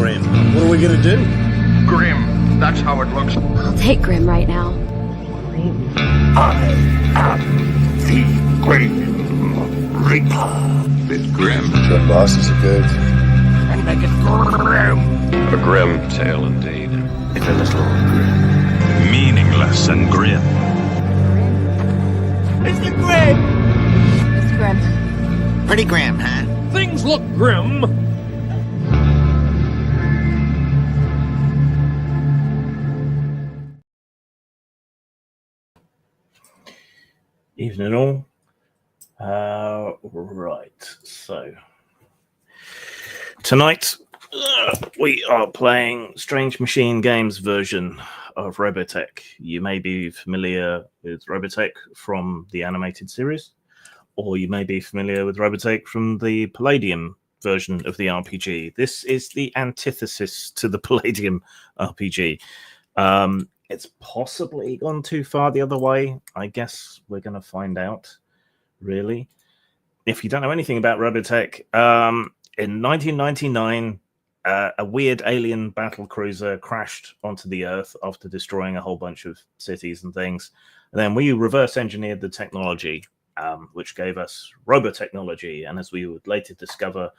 Grim. What are we gonna do? Grim. That's how it looks. I'll take Grim right now. I am the Grim Reaper. Bit grim. The bosses are good. And make it grim. A grim tale indeed. It's a little grim. Meaningless and grim. It's the Grim. It's Grim. Pretty grim, huh? Things look grim. Evening all. Right, so tonight we are playing Strange Machine Games version of Robotech. You may be familiar with Robotech from the animated series, or you may be familiar with Robotech from the Palladium version of the RPG. This is the antithesis to the Palladium RPG. It's possibly gone too far the other way. I guess we're going to find out, really. If you don't know anything about Robotech, in 1999, a weird alien battle cruiser crashed onto the Earth after destroying a whole bunch of cities and things. And then we reverse engineered the technology, which gave us robotechnology. And as we would later discover,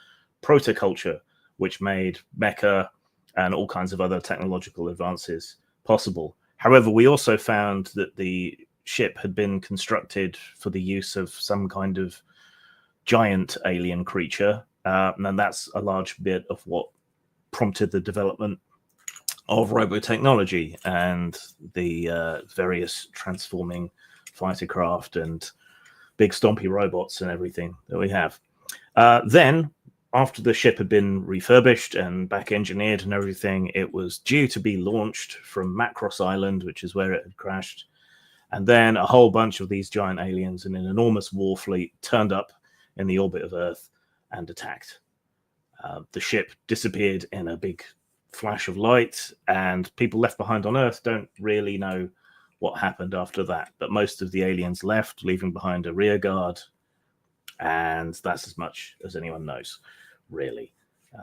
protoculture, which made mecha and all kinds of other technological advances possible. However, we also found that the ship had been constructed for the use of some kind of giant alien creature, and that's a large bit of what prompted the development of robotechnology and the various transforming fighter craft and big stompy robots and everything that we have. Then, after the ship had been refurbished and back engineered and everything, it was due to be launched from Macross Island, which is where it had crashed. And then a whole bunch of these giant aliens in an enormous war fleet turned up in the orbit of Earth and attacked. The ship disappeared in a big flash of light, and people left behind on Earth don't really know what happened after that. But most of the aliens left, leaving behind a rear guard, and that's as much as anyone knows, really.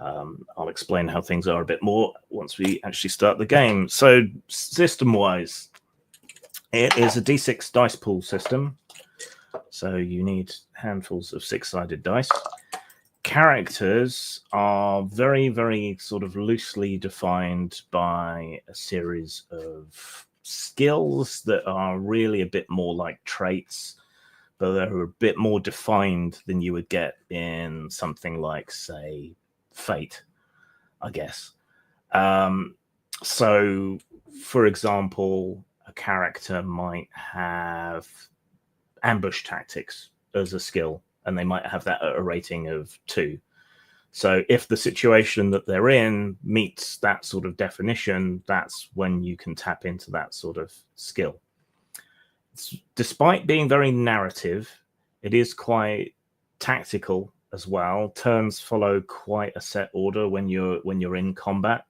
I'll explain how things are a bit more once we actually start the game. So system-wise, it is a D6 dice pool system. So you need handfuls of six-sided dice. Characters are very, very sort of loosely defined by a series of skills that are really a bit more like traits, but they're a bit more defined than you would get in something like, say, Fate, I guess. So, for example, a character might have ambush tactics as a skill, and they might have that at a rating of 2. So if the situation that they're in meets that sort of definition, that's when you can tap into that sort of skill. Despite being very narrative, it is quite tactical as well. Turns follow quite a set order when you're in combat,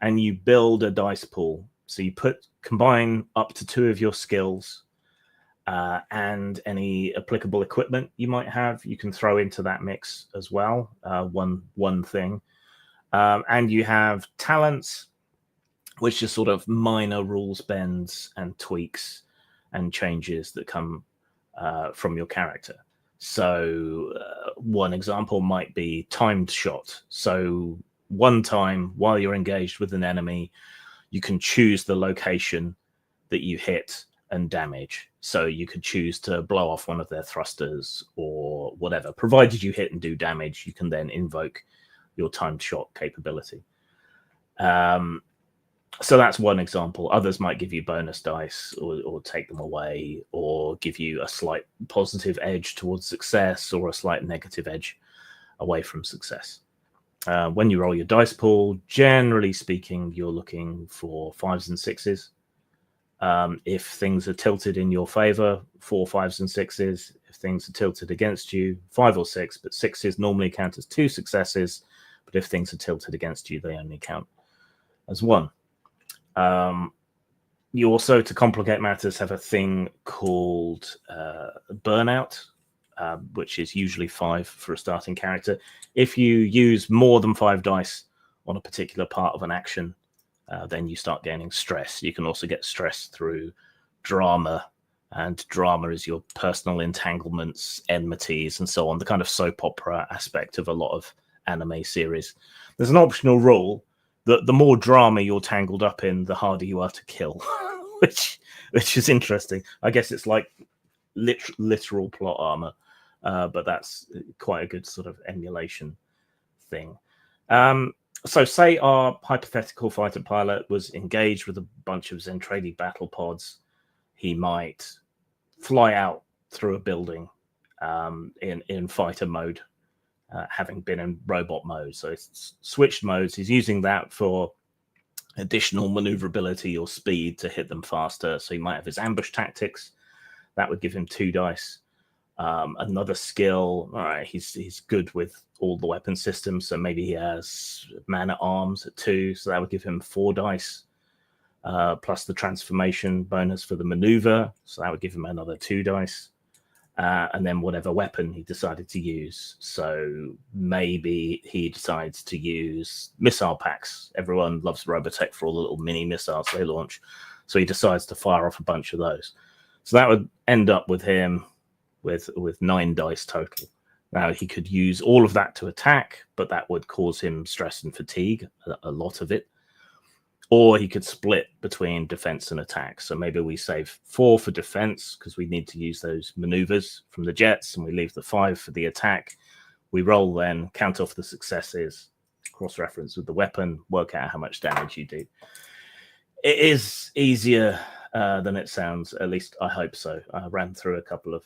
and you build a dice pool. So you combine up to 2 of your skills and any applicable equipment you might have. You can throw into that mix as well. One thing, and you have talents, which are sort of minor rules bends and tweaks and changes that come from your character. So one example might be timed shot. So one time while you're engaged with an enemy, you can choose the location that you hit and damage. So you could choose to blow off one of their thrusters or whatever. Provided you hit and do damage, you can then invoke your timed shot capability. So that's one example. Others might give you bonus dice or take them away, or give you a slight positive edge towards success or a slight negative edge away from success. When you roll your dice pool, generally speaking, you're looking for 5s and 6s. If things are tilted in your favor, 4, 5s and 6s. If things are tilted against you, 5 or 6, but 6s normally count as 2 successes. But if things are tilted against you, they only count as 1. You also, to complicate matters, have a thing called burnout, which is usually 5 for a starting character. If you use more than 5 dice on a particular part of an action, then you start gaining stress. You can also get stress through drama, and drama is your personal entanglements, enmities, and so on, the kind of soap opera aspect of a lot of anime series. There's an optional rule that the more drama you're tangled up in, the harder you are to kill, which is interesting. I guess it's like literal plot armor, but that's quite a good sort of emulation thing. So say our hypothetical fighter pilot was engaged with a bunch of Zentradi battle pods. He might fly out through a building in fighter mode, having been in robot mode. So it's switched modes. He's using that for additional maneuverability or speed to hit them faster. So he might have his ambush tactics. That would give him 2 dice. Another skill, all right, he's good with all the weapon systems, so maybe he has man-at-arms at 2, so that would give him 4 dice, plus the transformation bonus for the maneuver, so that would give him another 2 dice, and then whatever weapon he decided to use. So maybe he decides to use missile packs. Everyone loves Robotech for all the little mini missiles they launch, so he decides to fire off a bunch of those. So that would end up with him with 9 dice total. Now, he could use all of that to attack, but that would cause him stress and fatigue, a lot of it. Or he could split between defense and attack. So maybe we save 4 for defense because we need to use those maneuvers from the jets, and we leave the 5 for the attack. We roll then, count off the successes, cross-reference with the weapon, work out how much damage you do. It is easier than it sounds, at least I hope so. I ran through a couple of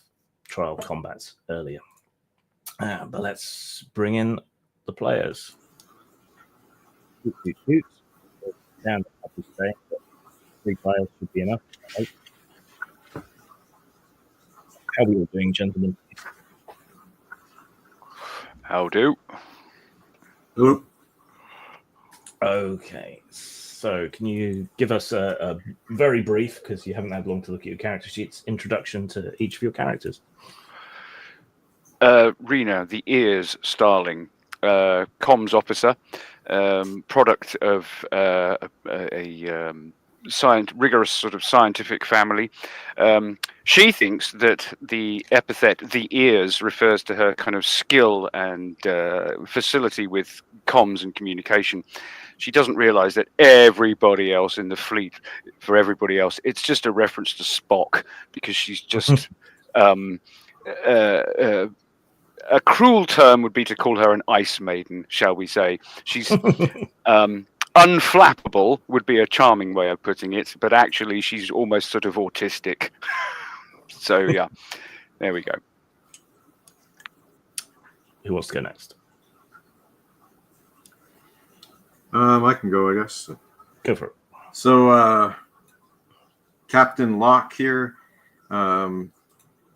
trial combats earlier. But let's bring in the players. Shoot. Down to happy stay, but 3 players should be enough, I hope. How are we all doing, gentlemen? How do? Okay, so can you give us a very brief, because you haven't had long to look at your character sheets, introduction to each of your characters? Rena, the ears Starling, comms officer, product of a rigorous sort of scientific family. She thinks that the epithet "the ears" refers to her kind of skill and facility with comms and communication. She doesn't realize that everybody else in the fleet, for everybody else, it's just a reference to Spock, because she's just a cruel term would be to call her an ice maiden, shall we say. She's unflappable would be a charming way of putting it, but actually she's almost sort of autistic. So yeah, there we go. Who wants to go next? I can go, I guess. Go for it. So, Captain Locke here.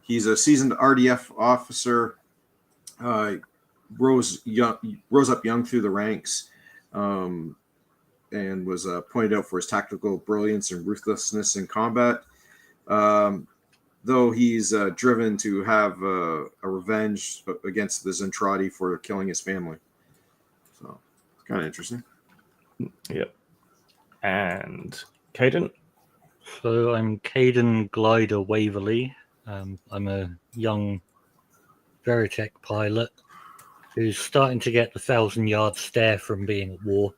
He's a seasoned RDF officer. Rose up young through the ranks, and was pointed out for his tactical brilliance and ruthlessness in combat. Though he's driven to have a revenge against the Zentradi for killing his family. So it's kind of interesting. Yep. And Caden? So I'm Caden Glider Waverley. I'm a young Veritech pilot who's starting to get the 1,000-yard stare from being at war.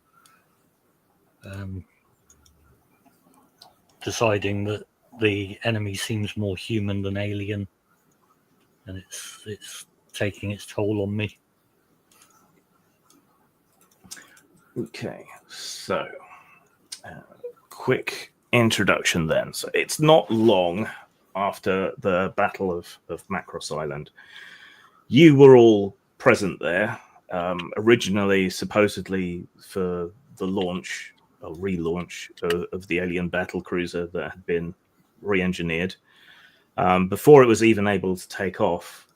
Deciding that the enemy seems more human than alien, and it's taking its toll on me. Okay, so quick introduction then. So it's not long after the Battle of Macross Island. You were all present there, originally supposedly for the launch or relaunch of the alien battle cruiser that had been re-engineered. Before it was even able to take off,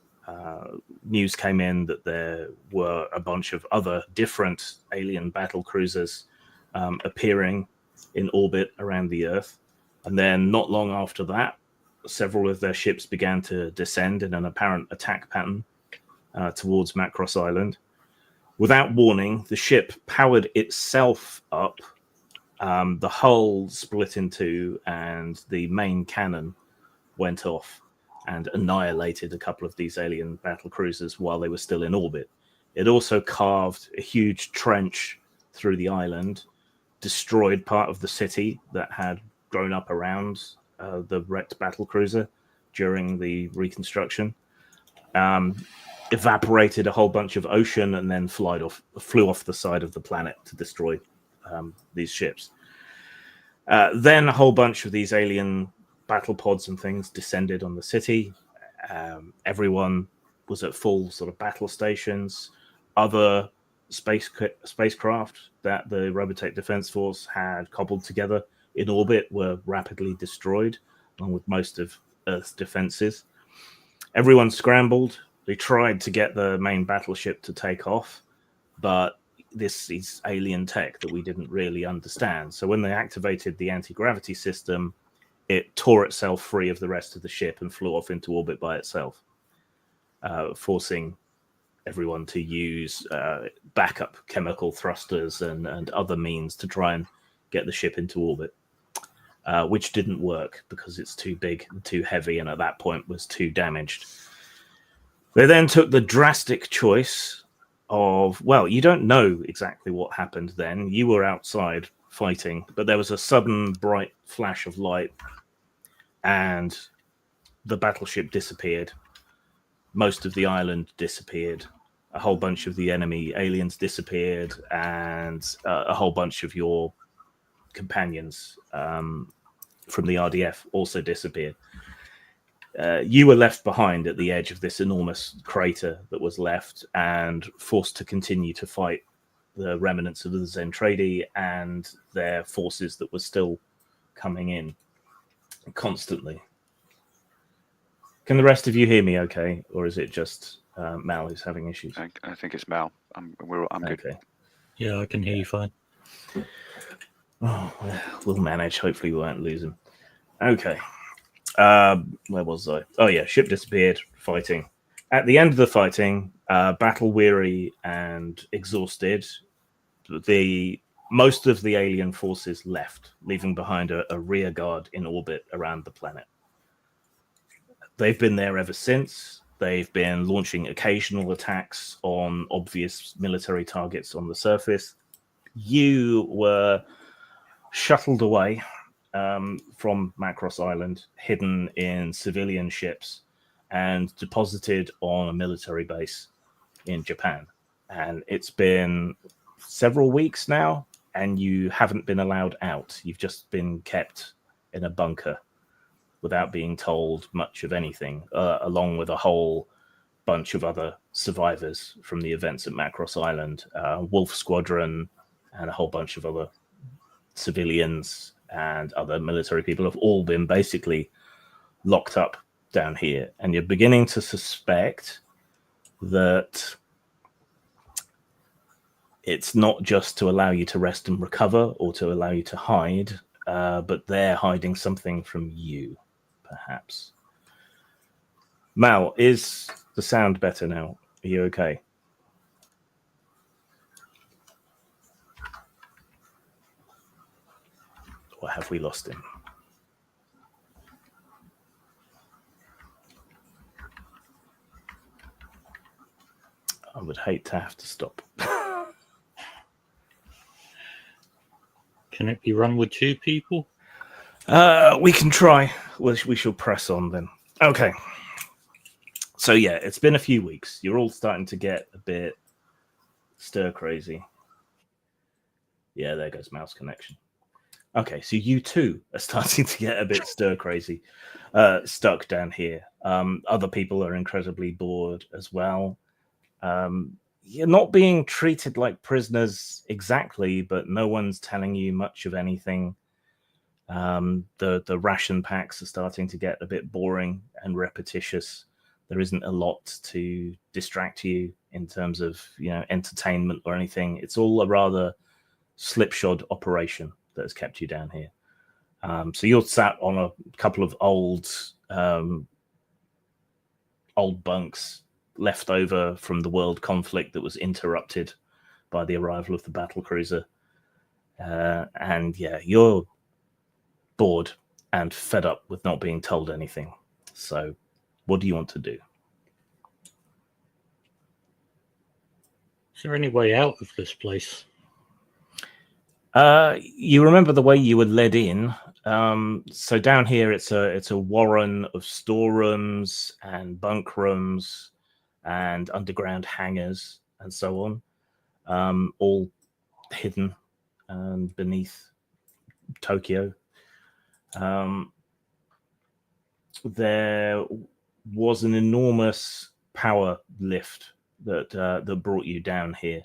news came in that there were a bunch of other different alien battle cruisers appearing in orbit around the Earth. And then not long after that, several of their ships began to descend in an apparent attack pattern towards Macross Island. Without warning, the ship powered itself up. The hull split in two, and the main cannon went off and annihilated a couple of these alien battle cruisers while they were still in orbit. It also carved a huge trench through the island, destroyed part of the city that had grown up around the wrecked battle cruiser during the reconstruction, evaporated a whole bunch of ocean, and then flew off the side of the planet to destroy these ships. Then a whole bunch of these alien battle pods and things descended on the city. Everyone was at full sort of battle stations. Other spacecraft that the Robotech Defense Force had cobbled together in orbit were rapidly destroyed, along with most of Earth's defenses. Everyone scrambled. They tried to get the main battleship to take off, but this is alien tech that we didn't really understand. So when they activated the anti-gravity system, it tore itself free of the rest of the ship and flew off into orbit by itself, forcing everyone to use backup chemical thrusters and other means to try and get the ship into orbit, which didn't work because it's too big and too heavy, and at that point was too damaged. They then took the drastic choice of, well, you don't know exactly what happened then. You were outside fighting, but there was a sudden bright flash of light and the battleship disappeared. Most of the island disappeared. A whole bunch of the enemy aliens disappeared, and a whole bunch of your companions from the RDF also disappeared. You were left behind at the edge of this enormous crater that was left and forced to continue to fight the remnants of the Zentradi and their forces that were still coming in constantly. Can the rest of you hear me okay? Or is it just Mal who's having issues? I think it's Mal. I'm good. Okay. Yeah, I can hear you fine. Oh, we'll manage. Hopefully we won't lose him. Okay. Where was I? Oh yeah, ship disappeared, fighting. At the end of the fighting, battle weary and exhausted, most of the alien forces left, leaving behind a rear guard in orbit around the planet. They've been there ever since. They've been launching occasional attacks on obvious military targets on the surface. You were shuttled away from Macross Island, hidden in civilian ships, and deposited on a military base in Japan. And it's been several weeks now, and you haven't been allowed out. You've just been kept in a bunker without being told much of anything, along with a whole bunch of other survivors from the events at Macross Island, Wolf Squadron, and a whole bunch of other civilians and other military people have all been basically locked up down here. And you're beginning to suspect that it's not just to allow you to rest and recover or to allow you to hide, but they're hiding something from you, perhaps. Mal, is the sound better now? Are you okay? Or have we lost him? I would hate to have to stop. Can it be run with two people? We can try. We shall press on then. Okay. So yeah, it's been a few weeks. You're all starting to get a bit stir crazy. Yeah, there goes mouse connection. Okay, so you too are starting to get a bit stir crazy, stuck down here. Other people are incredibly bored as well. You're not being treated like prisoners exactly, but no one's telling you much of anything. The ration packs are starting to get a bit boring and repetitious. There isn't a lot to distract you in terms of, entertainment or anything. It's all a rather slipshod operation that has kept you down here. So you're sat on a couple of old bunks left over from the world conflict that was interrupted by the arrival of the battle cruiser. And yeah, you're bored and fed up with not being told anything. So what do you want to do? Is there any way out of this place? You remember the way you were led in. So down here, it's a warren of storerooms and bunk rooms and underground hangars and so on, all hidden beneath Tokyo. There was an enormous power lift that brought you down here,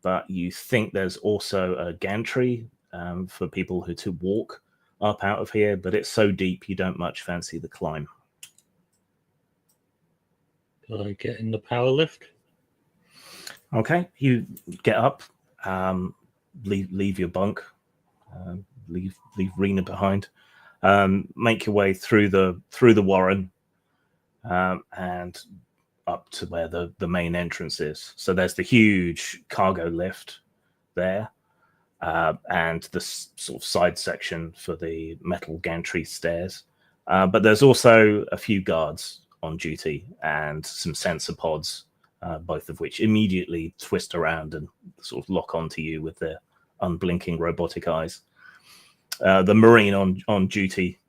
but you think there's also a gantry for people who to walk up out of here, but it's so deep you don't much fancy the climb. Could I get in the power lift? Okay, you get up, leave your bunk, leave Rena behind, make your way through the warren, and up to where the main entrance is. So there's the huge cargo lift there, and the sort of side section for the metal gantry stairs. But there's also a few guards on duty and some sensor pods, both of which immediately twist around and sort of lock onto you with their unblinking robotic eyes. The Marine on duty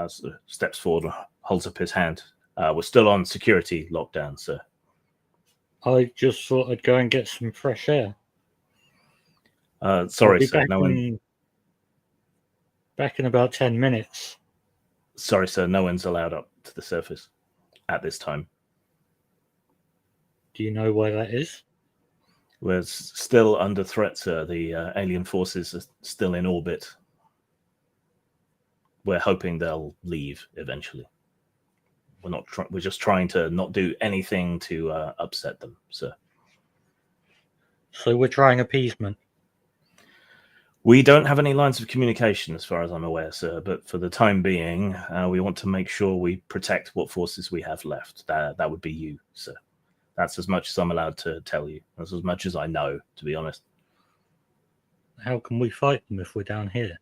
sort of steps forward and holds up his hand. We're still on security lockdown, sir. I just thought I'd go and get some fresh air. Sorry, sir. Back in about 10 minutes. Sorry, sir. No one's allowed up to the surface at this time. Do you know why that is? We're still under threat, sir. The alien forces are still in orbit. We're hoping they'll leave eventually. We're just trying to not do anything to upset them, sir. So we're trying appeasement. We don't have any lines of communication, as far as I'm aware, sir. But for the time being, we want to make sure we protect what forces we have left. That would be you, sir. That's as much as I'm allowed to tell you. That's as much as I know, to be honest. How can we fight them if we're down here?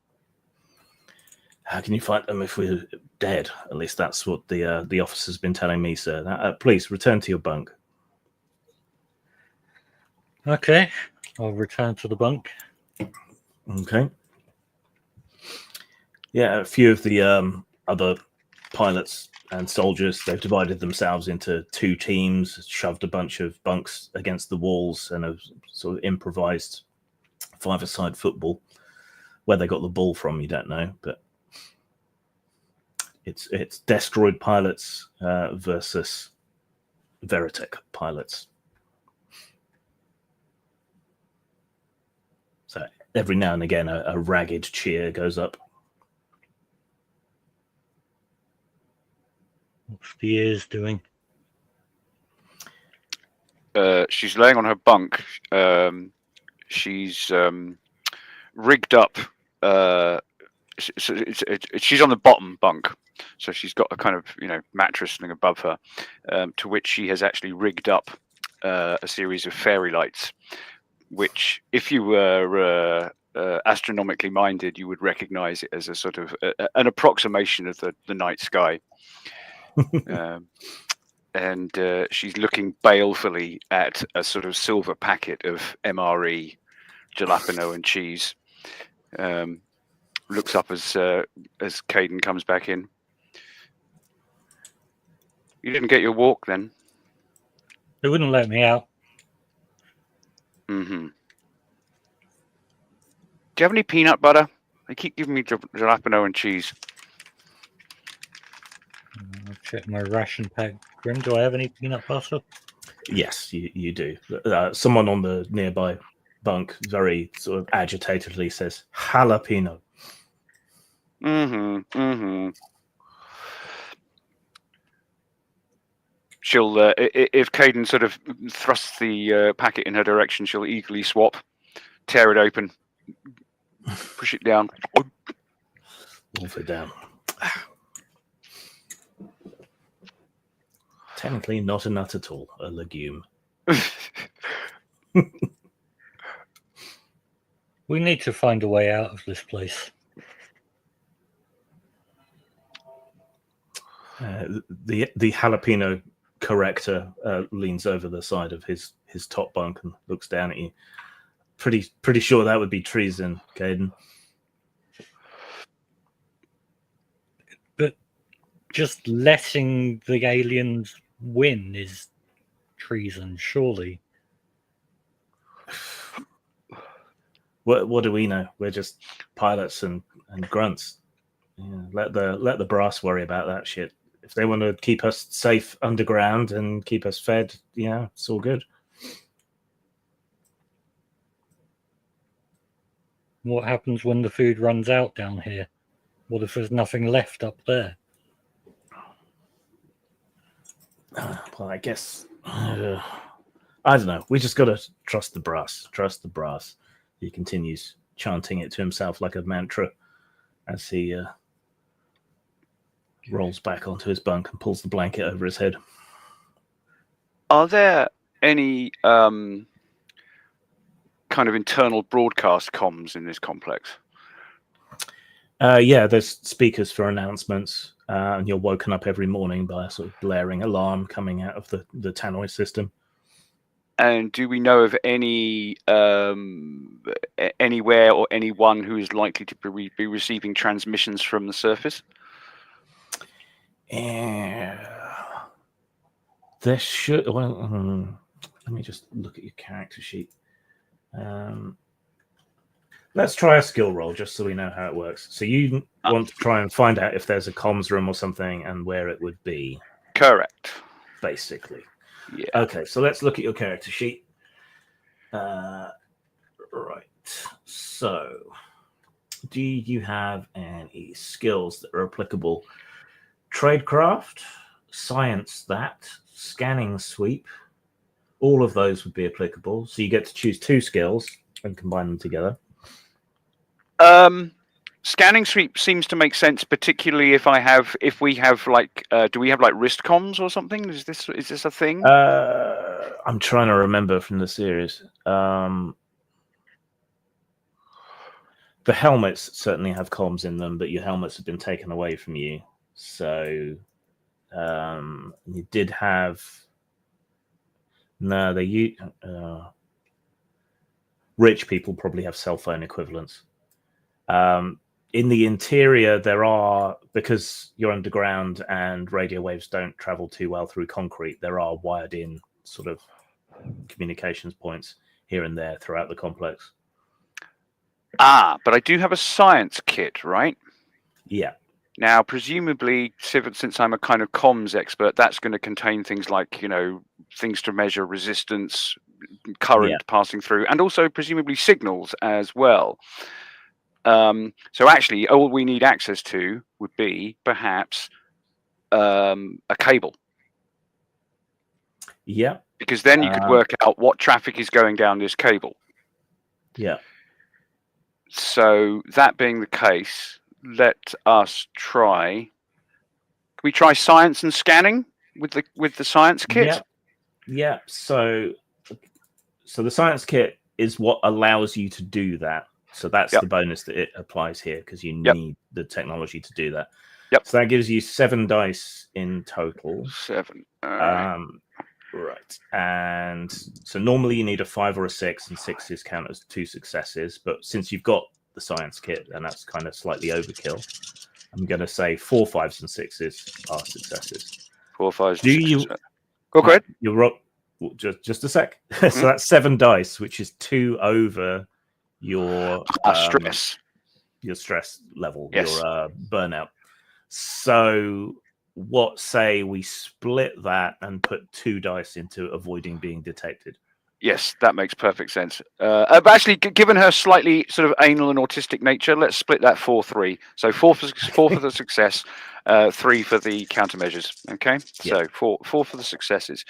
How can you fight them if we're dead? At least that's what the officer's been telling me, sir. Please return to your bunk. Okay, I'll return to the bunk. Okay. Yeah, a few of the other pilots and soldiers, they've divided themselves into two teams, shoved a bunch of bunks against the walls, and have sort of improvised five-a-side football. Where they got the ball from, you don't know, but it's Destroid pilots versus Veritech pilots. So every now and again, a ragged cheer goes up. What's the ears doing? She's laying on her bunk. She's rigged up. She's on the bottom bunk, so she's got a kind of mattress thing above her, to which she has actually rigged up a series of fairy lights, which, if you were astronomically minded, you would recognize it as a sort of an approximation of the night sky. And she's looking balefully at a sort of silver packet of MRE, jalapeno and cheese. Looks up as Caden comes back in. You didn't get your walk then? They wouldn't let me out. Mm-hmm. Do you have any peanut butter? They keep giving me jalapeno and cheese. I'll check my ration pack. Grim, do I have any peanut butter? Yes, you do. Someone on the nearby bunk very sort of agitatedly says, jalapeno. Mm-hmm. Mm-hmm. She'll, if Caden sort of thrusts the packet in her direction, she'll eagerly swap, tear it open, push it down. Wolf it down. Technically not a nut at all, a legume. We need to find a way out of this place. The jalapeno corrector leans over the side of his top bunk and looks down at you. Pretty sure that would be treason, Caden. But just letting the aliens win is treason, surely. What do we know? We're just pilots and grunts. Yeah, let the brass worry about that shit. If they want to keep us safe underground and keep us fed, yeah, it's all good. What happens when the food runs out down here? What if there's nothing left up there? Well, I guess I don't know. We just got to trust the brass. Trust the brass. He continues chanting it to himself like a mantra as he rolls back onto his bunk and pulls the blanket over his head. Are there any kind of internal broadcast comms in this complex? Yeah, there's speakers for announcements, and you're woken up every morning by a sort of blaring alarm coming out of the tannoy system. And do we know of any anywhere or anyone who is likely to be receiving transmissions from the surface? There should. Well, let me just look at your character sheet. Let's try a skill roll just so we know how it works. So you want to try and find out if there's a comms room or something and where it would be. Correct. Basically. Yeah. Okay, so let's look at your character sheet. Right. So, do you have any skills that are applicable? Tradecraft, science, scanning sweep. All of those would be applicable. So you get to choose 2 skills and combine them together. Scanning sweep seems to make sense, particularly if we have like, do we have like wrist comms or something? Is this a thing? I'm trying to remember from the series. The helmets certainly have comms in them, but your helmets have been taken away from you. So you did have. No, rich people probably have cell phone equivalents. In the interior, there are, because you're underground and radio waves don't travel too well through concrete, there are wired in sort of communications points here and there throughout the complex. But I do have a science kit, right? Yeah. Now, presumably, since I'm a kind of comms expert, that's going to contain things like, things to measure resistance, current passing through, and also presumably signals as well. So actually, all we need access to would be perhaps a cable. Yeah. Because then you could work out what traffic is going down this cable. Yeah. So that being the case, let us try. Can we try science and scanning with the science kit? Yeah. So the science kit is what allows you to do that. So that's the bonus that it applies here, because you need the technology to do that. Yep. So that gives you 7 dice in total. 7. Right. And so normally you need a 5 or a 6, and 6s count as 2 successes. But since you've got the science kit, and that's kind of slightly overkill, I'm going to say 4 5s and 6s are successes. 4 5s. Do you? Go ahead. You're just a sec. So that's 7 dice, which is 2 over your stress. Your stress level, yes. Your burnout. So what say we split that and put 2 dice into avoiding being detected? Yes, that makes perfect sense. But actually, given her slightly sort of anal and autistic nature, let's split that 4-3. So 4 for the success, 3 for the countermeasures. Okay, so 4 for the successes.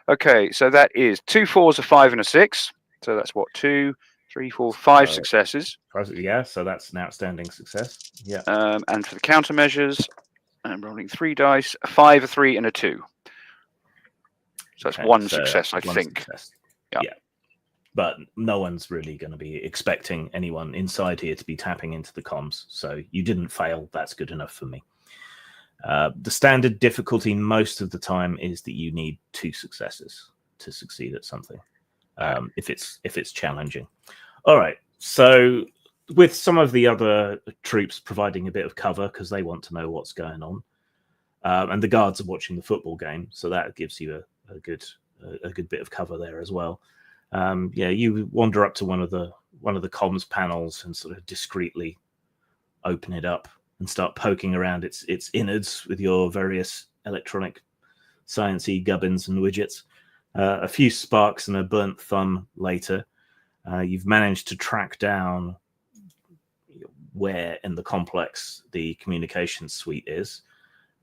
Okay, so that is 2 4s, a 5, and a 6. So that's what, 2, 3, 4, 5 successes. Yeah, so that's an outstanding success. Yeah. And for the countermeasures, I'm rolling 3 dice, a 5, a 3, and a 2. So that's one success, I think. Success. Yeah. but no one's really going to be expecting anyone inside here to be tapping into the comms. So you didn't fail. That's good enough for me. The standard difficulty most of the time is that you need 2 successes to succeed at something. If it's challenging. All right. So with some of the other troops providing a bit of cover because they want to know what's going on, and the guards are watching the football game, so that gives you a good bit of cover there as well. You wander up to one of the comms panels and sort of discreetly open it up and start poking around its innards with your various electronic sciencey gubbins and widgets. A few sparks and a burnt thumb later, you've managed to track down where in the complex the communications suite is.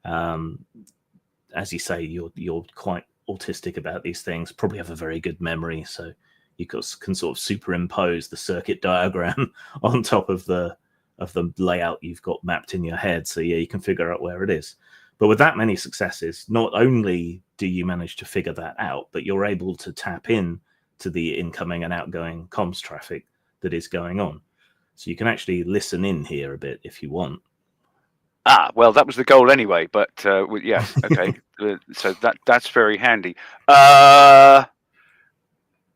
As you say, you're quite autistic about these things, probably have a very good memory, so you can sort of superimpose the circuit diagram on top of the layout you've got mapped in your head. So yeah, you can figure out where it is. But with that many successes, not only do you manage to figure that out, but you're able to tap in to the incoming and outgoing comms traffic that is going on. So you can actually listen in here a bit if you want. Well, that was the goal anyway. But yes, okay. So that's very handy.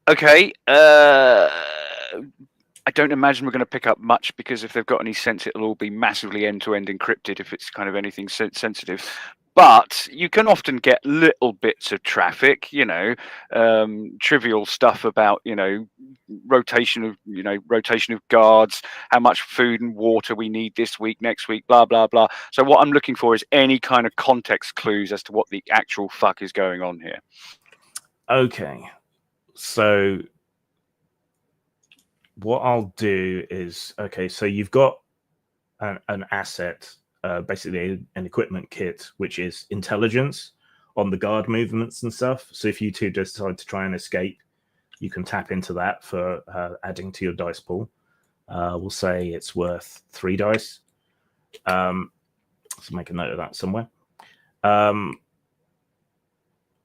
Okay. I don't imagine we're going to pick up much because if they've got any sense, it'll all be massively end-to-end encrypted if it's kind of anything sensitive. But you can often get little bits of traffic, trivial stuff about, rotation of guards, how much food and water we need this week, next week, blah, blah, blah. So what I'm looking for is any kind of context clues as to what the actual fuck is going on here. Okay. So what I'll do is, so you've got an asset, basically an equipment kit, which is intelligence on the guard movements and stuff. So if you two decide to try and escape, you can tap into that for adding to your dice pool. We'll say it's worth 3 dice. So make a note of that somewhere.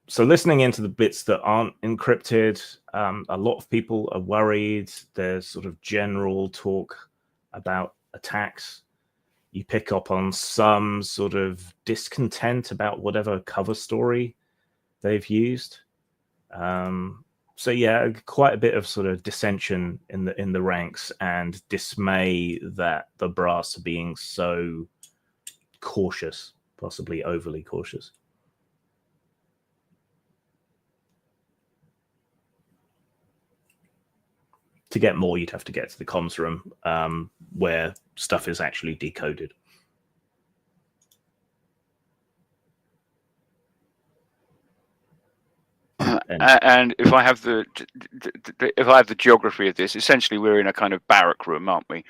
So listening into the bits that aren't encrypted, a lot of people are worried. There's sort of general talk about attacks. You pick up on some sort of discontent about whatever cover story they've used. So yeah, quite a bit of sort of dissension in the ranks and dismay that the brass are being so cautious, possibly overly cautious. To get more, you'd have to get to the comms room where stuff is actually decoded. And if I have the geography of this, essentially we're in a kind of barrack room, aren't we?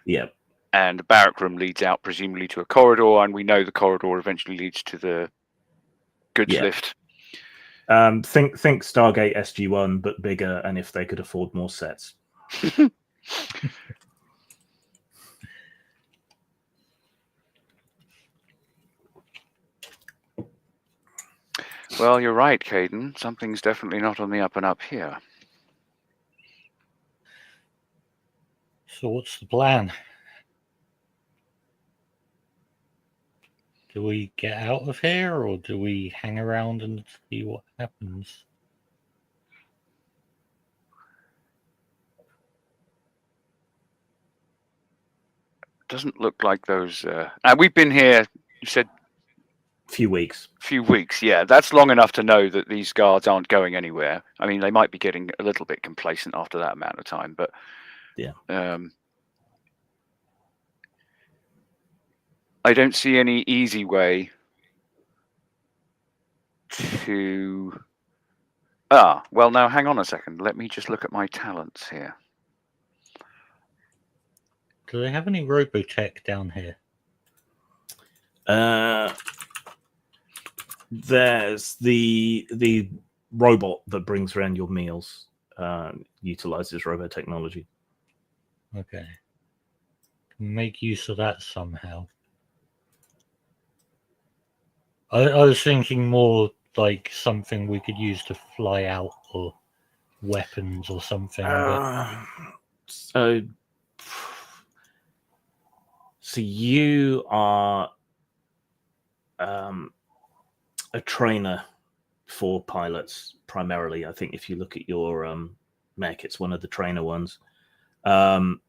Yeah. And the barrack room leads out presumably to a corridor, and we know the corridor eventually leads to the goods lift. Think Stargate SG-1, but bigger, and if they could afford more sets. Well, you're right, Caden. Something's definitely not on the up and up here. So what's the plan? Do we get out of here, or do we hang around and see what happens? Doesn't look like those. We've been here, you said? Few weeks. Yeah. That's long enough to know that these guards aren't going anywhere. I mean, they might be getting a little bit complacent after that amount of time, but... Yeah. I don't see any easy way to... well, now, hang on a second. Let me just look at my talents here. Do they have any Robotech down here? There's the robot that brings around your meals, utilizes robotechnology. Okay. Make use of that somehow. I was thinking more like something we could use to fly out or weapons or something. But So you are a trainer for pilots primarily. I think if you look at your mech, it's one of the trainer ones. So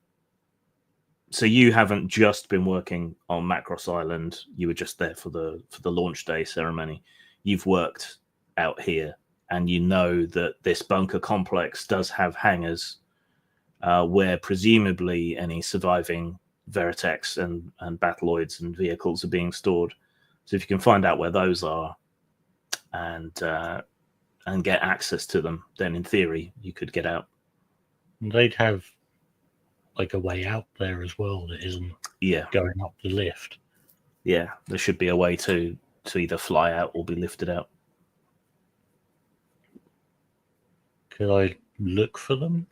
you haven't just been working on Macross Island. You were just there for the launch day ceremony. You've worked out here, and you know that this bunker complex does have hangars where presumably any surviving Veritechs and Battloids and vehicles are being stored. So if you can find out where those are and get access to them, then in theory you could get out. they'd have like a way out there as well that isn't going up the lift. Yeah, there should be a way to either fly out or be lifted out. Could I look for them?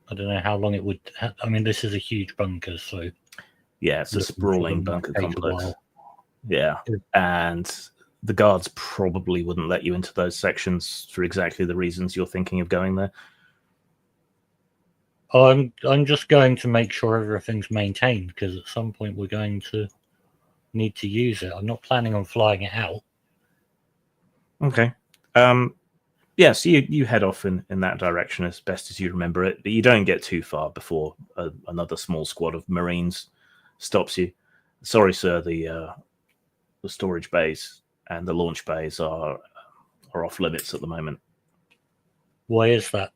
I don't know how long it would. I mean, this is a huge bunker, so yeah, it's a looking for sprawling them bunker might take a complex. while. Yeah, and the guards probably wouldn't let you into those sections for exactly the reasons you're thinking of going there. I'm just going to make sure everything's maintained, because at some point we're going to need to use it. I'm not planning on flying it out. Okay. Yeah, so you head off in that direction as best as you remember it, but you don't get too far before another small squad of Marines stops you. Sorry, sir, the storage bays and the launch bays are off limits at the moment. Why is that?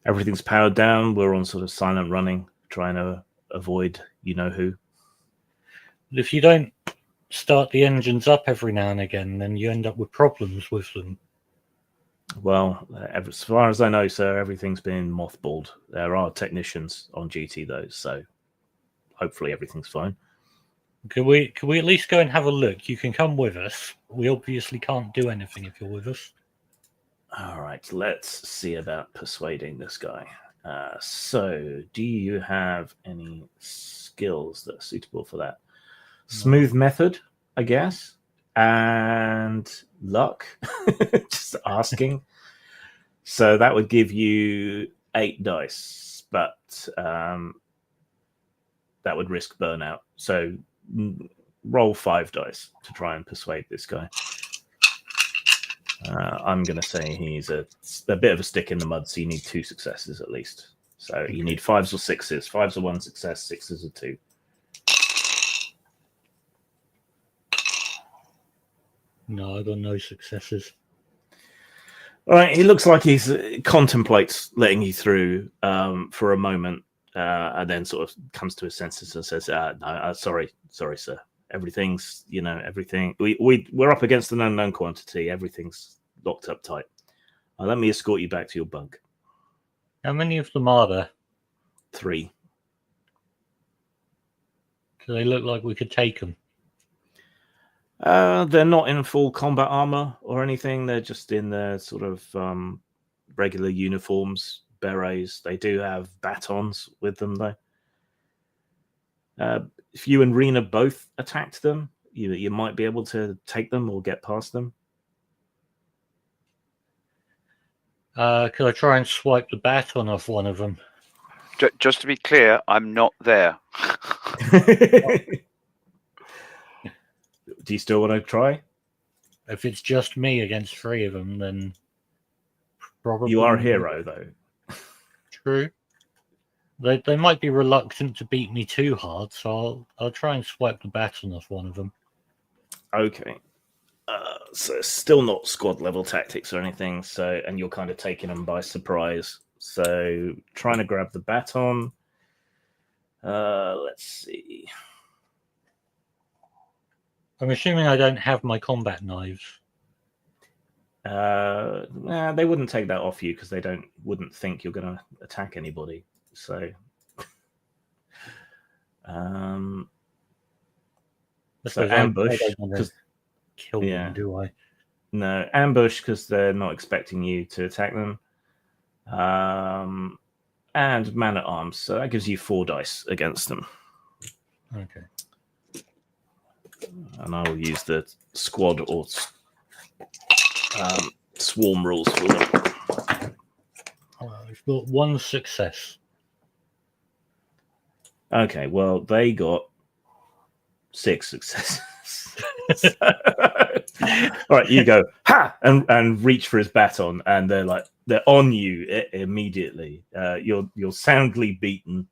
Everything's powered down. We're on sort of silent running, trying to avoid you-know-who. If you don't start the engines up every now and again, then you end up with problems with them. Well, as far as I know, sir, everything's been mothballed. There are technicians on duty, though, so hopefully everything's fine. Can we at least go and have a look? You can come with us. We obviously can't do anything if you're with us. All right, let's see about persuading this guy. So, do you have any skills that are suitable for that? Smooth method, I guess, and luck. Just asking. So that would give you 8 dice, but that would risk burnout. So roll 5 dice to try and persuade this guy. I'm going to say he's a bit of a stick in the mud, so you need 2 successes at least. So you need 5s or 6s. 5s are 1 success, 6s are 2. No, I got no successes. All right, he looks like he contemplates letting you through for a moment, and then sort of comes to his senses and says, "No, sorry, sir. Everything's, everything. We're up against an unknown quantity. Everything's locked up tight. Let me escort you back to your bunk." How many of them are there? 3. Do they look like we could take them? They're not in full combat armor or anything. They're just in their sort of regular uniforms, berets. They do have batons with them, though. If you and Rena both attacked them, you might be able to take them or get past them. Could I try and swipe the baton off one of them? Just to be clear, I'm not there. Do you still want to try? If it's just me against 3 of them, then probably... You are a hero, though. True. They might be reluctant to beat me too hard, so I'll try and swipe the baton off one of them. Okay. So it's still not squad level tactics or anything, and you're kind of taking them by surprise. So trying to grab the baton. Let's see. I'm assuming I don't have my combat knives. They wouldn't take that off you because they wouldn't think you're going to attack anybody. So, ambush. Kill them, do I? No, ambush because they're not expecting you to attack them. And man at arms. So that gives you 4 dice against them. Okay. And I will use the squad or swarm rules for them. I've got one success. Okay, well, they got 6 successes. All right, you go and reach for his baton, and they're on you immediately. You're soundly beaten.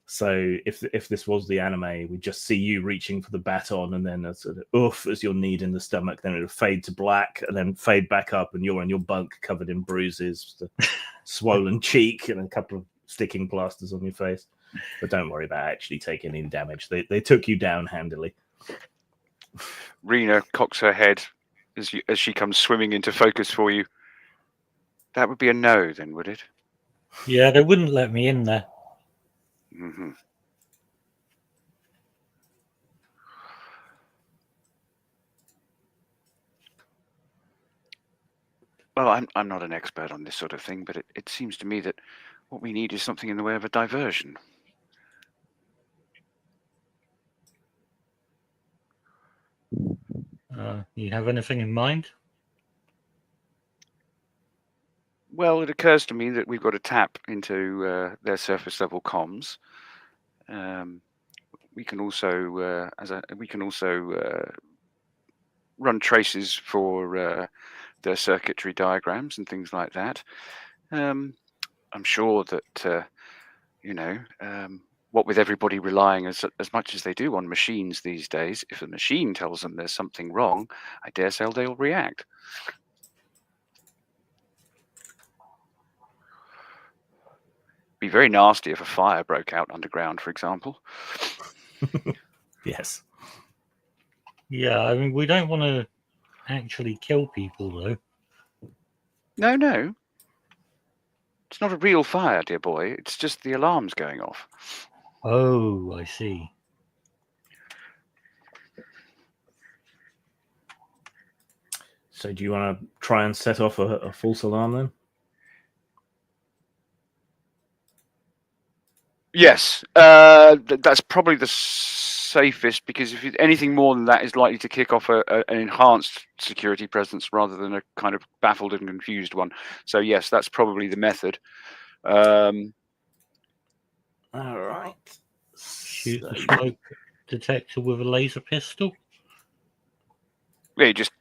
So if this was the anime, we just see you reaching for the baton, and then a sort of oof as your knee in the stomach. Then it'll fade to black, and then fade back up, and you're in your bunk covered in bruises, a swollen cheek, and a couple of sticking plasters on your face. But don't worry about actually taking any damage. They took you down handily. Rena cocks her head as she comes swimming into focus for you. That would be a no, then, would it? Yeah, they wouldn't let me in there. Mm-hmm. Well, I'm not an expert on this sort of thing, but it seems to me that what we need is something in the way of a diversion. You have anything in mind? Well, it occurs to me that we've got to tap into their surface level comms. We can also run traces for their circuitry diagrams and things like that. I'm sure that what with everybody relying as much as they do on machines these days, if a machine tells them there's something wrong, I dare say they'll react. Be very nasty if a fire broke out underground, for example. Yes. Yeah, I mean, we don't want to actually kill people, though. No. It's not a real fire, dear boy. It's just the alarms going off. Oh, I see. So do you want to try and set off a false alarm then? Yes, that's probably the safest, because if anything more than that is likely to kick off an enhanced security presence rather than a kind of baffled and confused one. So yes, that's probably the method. All right. Shoot the smoke detector with a laser pistol? Yeah, you just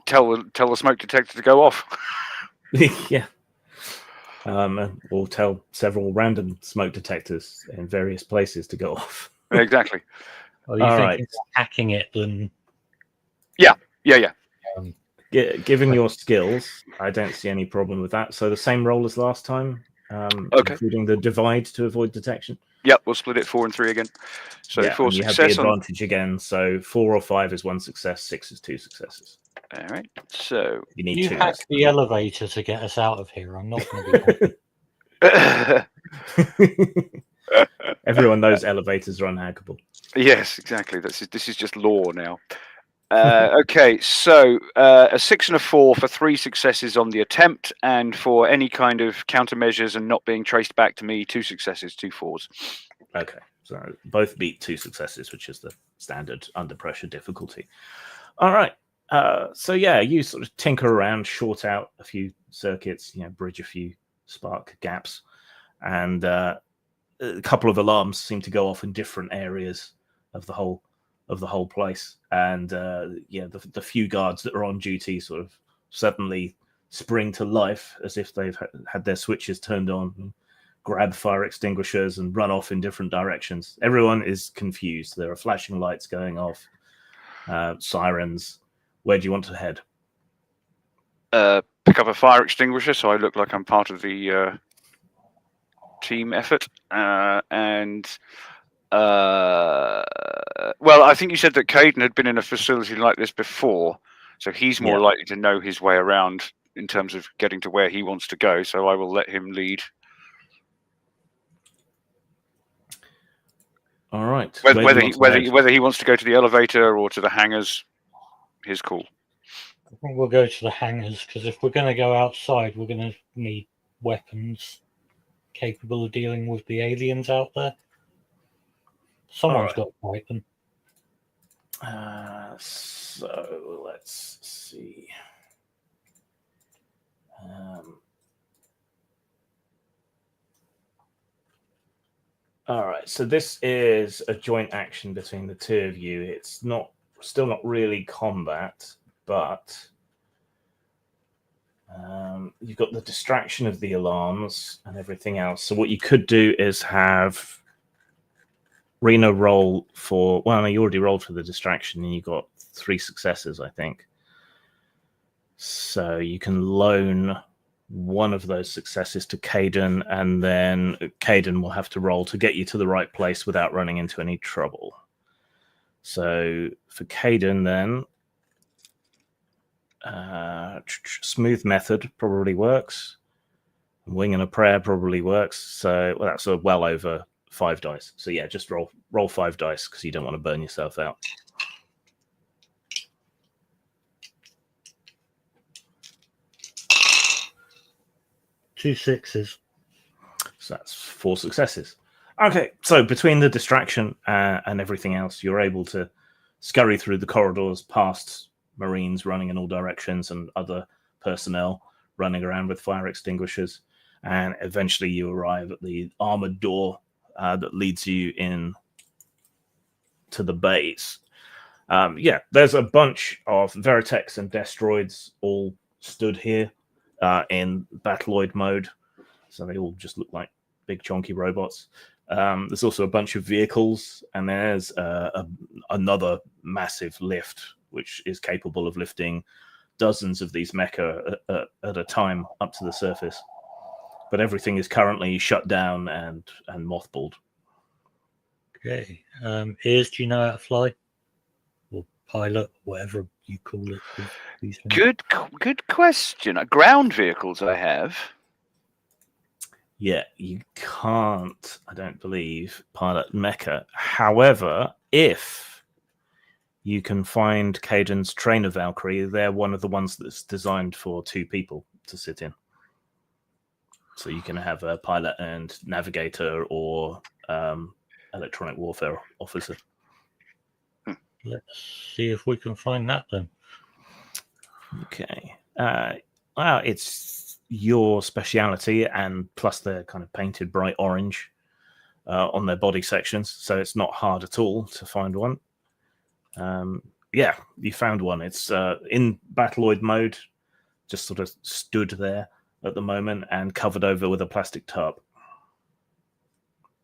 tell the smoke detector to go off. Yeah. Or tell several random smoke detectors in various places to go off. Exactly. Are you thinking of hacking it then? Yeah. Given your skills, I don't see any problem with that. So the same roll as last time, Okay. including the divide to avoid detection. Yep, we'll split it 4 and 3 again. So yeah, 4 and you have the success on. advantage again. So 4 or 5 is 1 success, 6 is 2 successes. All right. So You need You 2. hack the elevator to get us out of here. I'm not going to be happy. Everyone knows elevators are unhackable. Yes, exactly. This is just law now. Okay, so a 6 and a 4 for 3 successes on the attempt, and for any kind of countermeasures and not being traced back to me, 2 successes, 2 4s. Okay, so both beat 2 successes, which is the standard under pressure difficulty. All right. So yeah, you sort of tinker around, short out a few circuits, bridge a few spark gaps, and a couple of alarms seem to go off in different areas of the whole place. And the few guards that are on duty sort of suddenly spring to life as if they've had their switches turned on, and grab fire extinguishers and run off in different directions. Everyone is confused. There are flashing lights going off, sirens. Where do you want to head? Pick up a fire extinguisher so I look like I'm part of the team effort. Well, I think you said that Caden had been in a facility like this before, so he's more likely to know his way around in terms of getting to where he wants to go, so I will let him lead. All right. Whether he wants to go to the elevator or to the hangars, his call. I think we'll go to the hangars, because if we're going to go outside, we're going to need weapons capable of dealing with the aliens out there. Someone's got to fight them. So let's see. All right, so this is a joint action between the two of you. It's still not really combat, but you've got the distraction of the alarms and everything else. So what you could do is have Rena roll for. Well, no, you already rolled for the distraction, and you got 3 successes, I think. So you can loan one of those successes to Caden, and then Caden will have to roll to get you to the right place without running into any trouble. So for Caden, then, smooth method probably works. Wing and a prayer probably works. So that's well over 5 dice. So yeah, just roll 5 dice because you don't want to burn yourself out. Two sixes. So that's 4 successes. Okay, so between the distraction and everything else, you're able to scurry through the corridors past Marines running in all directions and other personnel running around with fire extinguishers. And eventually you arrive at the armored door that leads you in to the base. There's a bunch of Veritechs and Destroids all stood here in Battloid mode. So they all just look like big chonky robots. There's also a bunch of vehicles, and there's another massive lift, which is capable of lifting dozens of these mecha at a time up to the surface. But everything is currently shut down and mothballed. Okay. Ears, do you know how to fly? Or pilot, whatever you call it. These things? Good question. Ground vehicles I have. Yeah, you can't, I don't believe, pilot mecha. However, if you can find Caden's trainer Valkyrie, they're one of the ones that's designed for 2 people to sit in. So you can have a pilot and navigator or electronic warfare officer. Let's see if we can find that then. Okay. Well, it's your speciality, and plus they're kind of painted bright orange on their body sections, so it's not hard at all to find one. Yeah, you found one. It's in Battloid mode, just sort of stood there at the moment and covered over with a plastic tarp.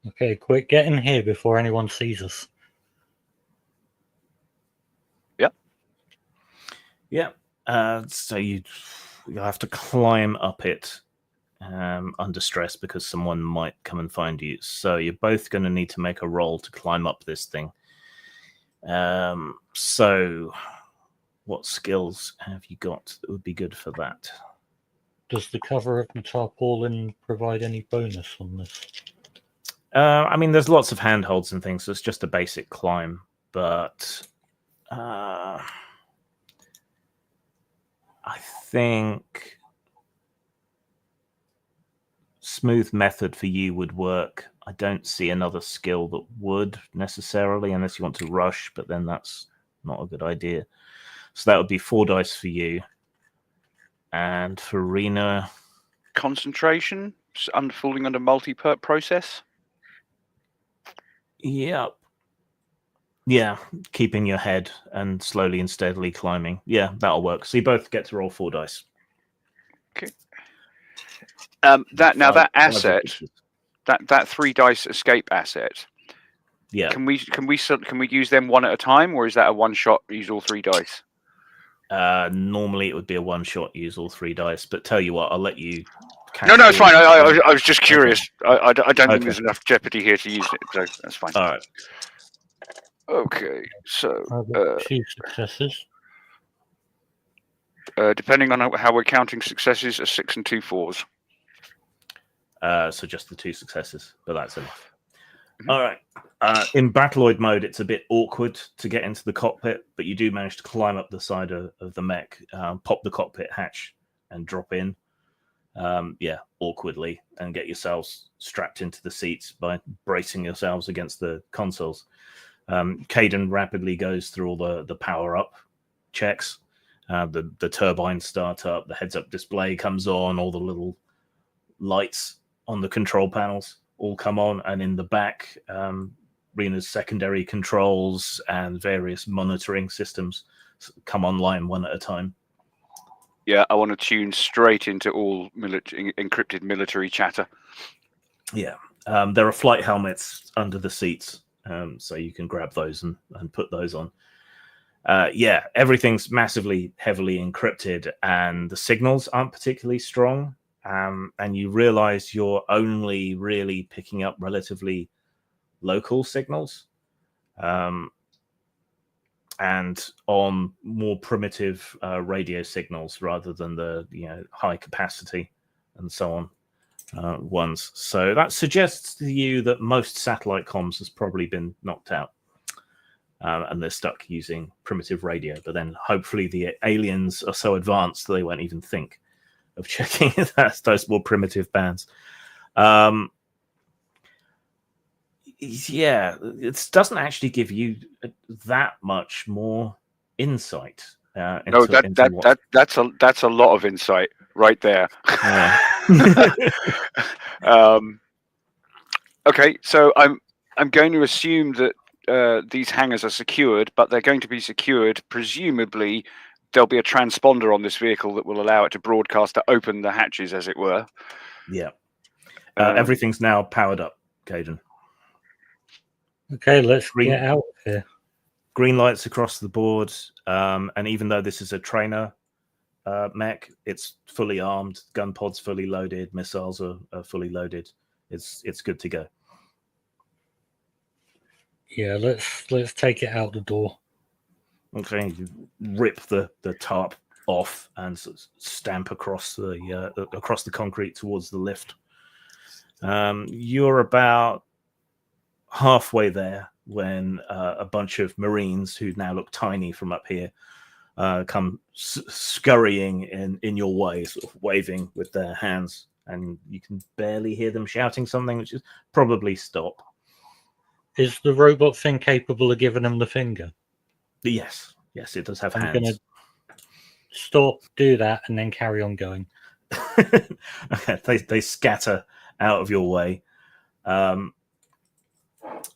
Okay, quick, get in here before anyone sees us. Yep. So you'll have to climb up it under stress because someone might come and find you. So you're both going to need to make a roll to climb up this thing. So what skills have you got that would be good for that? Does the cover of the tarpaulin provide any bonus on this? I mean, there's lots of handholds and things, so it's just a basic climb. But I think smooth method for you would work. I don't see another skill that would necessarily, unless you want to rush, but then that's not a good idea. So that would be 4 dice for you. And for Rena, Concentration, falling under multi-perk process. Yep. Yeah, keeping your head and slowly and steadily climbing. Yeah, that'll work. So you both get to roll 4 dice. Okay. That asset, that 3 dice escape asset. Yeah. Can we use them one at a time, or is that a one shot? Use all 3 dice. Normally it would be a one shot. Use all 3 dice. But tell you what, I'll let you. No, it's fine. I was just curious. Okay. I don't think there's enough jeopardy here to use it, so that's fine. All right. Okay, so 2 successes. depending on how we're counting successes, a 6 and 2 4s. So just the 2 successes, but that's enough. Mm-hmm. All right. In Battloid mode, it's a bit awkward to get into the cockpit, but you do manage to climb up the side of the mech, pop the cockpit hatch, and drop in. Awkwardly, and get yourselves strapped into the seats by bracing yourselves against the consoles. Caden rapidly goes through all the power-up checks. The turbines start up, the heads-up display comes on, all the little lights on the control panels all come on, and in the back, Rena's secondary controls and various monitoring systems come online one at a time. Yeah, I want to tune straight into all encrypted military chatter. Yeah, there are flight helmets under the seats, so you can grab those and put those on. Yeah, everything's massively heavily encrypted, and the signals aren't particularly strong. And you realize you're only really picking up relatively local signals, and on more primitive radio signals rather than the high capacity and so on ones. So that suggests to you that most satellite comms has probably been knocked out, and they're stuck using primitive radio. But then hopefully the aliens are so advanced that they won't even think of checking those more primitive bands. Yeah, it doesn't actually give you that much more insight. That's a lot of insight right there. Yeah. Okay, so I'm going to assume that these hangars are secured, but they're going to be secured. Presumably, there'll be a transponder on this vehicle that will allow it to broadcast to open the hatches, as it were. Yeah. Everything's now powered up, Caden. Okay, let's get out of here. Green lights across the board, and even though this is a trainer mech, it's fully armed. Gun pod's fully loaded. Missiles are fully loaded. It's good to go. Yeah, let's take it out the door. Okay, you rip the tarp off and stamp across the concrete towards the lift. You're about halfway there when a bunch of Marines who now look tiny from up here come scurrying in your way, sort of waving with their hands, and you can barely hear them shouting something, which is probably stop. Is the robot thing capable of giving them the finger? Yes, it does have I'm hands. gonna stop, do that, and then carry on going. Okay, they scatter out of your way.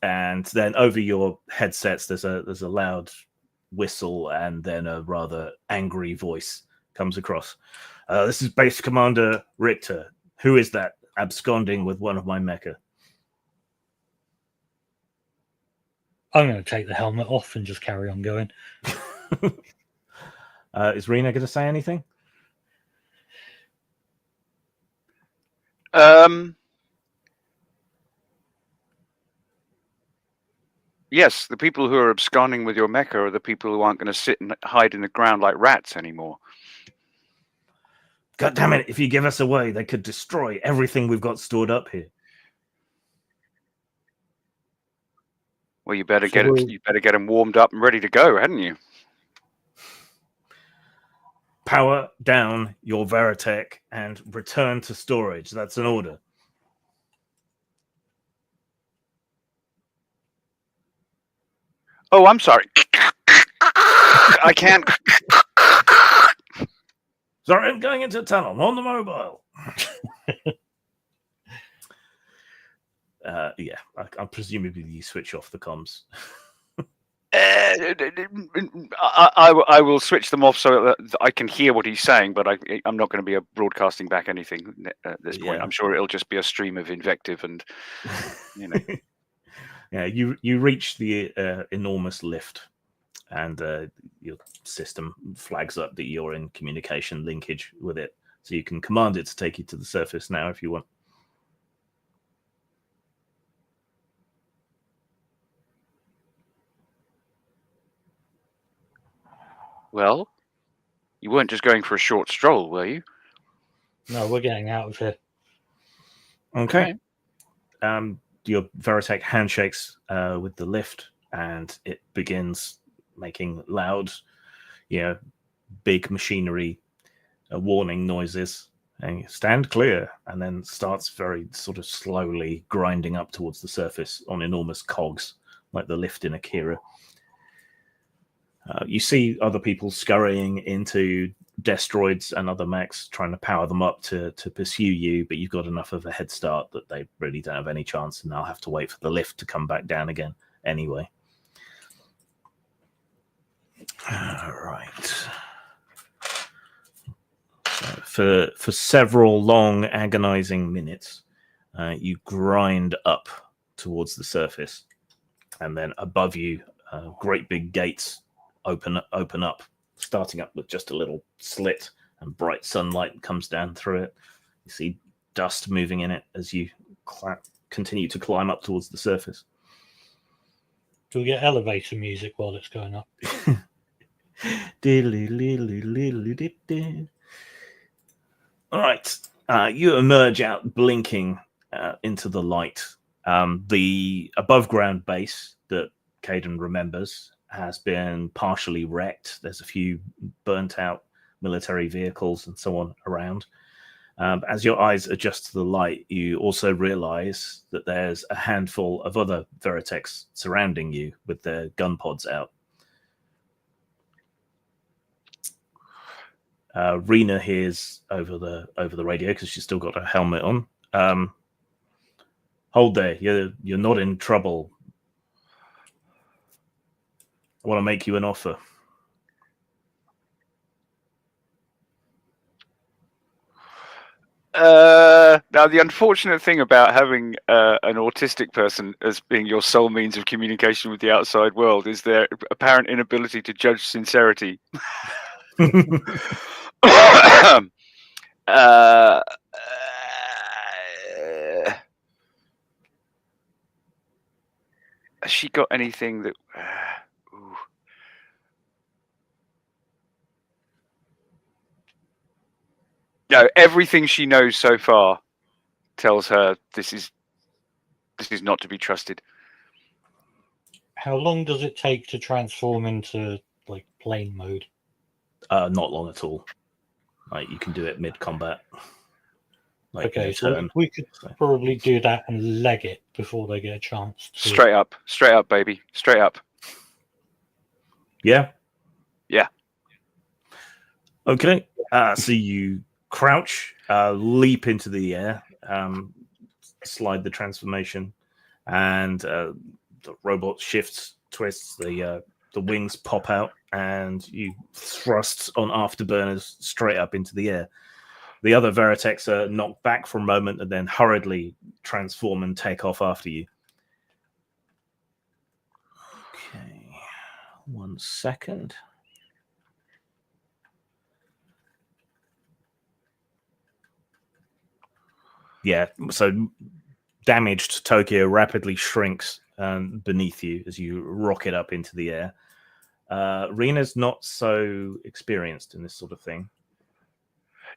And then over your headsets, there's a loud whistle, and then a rather angry voice comes across. This is Base Commander Richter. Who is that absconding with one of my mecha? I'm going to take the helmet off and just carry on going. Is Rena going to say anything? Yes, the people who are absconding with your mecha are the people who aren't going to sit and hide in the ground like rats anymore. God damn it! If you give us away, they could destroy everything we've got stored up here. Well, you better get them warmed up and ready to go, hadn't you? Power down your Veritech and return to storage. That's an order. Oh, I'm sorry. I can't. Sorry, I'm going into a tunnel. I'm on the mobile. Yeah, I presumably you switch off the comms. I will switch them off so that I can hear what he's saying, but I'm not going to be broadcasting back anything at this point. Yeah. I'm sure it'll just be a stream of invective and, you know. Yeah, you reach the enormous lift, and your system flags up that you're in communication linkage with it, so you can command it to take you to the surface now if you want. Well, you weren't just going for a short stroll, were you? No, we're getting out of here. Okay. Your Veritech handshakes with the lift, and it begins making loud, big machinery warning noises. And you stand clear, and then starts very sort of slowly grinding up towards the surface on enormous cogs, like the lift in Akira. You see other people scurrying into destroids and other mechs, trying to power them up to pursue you, but you've got enough of a head start that they really don't have any chance, and they'll have to wait for the lift to come back down again anyway. All right. So for several long, agonizing minutes, you grind up towards the surface, and then above you, great big gates open up, starting up with just a little slit, and bright sunlight comes down through it. You see dust moving in it as you continue to climb up towards the surface. Do we get elevator music while it's going up? All right, you emerge out blinking into the light. The above ground base that Caden remembers has been partially wrecked. There's a few burnt out military vehicles and so on around. As your eyes adjust to the light, you also realize that there's a handful of other Veritechs surrounding you with their gun pods out. Rena hears over the radio, because she's still got her helmet on. Hold there, you're not in trouble. I want to make you an offer. Now, the unfortunate thing about having an autistic person as being your sole means of communication with the outside world is their apparent inability to judge sincerity. Has she got anything that... No, everything she knows so far tells her this is not to be trusted. How long does it take to transform into like plane mode? Not long at all. Like, you can do it mid-combat. Like, Okay, so we could probably do that and leg it before they get a chance to... Straight up, baby, straight up. Yeah? Yeah. Okay, so you crouch, leap into the air, slide the transformation, and the robot shifts, twists, the wings pop out, and you thrust on afterburners straight up into the air. The other Veritechs are knocked back for a moment and then hurriedly transform and take off after you. Okay, 1 second. Yeah, so damaged Tokyo rapidly shrinks beneath you as you rocket up into the air. Rena's not so experienced in this sort of thing.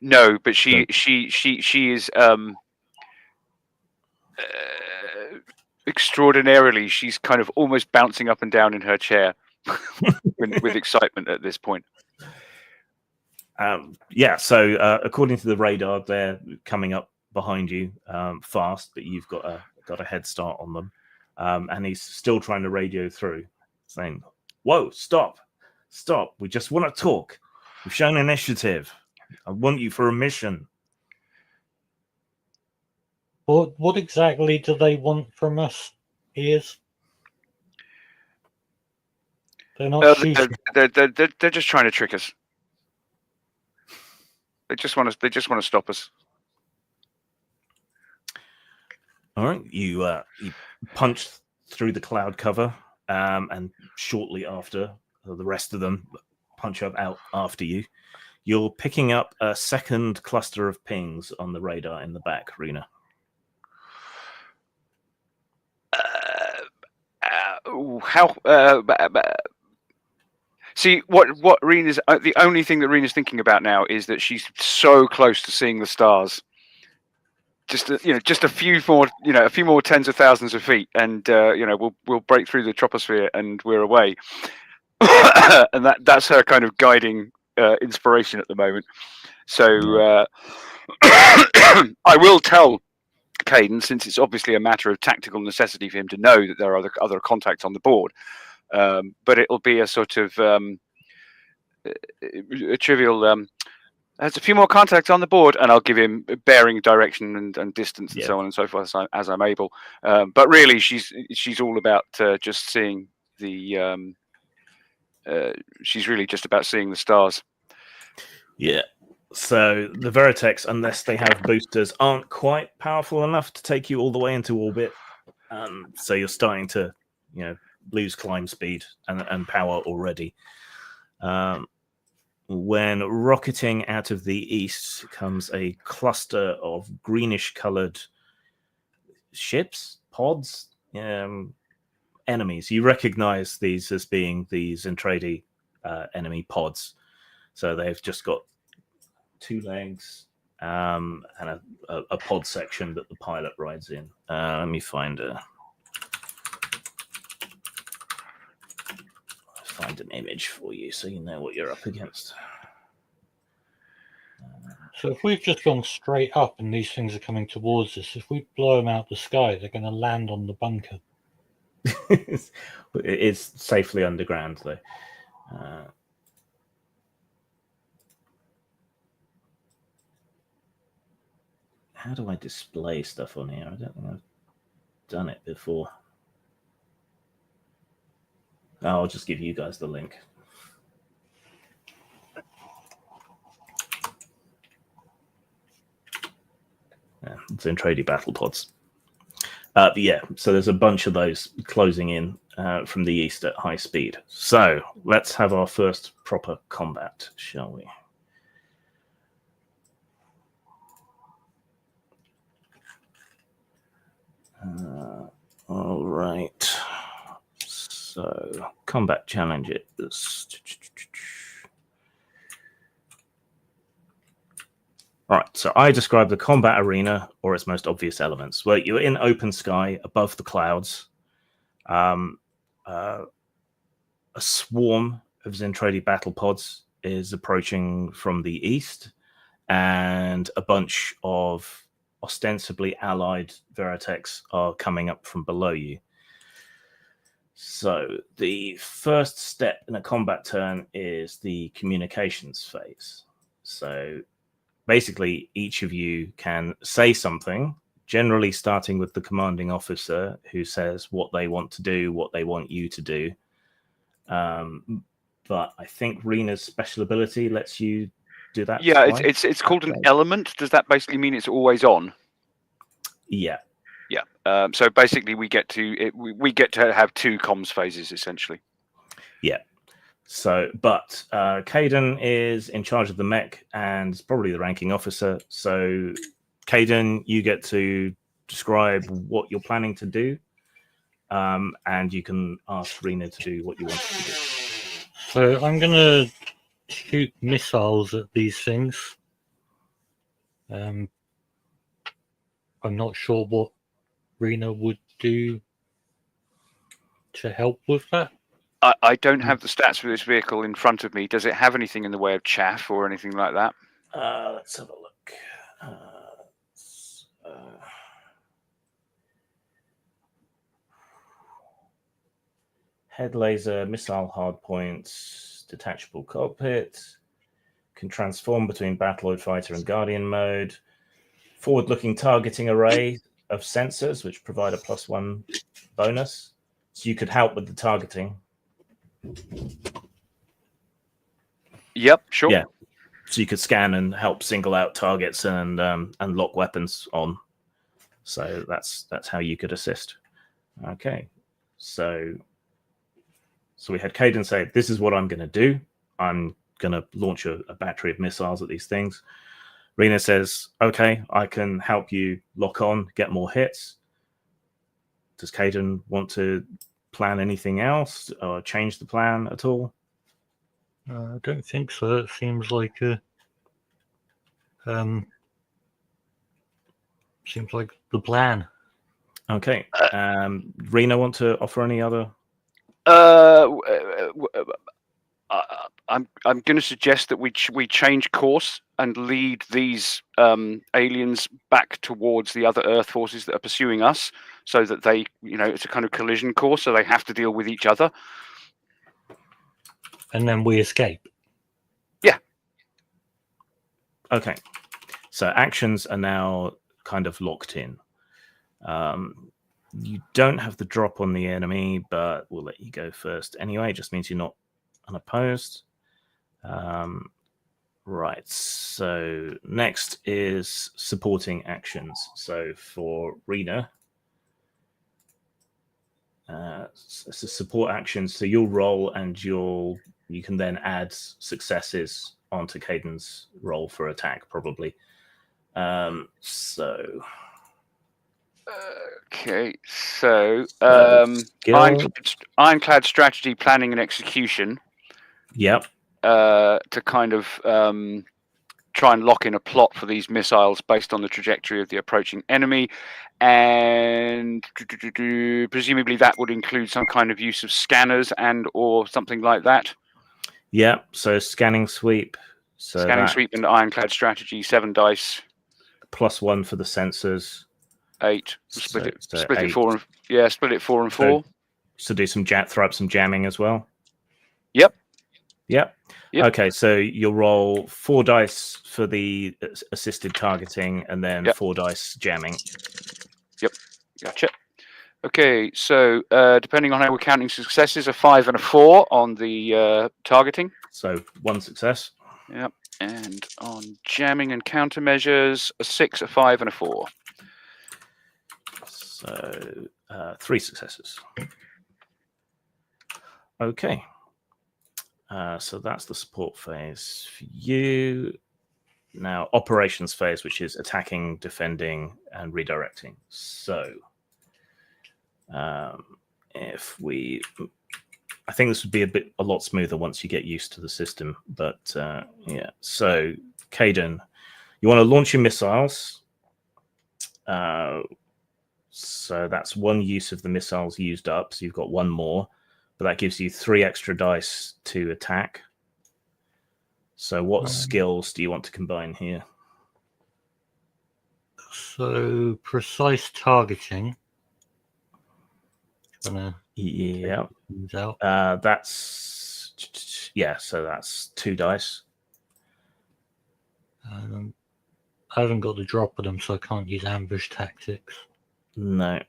No, but she is extraordinarily. She's kind of almost bouncing up and down in her chair with excitement at this point. Yeah, so according to the radar, they're coming up behind you fast, but you've got a head start on them. And he's still trying to radio through, saying, "Whoa, stop. We just want to talk. We've shown initiative. I want you for a mission." What exactly do they want from us, Ears? They're not shooting. They're just trying to trick us. They just want to stop us. All right, you punch through the cloud cover, and shortly after, the rest of them punch up out after you. You're picking up a second cluster of pings on the radar in the back, Rena. See, what Rena's the only thing that Rena's thinking about now is that she's so close to seeing the stars. Just a few more tens of thousands of feet, and we'll break through the troposphere and we're away. And that's her kind of guiding inspiration at the moment. So I will tell Caden, since it's obviously a matter of tactical necessity for him to know that there are other contacts on the board. but it'll be a sort of a trivial. There's a few more contacts on the board, and I'll give him bearing, direction, and distance, and so on and so forth as I'm able. But really, she's all about just seeing the. She's really just about seeing the stars. Yeah. So the Veritechs, unless they have boosters, aren't quite powerful enough to take you all the way into orbit. So you're starting to, lose climb speed and power already. When rocketing out of the east comes a cluster of greenish-colored ships, pods, enemies. You recognize these as being the Zentradi enemy pods. So they've just got 2 legs and a pod section that the pilot rides in. Let me find an image for you so you know what you're up against. So if we've just gone straight up and these things are coming towards us, if we blow them out the sky, they're going to land on the bunker. It's safely underground, though. How do I display stuff on here? I don't think I've done it before. I'll just give you guys the link. Zentradi battle pods. But yeah, so there's a bunch of those closing in from the east at high speed. So let's have our first proper combat, shall we? All right. So combat challenges. All right, so I describe the combat arena or its most obvious elements. Well, you're in open sky above the clouds. A swarm of Zentradi battle pods is approaching from the east, and a bunch of ostensibly allied Veritechs are coming up from below you. So the first step in a combat turn is the communications phase. So basically, each of you can say something, generally starting with the commanding officer who says what they want to do, what they want you to do. But I think Rena's special ability lets you do that. Yeah, it's called an element. Does that basically mean it's always on? Yeah. Yeah. So basically, we get to have 2 comms phases essentially. Yeah. So, but Caden is in charge of the mech and is probably the ranking officer. So, Caden, you get to describe what you're planning to do, and you can ask Rena to do what you want to do. So I'm going to shoot missiles at these things. I'm not sure what Rena would do to help with that. I don't have the stats for this vehicle in front of me. Does it have anything in the way of chaff or anything like that? Let's have a look. Head laser, missile hardpoints, detachable cockpit, can transform between Battloid Fighter and Guardian mode, forward-looking targeting array of sensors, which provide a +1 bonus. So you could help with the targeting. Yep, sure. Yeah, so you could scan and help single out targets and lock weapons on. So that's how you could assist. Okay, so we had Caden say, "This is what I'm going to do. I'm going to launch a battery of missiles at these things." Rena says, "Okay, I can help you lock on, get more hits." Does Caden want to plan anything else or change the plan at all? I don't think so. It seems like seems like the plan. Okay. Rena, want to offer any other? I'm going to suggest that we change course and lead these aliens back towards the other Earth forces that are pursuing us, so that they, it's a kind of collision course, so they have to deal with each other. and then we escape. Okay. So actions are now kind of locked in. You don't have the drop on the enemy, but we'll let you go first anyway. It just means you're not unopposed. Right. So next is supporting actions. So for Rena, it's a support action. So you'll roll and you can then add successes onto Caden's roll for attack, probably. So Okay, so skill. ironclad strategy, planning, and execution. Yep. To kind of try and lock in a plot for these missiles based on the trajectory of the approaching enemy, and presumably that would include some kind of use of scanners and or something like that. Yep. So scanning sweep. So Scanning sweep and ironclad strategy, 7 dice. +1 for the sensors. 8. So Split it 8. 4 and split it 4 and 4. So do some throw up some jamming as well. Yep. Okay, so you'll roll 4 dice for the assisted targeting, and then 4 dice jamming. Yep. Gotcha. Okay, so depending on how we're counting successes, a 5 and a 4 on the targeting. So 1 success. Yep. And on jamming and countermeasures, a 6, a 5, and a 4. So 3 successes. Okay. So that's the support phase for you. Now, operations phase, which is attacking, defending, and redirecting. So, I think this would be a lot smoother once you get used to the system. But yeah, so Caden, you want to launch your missiles. So that's 1 use of the missiles used up. So you've got 1 more. But that gives you 3 extra dice to attack. So what skills do you want to combine here? So precise targeting. Yeah. That's so that's 2 dice. I haven't got the drop of them, so I can't use ambush tactics. No.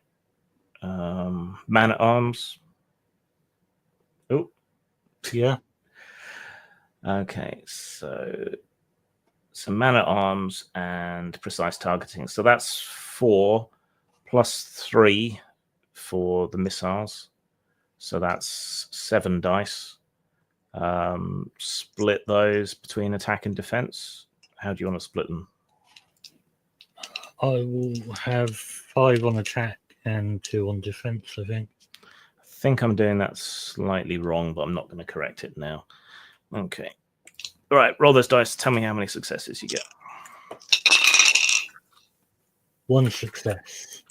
Man at arms. Oh. Yeah. Okay, so man at arms and precise targeting. So that's 4 plus 3 for the missiles. So that's 7 dice. Split those between attack and defense. How do you want to split them? I will have 5 on attack and 2 on defense, I think. I think I'm doing that slightly wrong, but I'm not going to correct it now. Okay. All right, roll those dice. Tell me how many successes you get. 1 success.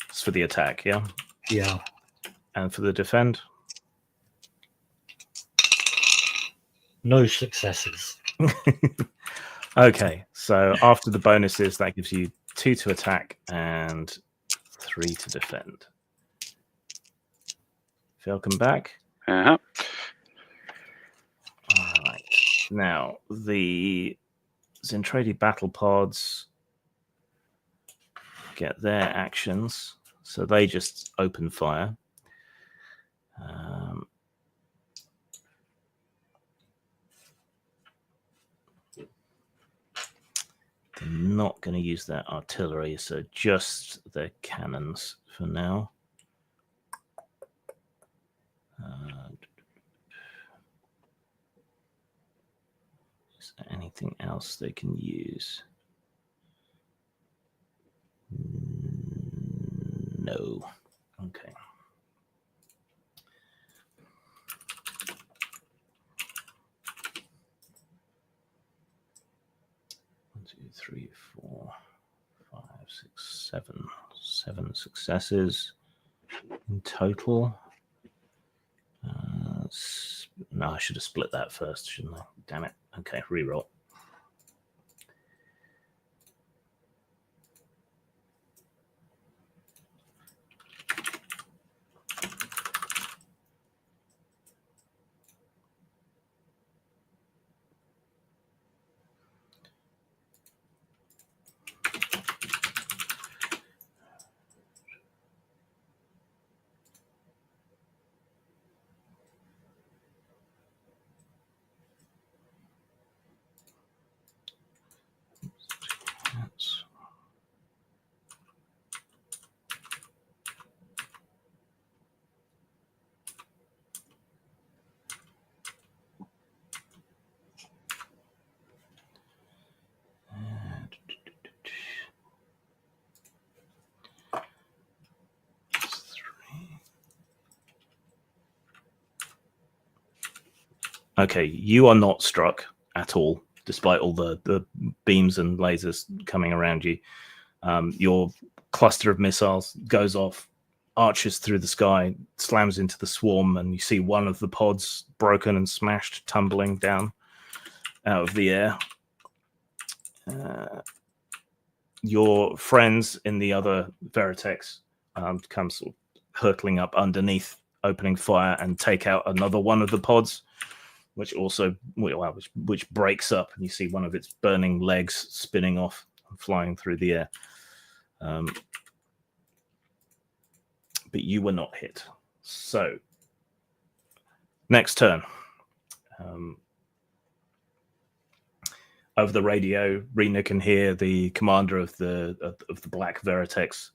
It's for the attack, yeah? Yeah. And for the defend? No successes. Okay, so after the bonuses, that gives you 2 to attack and 3 to defend. Welcome back. Uh-huh. All right. Now, the Zentradi battle pods get their actions, so they just open fire. They're not going to use their artillery, so just their cannons for now. Is there anything else they can use? No. Okay. One, 2, 3, 4, 5, 6, 7. 7 successes in total. No, I should have split that first, shouldn't I? Damn it. Okay, reroll. Okay, you are not struck at all, despite all the beams and lasers coming around you. Your cluster of missiles goes off, arches through the sky, slams into the swarm, and you see one of the pods broken and smashed, tumbling down out of the air. Your friends in the other Veritex come sort of hurtling up underneath, opening fire, and take out another one of the pods, which also which breaks up, and you see one of its burning legs spinning off and flying through the air. But you were not hit. So, next turn. Over the radio, Rena can hear the commander of the Black Veritex,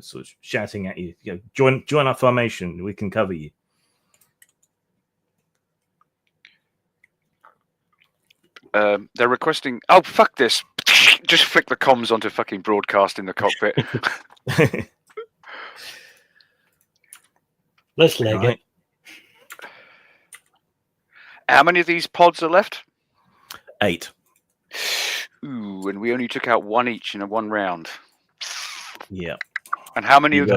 sort of shouting at you, join our formation. We can cover you. They're requesting. Oh, fuck this! Just flick the comms onto fucking broadcast in the cockpit. Let's leg it. How many of these pods are left? 8. Ooh, and we only took out one each in one round. Yeah. And how many of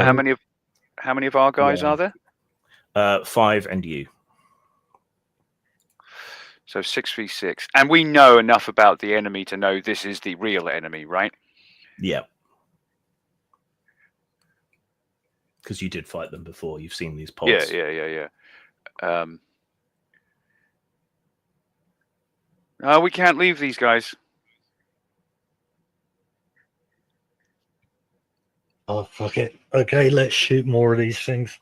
our guys are there? 5 and you. So 6v6. And we know enough about the enemy to know this is the real enemy, right? Yeah. Because you did fight them before. You've seen these pods. Yeah. We can't leave these guys. Oh, fuck it. Okay, let's shoot more of these things.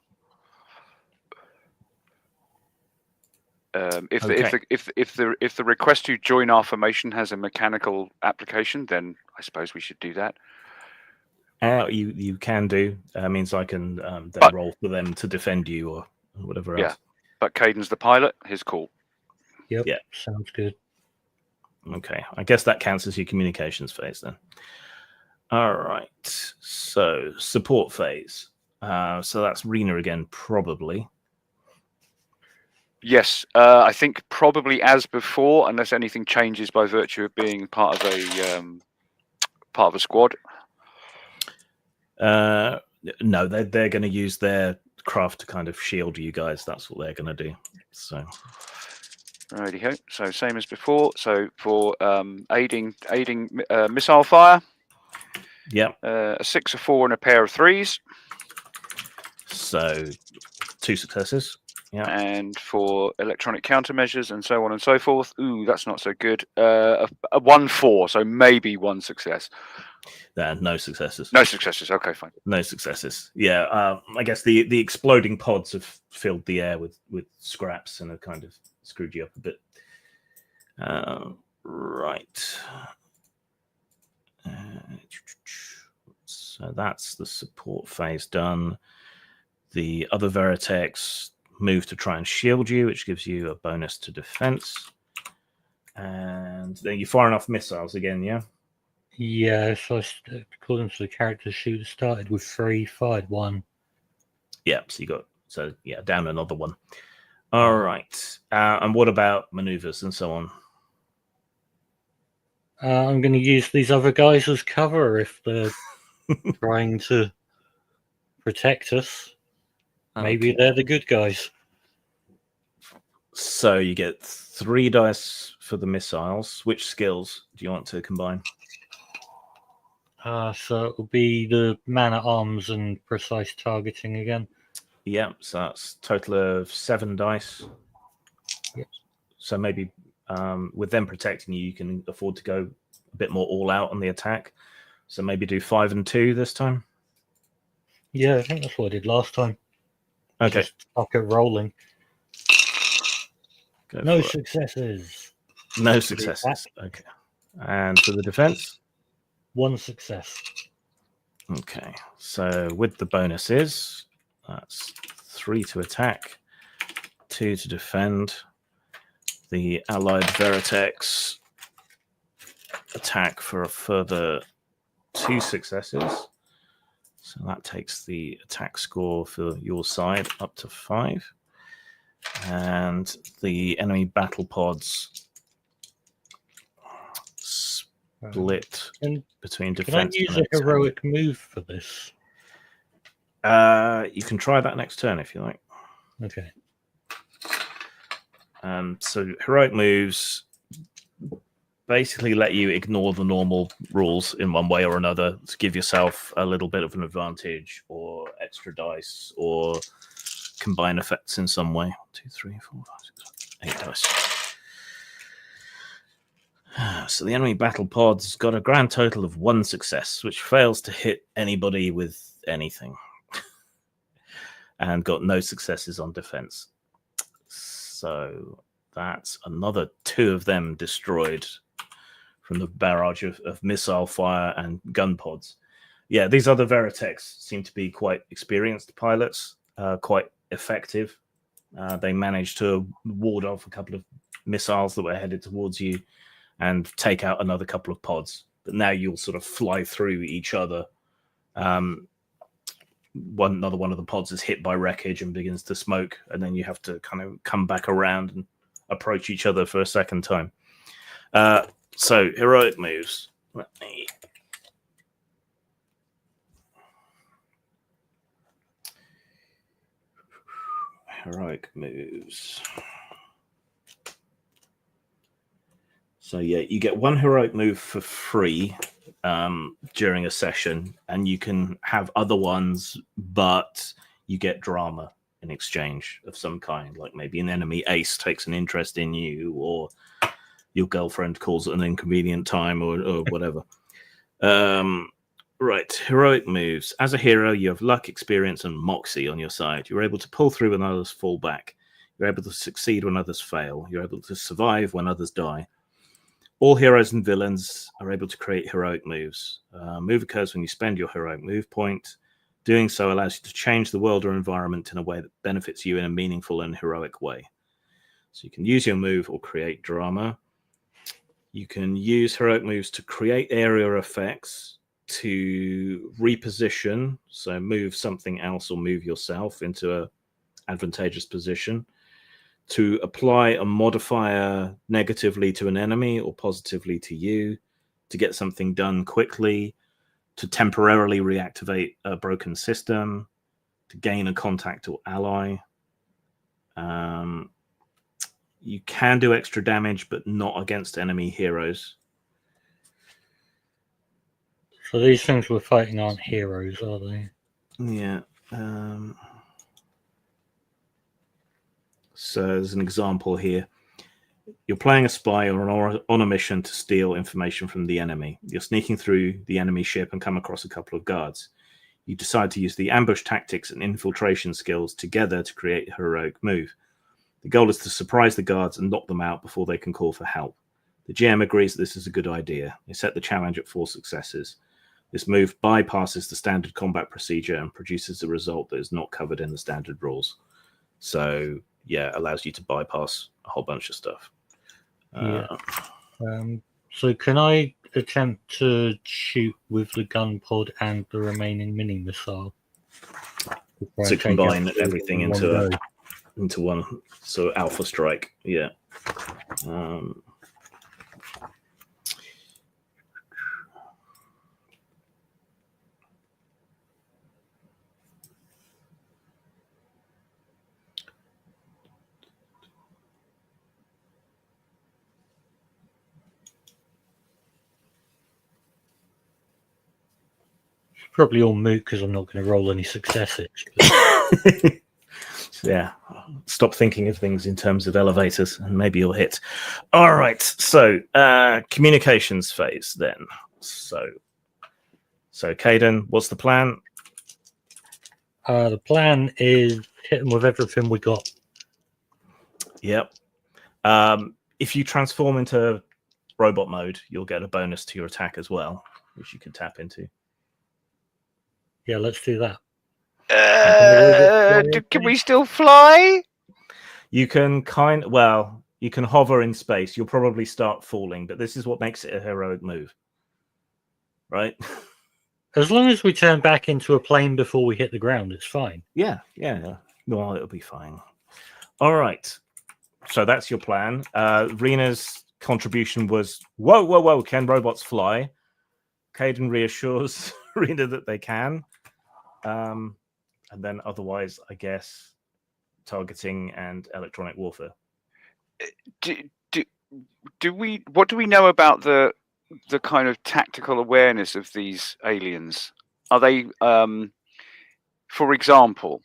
If the request to join our formation has a mechanical application, then I suppose we should do that. You can do. Means I can then roll for them to defend you or whatever else. Yeah, but Caden's the pilot. His call. Yep. Yeah. Sounds good. Okay. I guess that counts as your communications phase then. All right. So support phase. So that's Rena again, probably. Yes, I think probably as before, unless anything changes by virtue of being part of a squad. No, they're going to use their craft to kind of shield you guys. That's what they're going to do. So, righty-ho. So same as before. So for aiding missile fire. Yeah. A 6, a 4, and a pair of 3s. So 2 successes. Yeah. And for electronic countermeasures and so on and so forth. Ooh, that's not so good. A 1-4, so maybe 1 success. No successes. No successes. Okay, fine. No successes. Yeah. I guess the exploding pods have filled the air with scraps and have kind of screwed you up a bit. Right. So that's the support phase done. The other Veritex move to try and shield you, which gives you a bonus to defense. And then you fire off missiles again, yeah? Yeah, so according to the character sheet, it started with 3, fired 1. Yeah, so you got down another one. All right. And what about maneuvers and so on? I'm going to use these other guys as cover if they're trying to protect us. Maybe they're the good guys. So you get 3 dice for the missiles. Which skills do you want to combine? So it will be the man-at-arms and precise targeting again. Yeah, so that's a total of 7 dice. Yep. So maybe with them protecting you, you can afford to go a bit more all out on the attack. So maybe do 5 and 2 this time. Yeah, I think that's what I did last time. Okay. Just stuck it rolling. Go No for it. successes. No successes. Okay. And for the defense? 1 success. Okay. So with the bonuses, that's 3 to attack, 2 to defend. The allied Veritex attack for a further 2 successes. So that takes the attack score for your side up to 5. And the enemy battle pods split And between can I defense use and a heroic move for this? You can try that next turn if you like. Okay. So heroic moves basically let you ignore the normal rules in one way or another to give yourself a little bit of an advantage or extra dice or combine effects in some way. 2, 3, 4, 5, 6, 8 dice. So the enemy battle pod's got a grand total of 1 success, which fails to hit anybody with anything. And got no successes on defense. So that's another 2 of them destroyed from the barrage of missile fire and gun pods. Yeah, these other Veritechs seem to be quite experienced pilots, quite effective. They managed to ward off a couple of missiles that were headed towards you and take out another couple of pods. But now you'll sort of fly through each other. Another one of the pods is hit by wreckage and begins to smoke, and then you have to kind of come back around and approach each other for a second time. So heroic moves. Let me heroic moves. So yeah, you get 1 heroic move for free during a session, and you can have other ones, but you get drama in exchange of some kind, like maybe an enemy ace takes an interest in you, or your girlfriend calls at an inconvenient time, or whatever. Right, heroic moves. As a hero, you have luck, experience, and moxie on your side. You're able to pull through when others fall back. You're able to succeed when others fail. You're able to survive when others die. All heroes and villains are able to create heroic moves. Move occurs when you spend your heroic move point. Doing so allows you to change the world or environment in a way that benefits you in a meaningful and heroic way. So you can use your move or create drama. You can use heroic moves to create area effects, to reposition, so move something else or move yourself into an advantageous position, to apply a modifier negatively to an enemy or positively to you, to get something done quickly, to temporarily reactivate a broken system, to gain a contact or ally. You can do extra damage, but not against enemy heroes. So these things we're fighting aren't heroes, are they? Yeah. So there's an example here. You're playing a spy or on a mission to steal information from the enemy. You're sneaking through the enemy ship and come across a couple of guards. You decide to use the ambush tactics and infiltration skills together to create a heroic move. The goal is to surprise the guards and knock them out before they can call for help. The GM agrees that this is a good idea. They set the challenge at 4 successes. This move bypasses the standard combat procedure and produces a result that is not covered in the standard rules. So, yeah, allows you to bypass a whole bunch of stuff. So can I attempt to shoot with the gun pod and the remaining mini missile? To combine everything into one, so alpha strike. Yeah. Probably all moot because I'm not going to roll any successes. Yeah, stop thinking of things in terms of elevators and maybe you'll hit. All right, so communications phase then. So Caden, what's the plan? The plan is hit them with everything we got. Yep. If you transform into robot mode, you'll get a bonus to your attack as well, which you can tap into. Yeah, let's do that. Can we still fly? You can you can hover in space. You'll probably start falling, but this is what makes it a heroic move. Right? As long as we turn back into a plane before we hit the ground, it's fine. Yeah. Well, it'll be fine. All right. So that's your plan. Rena's contribution was, whoa, can robots fly? Caden reassures Rena that they can. And then otherwise, I guess, targeting and electronic warfare. What do we know about the kind of tactical awareness of these aliens? Are they, for example,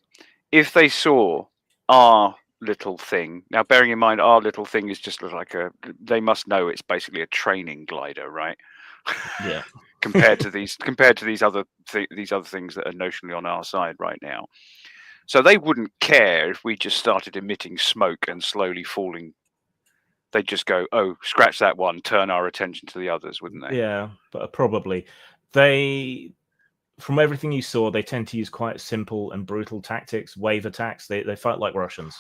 if they saw our little thing, now bearing in mind our little thing is just like they must know it's basically a training glider, right? Yeah. compared to these other things that are notionally on our side right now. So they wouldn't care if we just started emitting smoke and slowly falling. They'd just go, oh, scratch that one, turn our attention to the others, wouldn't they? Yeah, but probably. They, from everything you saw, they tend to use quite simple and brutal tactics, wave attacks. They fight like Russians.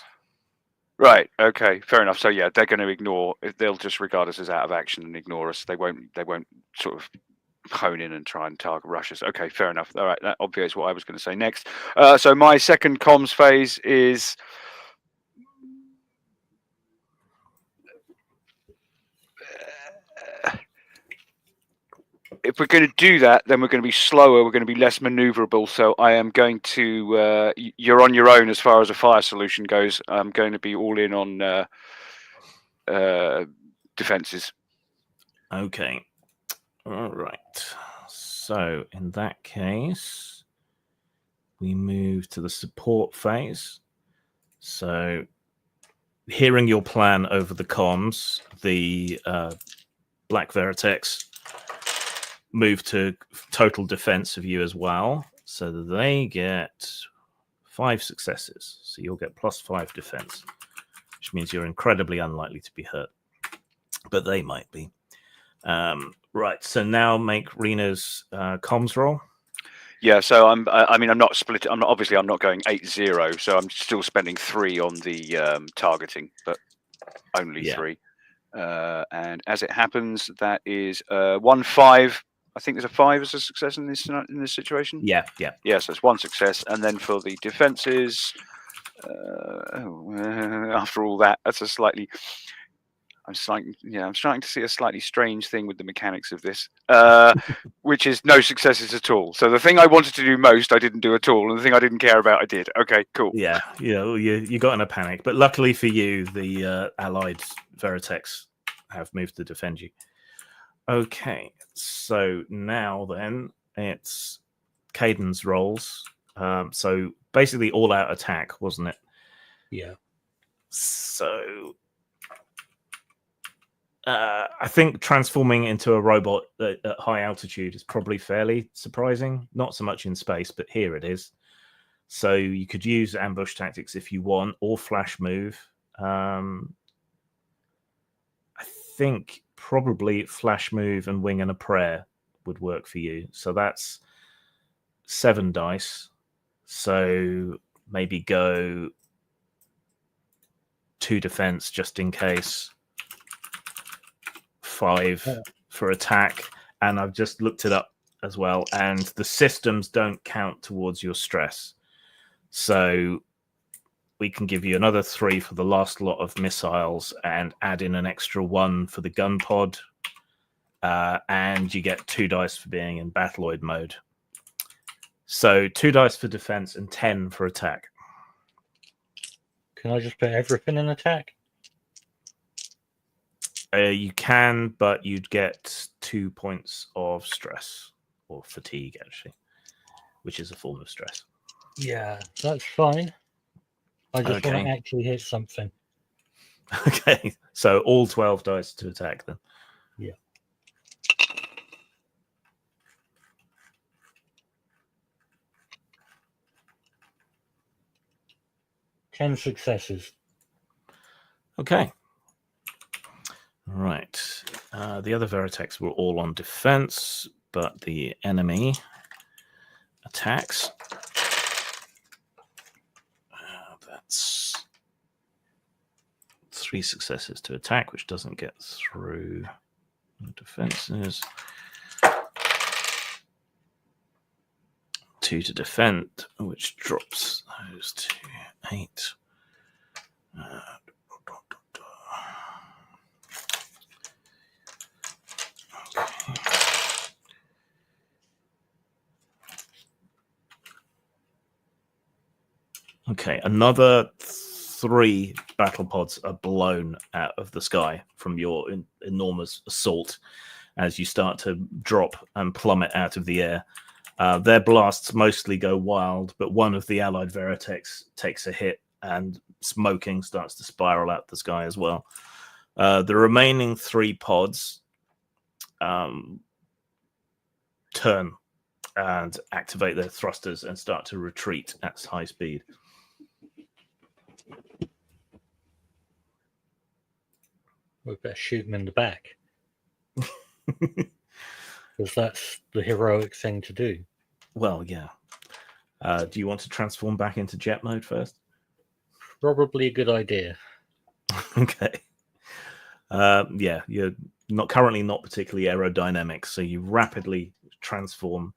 Right. Okay. Fair enough. So yeah, they're going to ignore. They'll just regard us as out of action and ignore us. They won't sort of hone in and try and target Russians. Okay. Fair enough. All right. That obviates what I was going to say next. So my second comms phase is. If we're going to do that, then we're going to be slower. We're going to be less maneuverable. So I am going to. You're on your own as far as a fire solution goes. I'm going to be all in on defenses. Okay. All right. So in that case, we move to the support phase. So hearing your plan over the comms, the Black Veritex move to total defense of you as well. So they get 5 successes. So you'll get +5 defense, which means you're incredibly unlikely to be hurt. But they might be. Right. So now make Rena's comms roll. Yeah, so I'm not split. I'm not going 8-0. So I'm still spending 3 on the targeting, but only 3. And as it happens, that is 1-5. I think there's a 5 as a success in this situation. Yeah. So it's 1 success, and then for the defenses, after all that, that's a slightly. I'm starting to see a slightly strange thing with the mechanics of this, which is no successes at all. So the thing I wanted to do most, I didn't do at all, and the thing I didn't care about, I did. Okay, cool. Yeah, you got in a panic, but luckily for you, the allied Veritex have moved to defend you. Okay, so now then it's Caden's rolls. So basically all-out attack, wasn't it? Yeah. So I think transforming into a robot at high altitude is probably fairly surprising. Not so much in space, but here it is. So you could use ambush tactics if you want, or flash move. I think probably flash move and wing and a prayer would work for you. So that's 7 dice. So maybe go 2 defense just in case. 5 for attack, and I've just looked it up as well, and the systems don't count towards your stress, so we can give you another 3 for the last lot of missiles and add in an extra 1 for the gun pod, and you get 2 dice for being in battleoid mode. So 2 dice for defense and 10 for attack. Can I just put everything in attack? You can, but you'd get 2 points of stress or fatigue, actually, which is a form of stress. Yeah, that's fine. I just want to actually hit something. Okay, so all 12 dice to attack then. Yeah. Ten successes. Okay. Right. The other Veritex were all on defense, but the enemy attacks. That's 3 successes to attack, which doesn't get through the defenses. 2 to defend, which drops those to 8. Okay, another 3 battle pods are blown out of the sky from your enormous assault as you start to drop and plummet out of the air. Their blasts mostly go wild, but one of the allied Veritechs takes a hit and smoking starts to spiral out the sky as well. The remaining 3 pods turn and activate their thrusters and start to retreat at high speed. We better shoot him in the back. Because that's the heroic thing to do. Well, yeah. Do you want to transform back into jet mode first? Probably a good idea. Okay. Yeah, you're currently not particularly aerodynamic, so you rapidly transform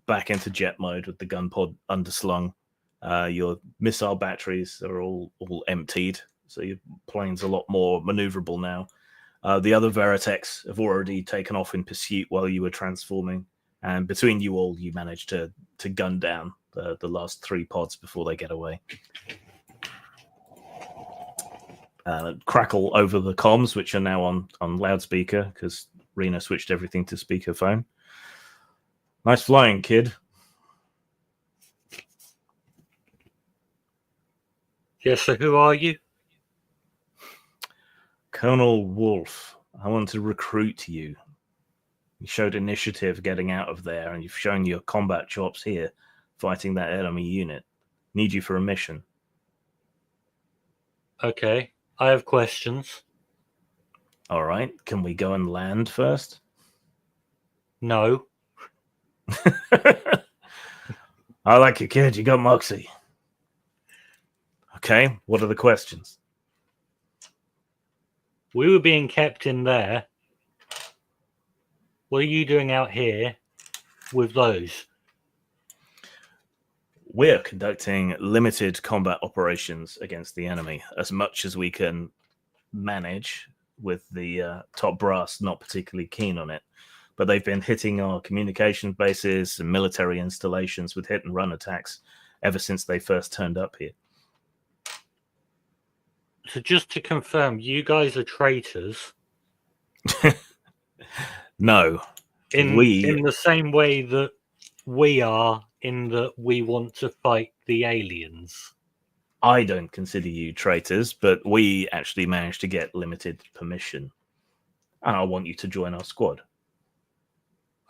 back into jet mode with the gun pod underslung. Your missile batteries are all emptied, so your plane's a lot more maneuverable now. The other Veritechs have already taken off in pursuit while you were transforming, and between you all, you managed to gun down the last 3 pods before they get away. Crackle over the comms, which are now on loudspeaker because Rena switched everything to speakerphone. Nice flying, kid. Yeah, so who are you? Colonel Wolf, I want to recruit you. You showed initiative getting out of there, and you've shown your combat chops here, fighting that enemy unit. Need you for a mission. Okay, I have questions. All right, can we go and land first? No. I like your kid. You got moxie. Okay, what are the questions? We were being kept in there. What are you doing out here with those? We're conducting limited combat operations against the enemy, as much as we can manage, with the top brass not particularly keen on it. But they've been hitting our communication bases and military installations with hit-and-run attacks ever since they first turned up here. So just to confirm, you guys are traitors. No. In the same way that we are, in that we want to fight the aliens. I don't consider you traitors, but we actually managed to get limited permission. And I want you to join our squad.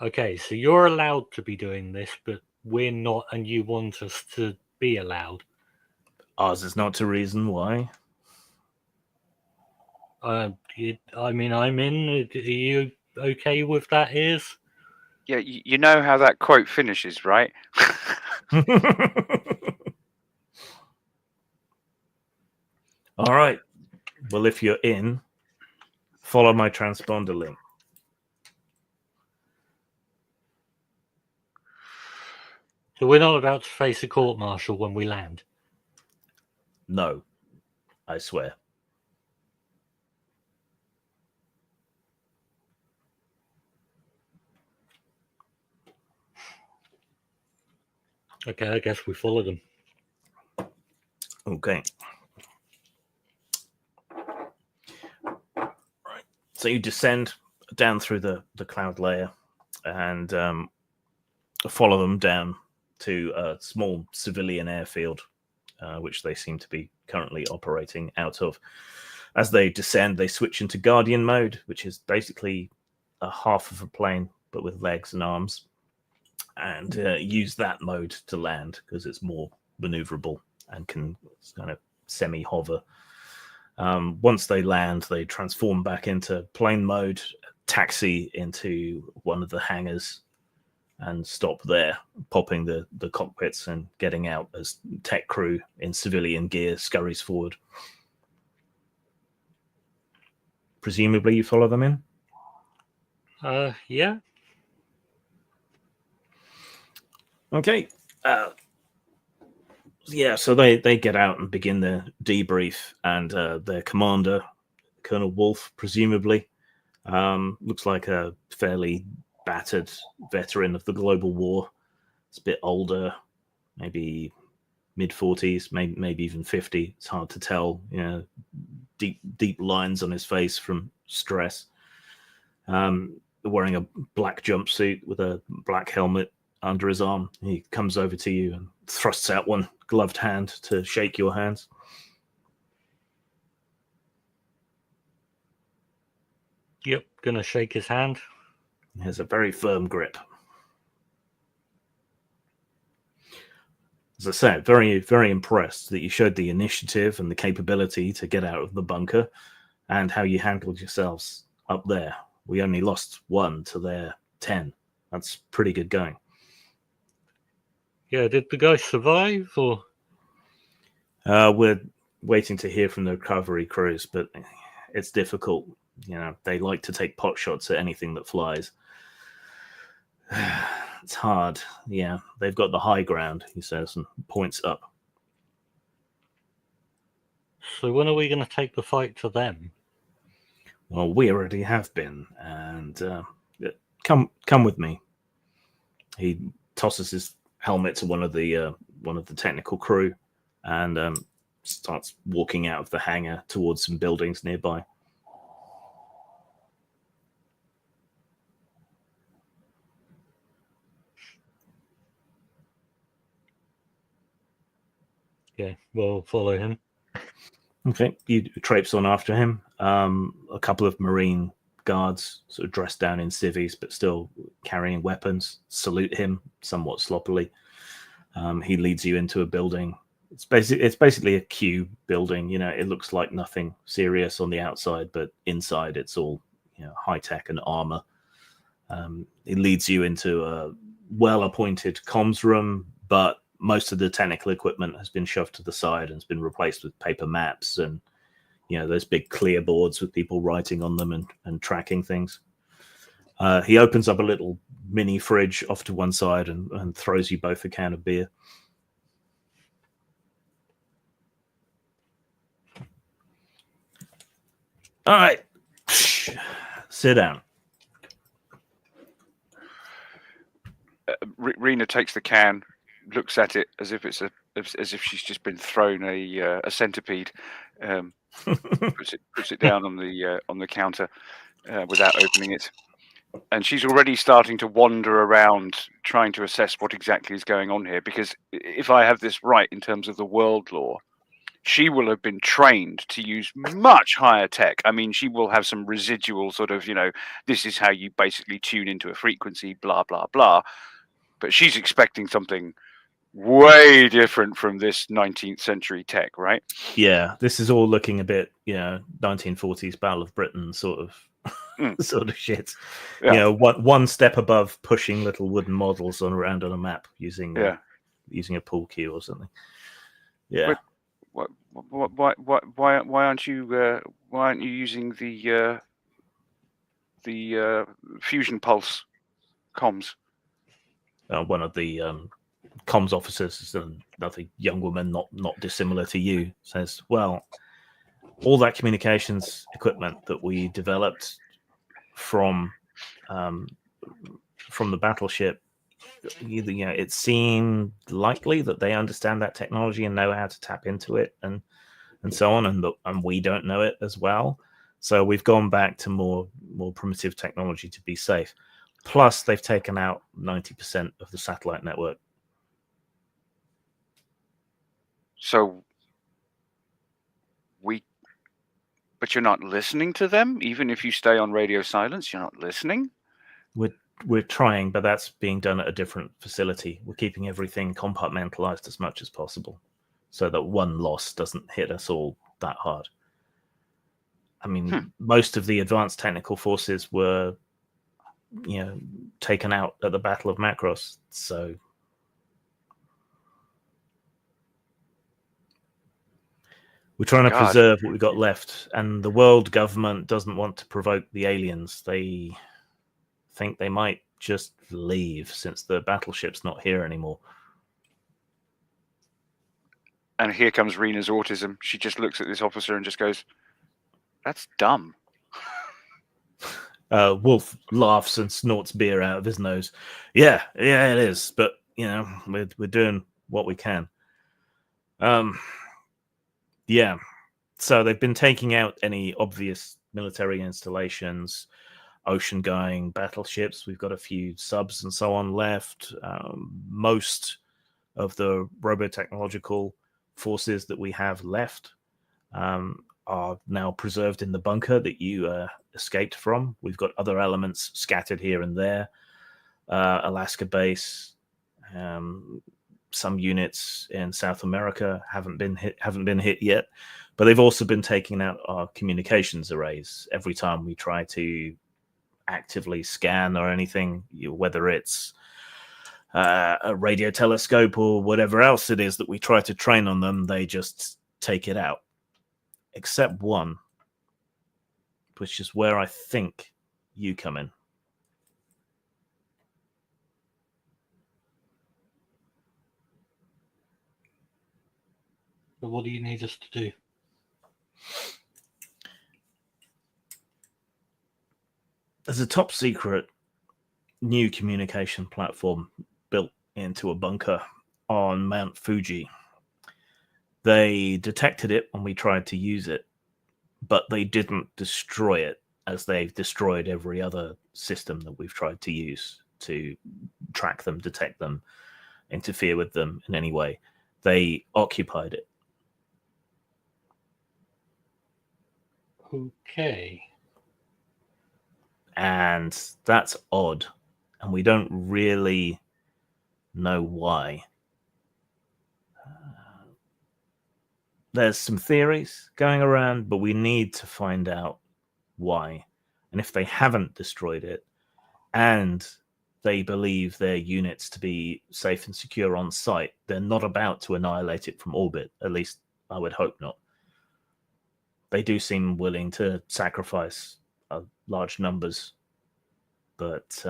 Okay, so you're allowed to be doing this, but we're not, and you want us to be allowed. Ours is not a reason why. I'm in. Are you okay with that, Ears? Yeah, you know how that quote finishes, right? All right. Well, if you're in, follow my transponder link. So we're not about to face a court-martial when we land? No, I swear. Okay, I guess we follow them. Okay. Right. So you descend down through the cloud layer and follow them down to a small civilian airfield, which they seem to be currently operating out of. As they descend, they switch into Guardian mode, which is basically a half of a plane, but with legs and arms, and use that mode to land because it's more maneuverable and can kind of semi-hover. Once they land, they transform back into plane mode, taxi into one of the hangars, and stop there, popping the cockpits and getting out as tech crew in civilian gear scurries forward. Presumably you follow them in? Yeah. Okay. Yeah, so they get out and begin their debrief, and their commander, Colonel Wolf, presumably, looks like a fairly battered veteran of the global war. It's a bit older, maybe mid-40s, maybe even 50. It's hard to tell. You know, deep lines on his face from stress. Wearing a black jumpsuit with a black helmet under his arm. He comes over to you and thrusts out one gloved hand to shake your hands. Yep, gonna shake his hand. He has a very firm grip. As I said, very, very impressed that you showed the initiative and the capability to get out of the bunker and how you handled yourselves up there. We only lost 1 to their 10. That's pretty good going. Yeah, did the guy survive or? We're waiting to hear from the recovery crews, but it's difficult. You know, they like to take pot shots at anything that flies. It's hard. Yeah, they've got the high ground, he says, and points up. So when are we going to take the fight to them? Well, we already have been, and come with me. He tosses his helmet to one of the technical crew, and starts walking out of the hangar towards some buildings nearby. Okay, we'll follow him. Okay, you traipse on after him. A couple of Marine guards, sort of dressed down in civvies, but still carrying weapons, salute him somewhat sloppily. He leads you into a building. It's basically a cube building. You know, it looks like nothing serious on the outside, but inside it's all, you know, high tech and armor. It leads you into a well-appointed comms room, but most of the technical equipment has been shoved to the side and has been replaced with paper maps and, you know, those big clear boards with people writing on them and tracking things. He opens up a little mini fridge off to one side and throws you both a can of beer. All right. Sit down. Rena takes the can, looks at it as if she's just been thrown a centipede. Puts it down on the counter without opening it, and she's already starting to wander around trying to assess what exactly is going on here. Because if I have this right in terms of the world lore, she will have been trained to use much higher tech. I mean, she will have some residual sort of, you know, this is how you basically tune into a frequency, blah blah blah. But she's expecting something way different from this 19th century tech, right? Yeah, this is all looking a bit, you know, 1940s Battle of Britain sort of sort of shit. Yeah. You know, one step above pushing little wooden models around on a map using a pool cue or something. Yeah. Why aren't you using the fusion pulse comms? One of the comms officers, another young woman, not dissimilar to you, says, "Well, all that communications equipment that we developed from the battleship, you know, it seemed likely that they understand that technology and know how to tap into it, and so on, and we don't know it as well. So we've gone back to more primitive technology to be safe. Plus, they've taken out 90% of the satellite network." So but you're not listening to them, even if you stay on radio silence. You're not listening. We're trying, but that's being done at a different facility. We're keeping everything compartmentalized as much as possible, so that one loss doesn't hit us all that hard. I mean, most of the advanced technical forces were, you know, taken out at the Battle of Macross, so we're trying to preserve what we got left, and the world government doesn't want to provoke the aliens. They think they might just leave since the battleship's not here anymore. And here comes Rena's autism. She just looks at this officer and just goes, "That's dumb." Wolf laughs and snorts beer out of his nose. Yeah, it is. But, you know, we're doing what we can. Yeah. So they've been taking out any obvious military installations, ocean-going battleships. We've got a few subs and so on left. Most of the robotechnological forces that we have left are now preserved in the bunker that you escaped from. We've got other elements scattered here and there. Alaska base, some units in South America haven't been hit yet, but they've also been taking out our communications arrays every time we try to actively scan or anything, whether it's a radio telescope or whatever else it is that we try to train on them. They just take it out, except one, which is where I think you come in. So what do you need us to do? There's a top secret new communication platform built into a bunker on Mount Fuji. They detected it when we tried to use it, but they didn't destroy it as they've destroyed every other system that we've tried to use to track them, detect them, interfere with them in any way. They occupied it. Okay. And that's odd. And we don't really know why. There's some theories going around, but we need to find out why. And if they haven't destroyed it, and they believe their units to be safe and secure on site, they're not about to annihilate it from orbit. At least I would hope not. They do seem willing to sacrifice large numbers, but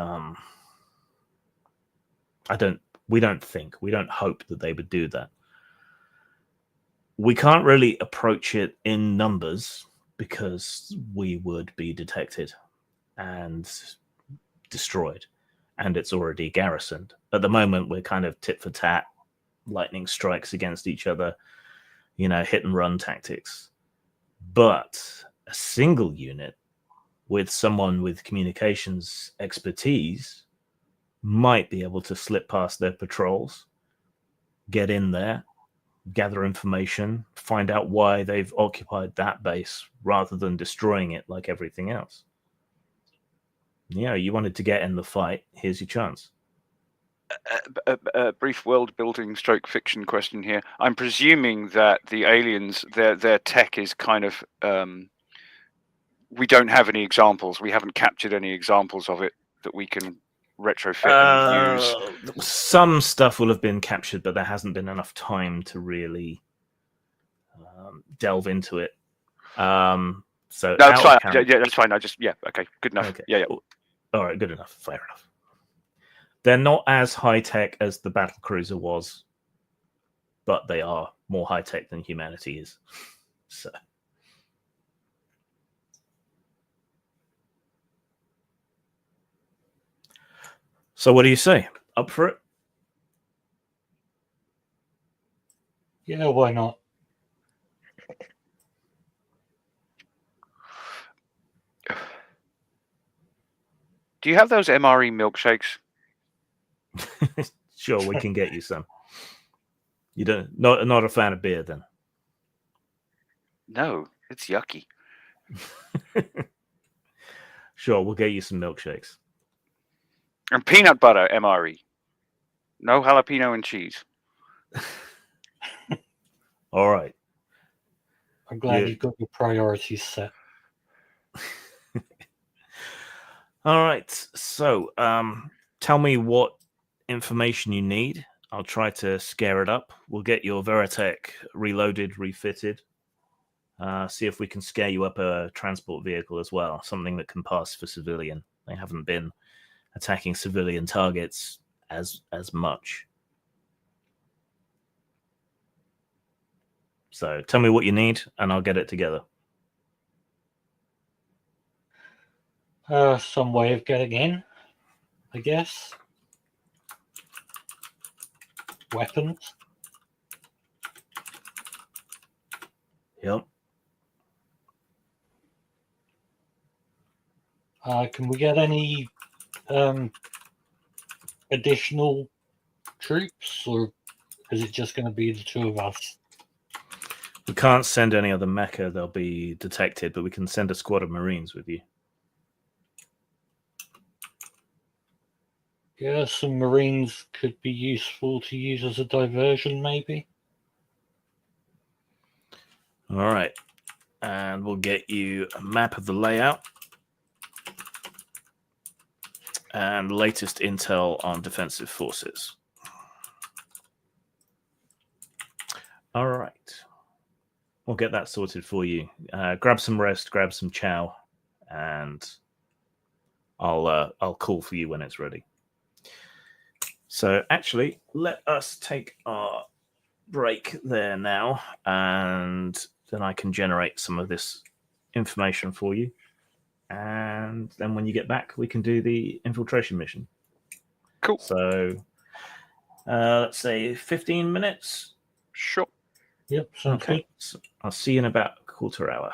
we don't hope that they would do that. We can't really approach it in numbers because we would be detected and destroyed, and it's already garrisoned. At the moment, we're kind of tit for tat, lightning strikes against each other, hit and run tactics. But a single unit with someone with communications expertise might be able to slip past their patrols, get in there, gather information, find out why they've occupied that base rather than destroying it like everything else. You wanted to get in the fight. Here's your chance. A brief world building stroke fiction question here. I'm presuming that the aliens, their tech is kind of we don't have any examples. We haven't captured any examples of it that we can retrofit and use. Some stuff will have been captured, but there hasn't been enough time to really delve into it. So no, that's fine. Yeah, that's fine. Okay, good enough. Okay. Yeah. All right, good enough. Fair enough. They're not as high tech as the battle cruiser was, but they are more high tech than humanity is. So what do you say? Up for it? Yeah, why not? Do you have those MRE milkshakes? Sure, we can get you some. You not a fan of beer then? No, it's yucky. Sure, we'll get you some milkshakes. And peanut butter MRE. No jalapeno and cheese. All right. I'm glad you've got your priorities set. All right. So, tell me what information you need. I'll try to scare it up. We'll get your Veritech reloaded, refitted. See if we can scare you up a transport vehicle as well, something that can pass for civilian. They haven't been attacking civilian targets as much. So tell me what you need, and I'll get it together. Some way of getting in, I guess. Weapons. Yep. Can we get any additional troops, or is it just going to be the two of us? We can't send any other mecha; they'll be detected. But we can send a squad of Marines with you. Yeah, some Marines could be useful to use as a diversion, maybe. All right, and we'll get you a map of the layout and latest intel on defensive forces. All right. We'll get that sorted for you. Grab some rest, grab some chow, and I'll call for you when it's ready. So actually, let us take our break there now, and then I can generate some of this information for you. And then when you get back, we can do the infiltration mission. Cool. So let's say 15 minutes. Sure. Yep, sounds good. So I'll see you in about a quarter hour.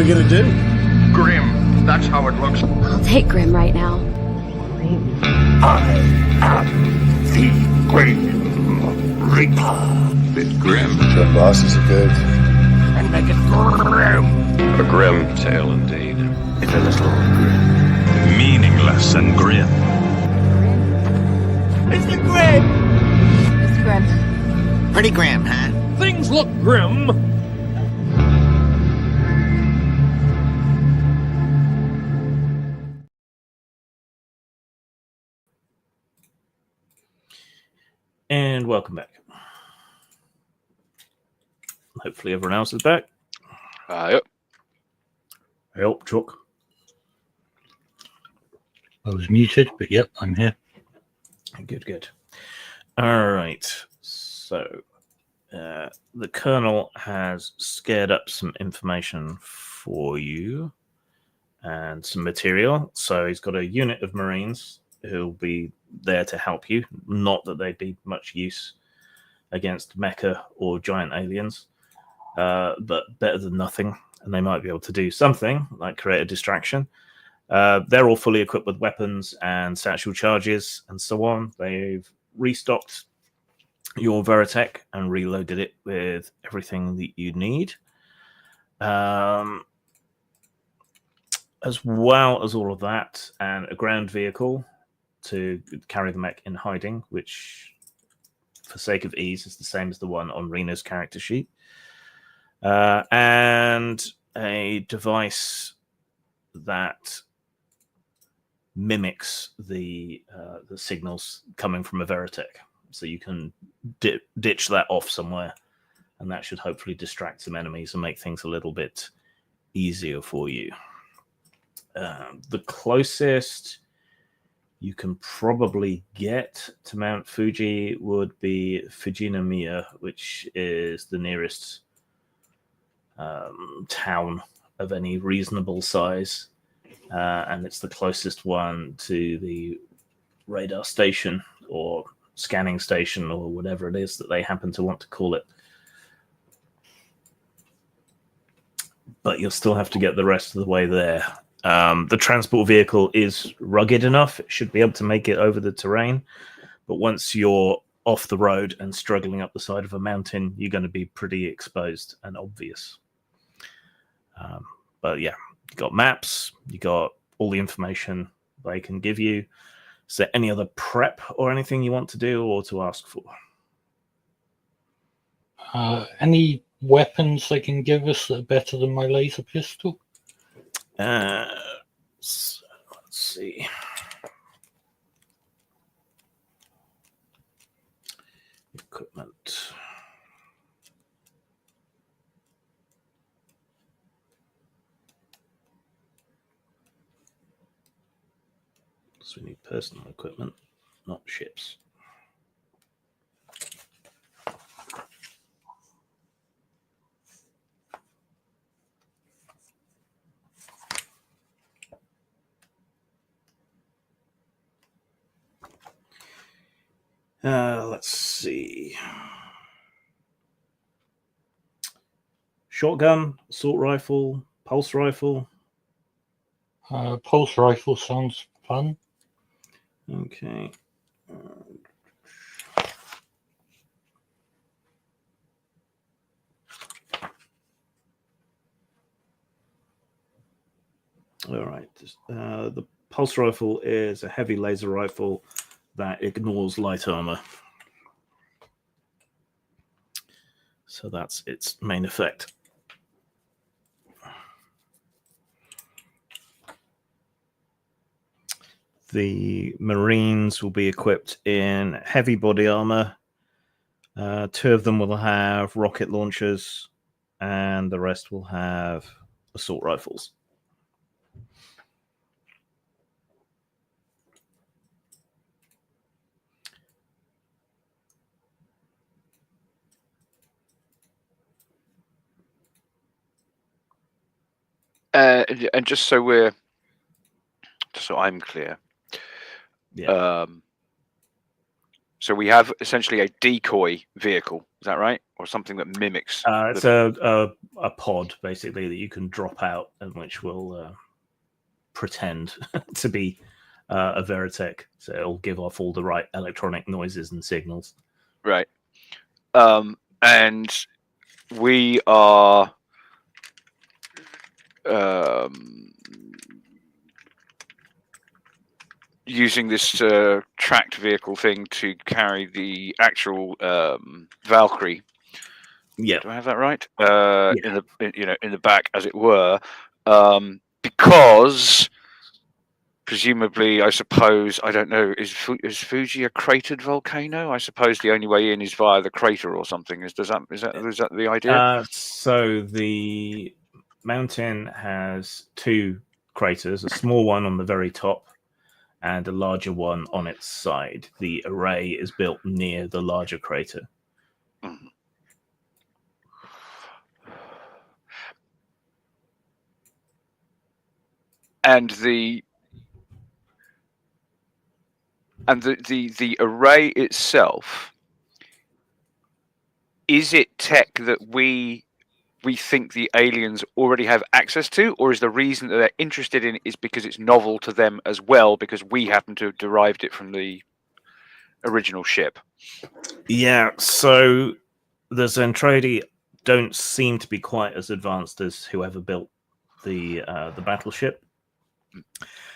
we gonna do? Grim, that's how it looks. I'll take Grim right now. I am the Grim Reaper. Bit grim. The bosses are good. And make it grim. A grim tale indeed. It's a little grim. Meaningless and grim. It's the Grim. It's Grim. Pretty grim, huh? Things look grim. And welcome back. Hopefully everyone else is back. Yep. Help, Chuck. I was muted, but yep, I'm here. Good, good. All right. So the Colonel has scared up some information for you and some material. So he's got a unit of Marines who'll be there to help you. Not that they'd be much use against mecha or giant aliens, but better than nothing. And they might be able to do something like create a distraction. They're all fully equipped with weapons and satchel charges and so on. They've restocked your Veritech and reloaded it with everything that you need. As well as all of that, and a ground vehicle to carry the mech in hiding, which, for sake of ease, is the same as the one on Rena's character sheet. And a device that mimics the signals coming from a Veritech. So you can ditch that off somewhere, and that should hopefully distract some enemies and make things a little bit easier for you. The closest you can probably get to Mount Fuji would be Fujinomiya, which is the nearest town of any reasonable size, and it's the closest one to the radar station or scanning station or whatever it is that they happen to want to call it. But you'll still have to get the rest of the way there. The transport vehicle is rugged enough. It should be able to make it over the terrain. But once you're off the road and struggling up the side of a mountain, you're going to be pretty exposed and obvious. But yeah, you got maps, you got all the information they can give you. Is there any other prep or anything you want to do or to ask for? Any weapons they can give us that are better than my laser pistol? Let's see. Equipment. So we need personal equipment, not ships. Let's see. Shotgun, assault rifle, pulse rifle. Pulse rifle sounds fun. Okay. All right. The pulse rifle is a heavy laser rifle that ignores light armor. So that's its main effect. The Marines will be equipped in heavy body armor. 2 of them will have rocket launchers, and the rest will have assault rifles. And just so I'm clear, Yeah. So we have essentially a decoy vehicle. Is that right, or something that mimics? It's a pod basically that you can drop out, and which will pretend to be a Veritech. So it'll give off all the right electronic noises and signals. Right. And we are using this tracked vehicle thing to carry the actual Valkyrie. Yeah. Do I have that right? In the back, as it were, because presumably, I suppose, I don't know, is Fuji a cratered volcano? I suppose the only way in is via the crater or something. Is that the idea? So the mountain has two craters, a small one on the very top and a larger one on its side. The array is built near the larger crater. Mhm. And the array itself, is it tech that we think the aliens already have access to, or is the reason that they're interested in it is because it's novel to them as well, because we happen to have derived it from the original ship? Yeah, so the Zentradi don't seem to be quite as advanced as whoever built the battleship.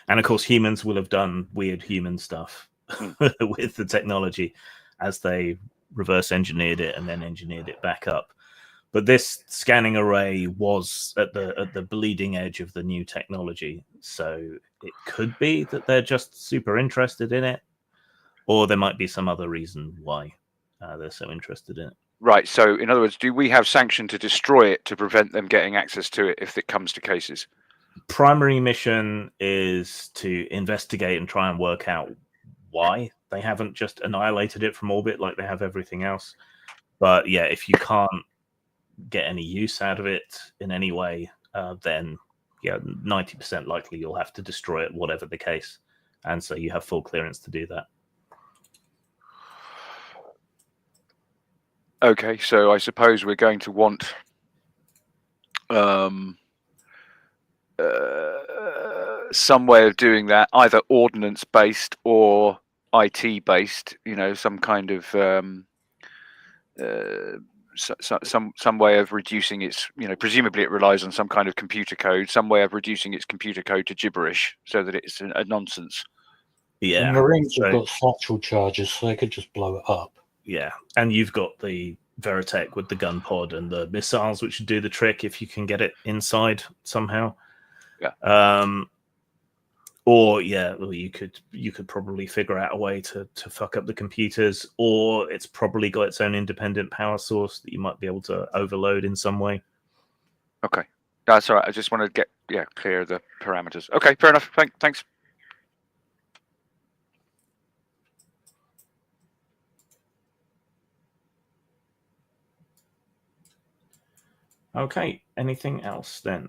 And of course, humans will have done weird human stuff with the technology as they reverse engineered it and then engineered it back up. But this scanning array was at the bleeding edge of the new technology, so it could be that they're just super interested in it, or there might be some other reason why they're so interested in it. Right. So, in other words, do we have sanction to destroy it to prevent them getting access to it if it comes to cases? Primary mission is to investigate and try and work out why they haven't just annihilated it from orbit like they have everything else. But yeah, if you can't get any use out of it in any way, then 90% likely you'll have to destroy it, whatever the case. And so you have full clearance to do that. Okay, so I suppose we're going to want some way of doing that, either ordnance based or IT based. Some kind of some way of reducing its. Presumably it relies on some kind of computer code. Some way of reducing its computer code to gibberish, so that it's a nonsense. Yeah, The Marines have got satchel charges, so they could just blow it up. Yeah, and you've got the Veritech with the gun pod and the missiles, which should do the trick if you can get it inside somehow. Yeah. Or you could probably figure out a way to fuck up the computers, or it's probably got its own independent power source that you might be able to overload in some way. Okay, that's all right. I just want to get clear of the parameters. Okay, fair enough. Thanks. Okay, anything else then?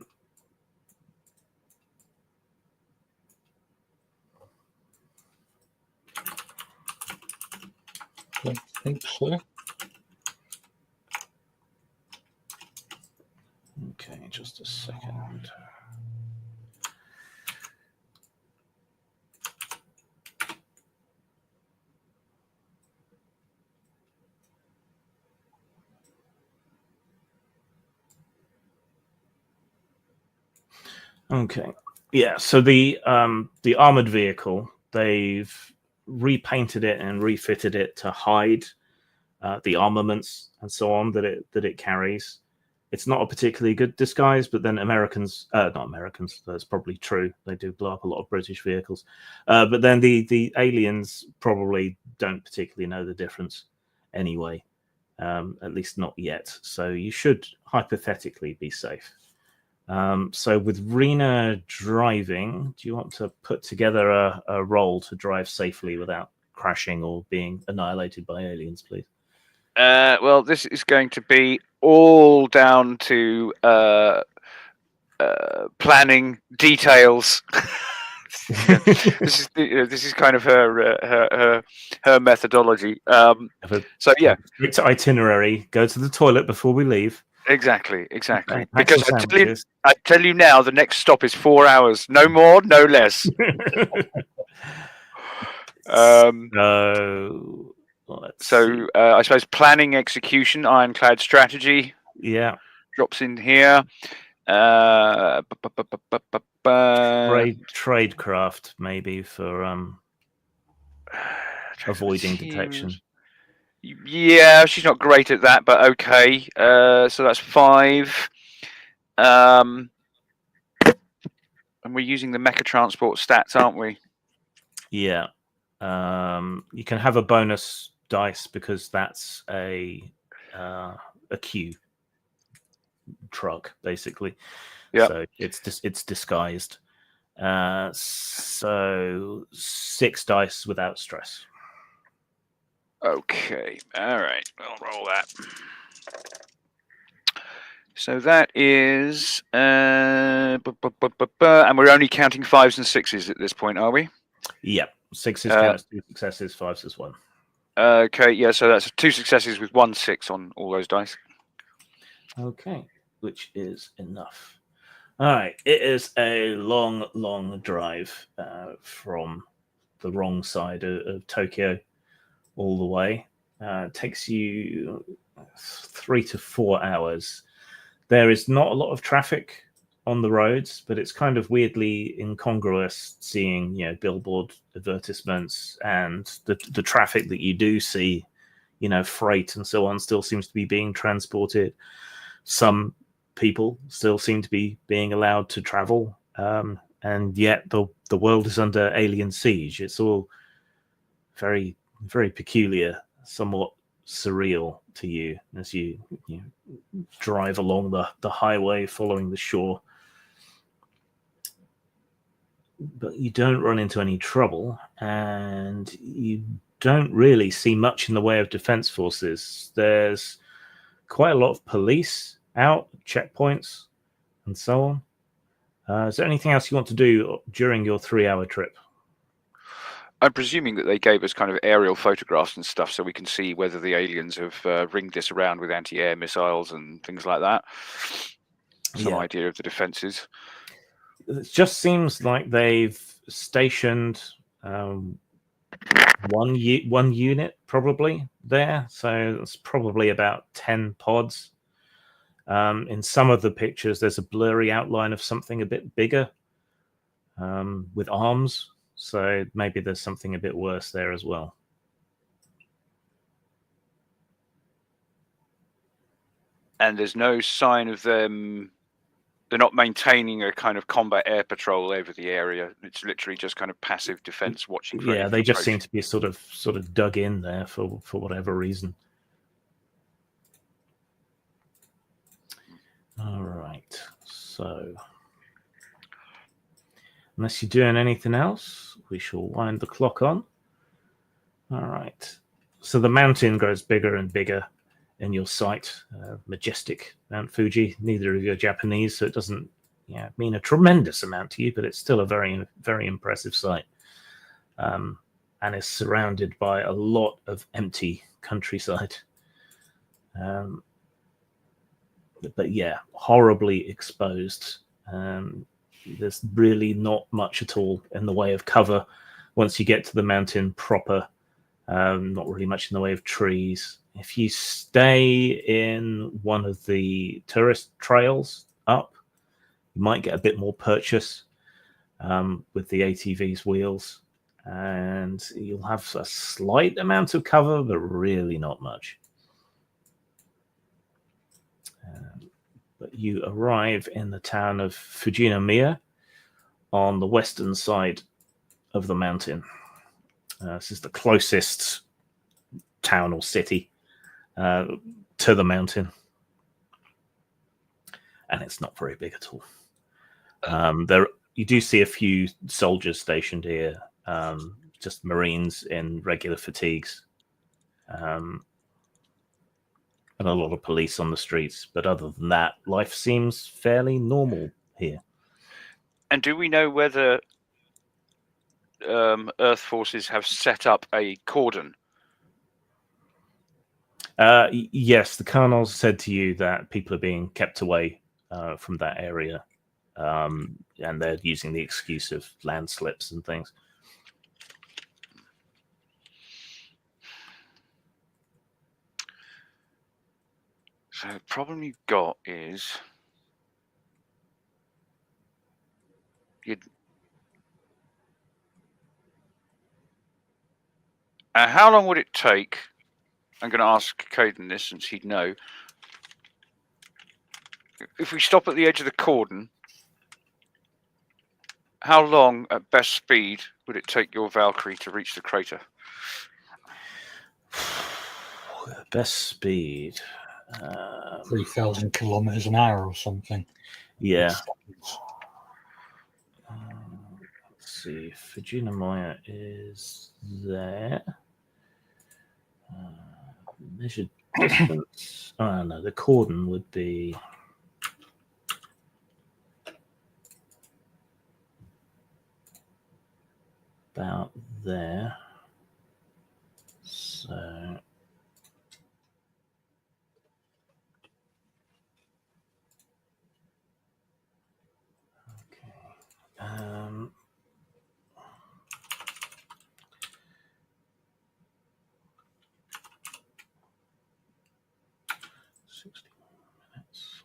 I think so. Okay, just a second. Okay. Yeah, so the armored vehicle, they've repainted it and refitted it to hide the armaments and so on that it carries. It's not a particularly good disguise, but then not Americans, that's probably true. They do blow up a lot of British vehicles. But then the aliens probably don't particularly know the difference anyway, at least not yet. So you should hypothetically be safe. So with Rena driving, do you want to put together a role to drive safely without crashing or being annihilated by aliens, please? Well, this is going to be all down to planning details. This is kind of her methodology. So yeah, strict itinerary. Go to the toilet before we leave. exactly. Pack Because some sandwiches. I tell you now, the next stop is 4 hours, no more, no less. So I suppose planning, execution, ironclad strategy. Yeah. Drops in here. Tradecraft maybe for avoiding detection. Yeah, she's not great at that, but okay. So that's 5. And we're using the mecha transport stats, aren't we? Yeah. You can have a bonus dice because that's a queue truck, basically. Yeah. So it's disguised. So 6 dice without stress. Okay. All right. I'll roll that. So that is, and we're only counting 5s and 6s at this point, are we? Yeah, 6s counts 2 successes, 5s is 1. Okay, yeah. So that's 2 successes with 1 6 on all those dice. Okay, which is enough. All right, it is a long drive from the wrong side of Tokyo all the way. It takes you 3 to 4 hours. There is not a lot of traffic on the roads, but it's kind of weirdly incongruous seeing, billboard advertisements, and the traffic that you do see, freight and so on, still seems to be being transported. Some people still seem to be being allowed to travel, and yet the world is under alien siege. It's all very, very peculiar, somewhat surreal to you as you drive along the highway following the shore. But you don't run into any trouble, and you don't really see much in the way of defense forces. There's quite a lot of police out, checkpoints, and so on. Is there anything else you want to do during your 3-hour trip? I'm presuming that they gave us kind of aerial photographs and stuff so we can see whether the aliens have ringed this around with anti-air missiles and things like that. Some idea of the defenses. It just seems like they've stationed one unit probably there. So it's probably about 10 pods. In some of the pictures, there's a blurry outline of something a bit bigger with arms. So maybe there's something a bit worse there as well. And there's no sign of them. They're not maintaining a kind of combat air patrol over the area. It's literally just kind of passive defense, watching. Yeah, they just seem to be sort of dug in there for whatever reason. All right. So, unless you're doing anything else, we shall wind the clock on. All right. So the mountain grows bigger and bigger in your sight. Majestic Mount Fuji. Neither of you are Japanese, so it doesn't mean a tremendous amount to you, but it's still a very, very impressive sight. And is surrounded by a lot of empty countryside. But yeah, horribly exposed. There's really not much at all in the way of cover once you get to the mountain proper. Not really much in the way of trees. If you stay in one of the tourist trails up, you might get a bit more purchase with the ATV's wheels, and you'll have a slight amount of cover, but really not much. But you arrive in the town of Fujinomiya on the western side of the mountain. This is the closest town or city to the mountain. And it's not very big at all. You do see a few soldiers stationed here, just Marines in regular fatigues. And a lot of police on the streets. But other than that, life seems fairly normal here. And do we know whether Earth forces have set up a cordon. Yes, the colonel said to you that people are being kept away from that area, and they're using the excuse of landslips and things. So the problem you've got is how long would it take? I'm going to ask Caden this since he'd know. If we stop at the edge of the cordon, how long at best speed would it take your Valkyrie to reach the crater? Best speed. 3,000 kilometers an hour or something. Yeah. Let's see. Fujina Maya is there. Measured distance. Oh, no, the cordon would be. About there. So. Okay. 60 minutes.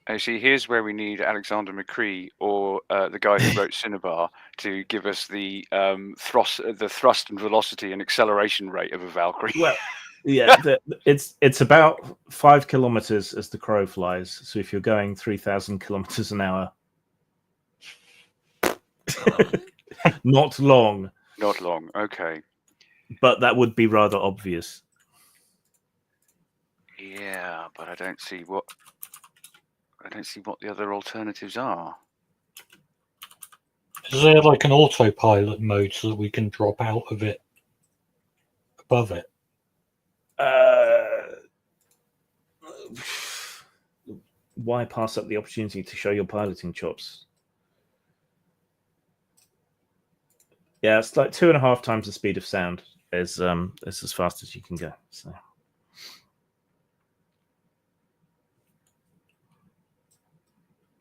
Actually, here's where we need Alexander McCree or the guy who wrote Cinnabar to give us the thrust and velocity and acceleration rate of a Valkyrie. Well, yeah, it's about 5 kilometers as the crow flies. So if you're going 3,000 kilometers an hour, not long. Not long. Okay. But that would be rather obvious. Yeah, but I don't see what the other alternatives are. Is there like an autopilot mode so that we can drop out of it above it? Why pass up the opportunity to show your piloting chops? Yeah, it's like 2.5 times the speed of sound is as fast as you can go.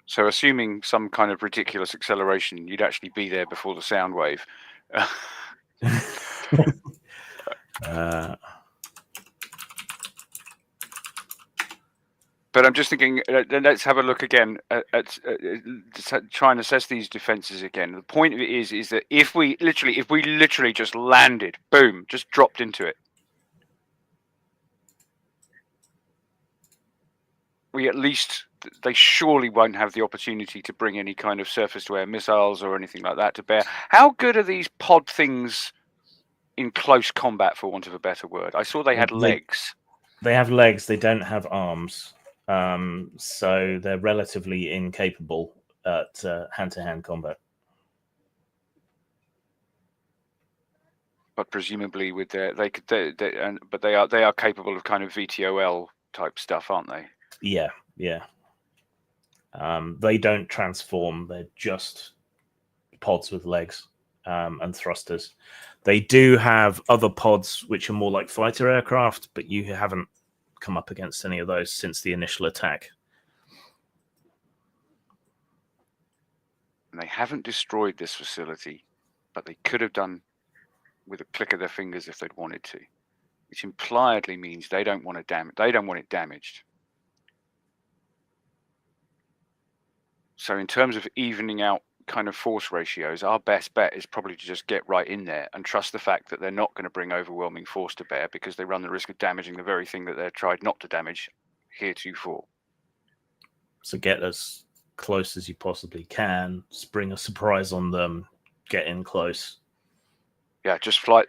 So assuming some kind of ridiculous acceleration, you'd actually be there before the sound wave. But I'm just thinking, let's have a look again at try and assess these defenses again. The point of it is that if we literally just landed, boom, just dropped into it, they surely won't have the opportunity to bring any kind of surface-to-air missiles or anything like that to bear. How good are these pod things in close combat, for want of a better word? I saw they had legs. They have legs. They don't have arms. So they're relatively incapable at hand-to-hand combat. But presumably, with but they are capable of kind of VTOL type stuff, aren't they? Yeah. They don't transform. They're just pods with legs and thrusters. They do have other pods which are more like fighter aircraft, but you haven't come up against any of those since the initial attack. And they haven't destroyed this facility, but they could have done with a click of their fingers if they'd wanted to, which impliedly means they don't want it damaged. So in terms of evening out kind of force ratios, our best bet is probably to just get right in there and trust the fact that they're not going to bring overwhelming force to bear, because they run the risk of damaging the very thing that they've tried not to damage heretofore. So get as close as you possibly can, spring a surprise on them, get in close. Yeah, just fly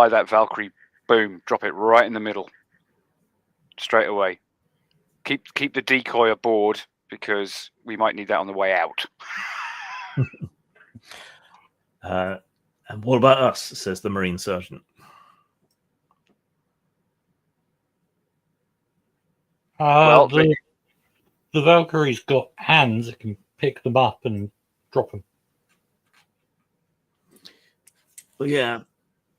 that Valkyrie, boom, drop it right in the middle, straight away. Keep the decoy aboard, because we might need that on the way out. And what about us, says the Marine Sergeant. Well, the Valkyrie's got hands that can pick them up and drop them. Well, yeah,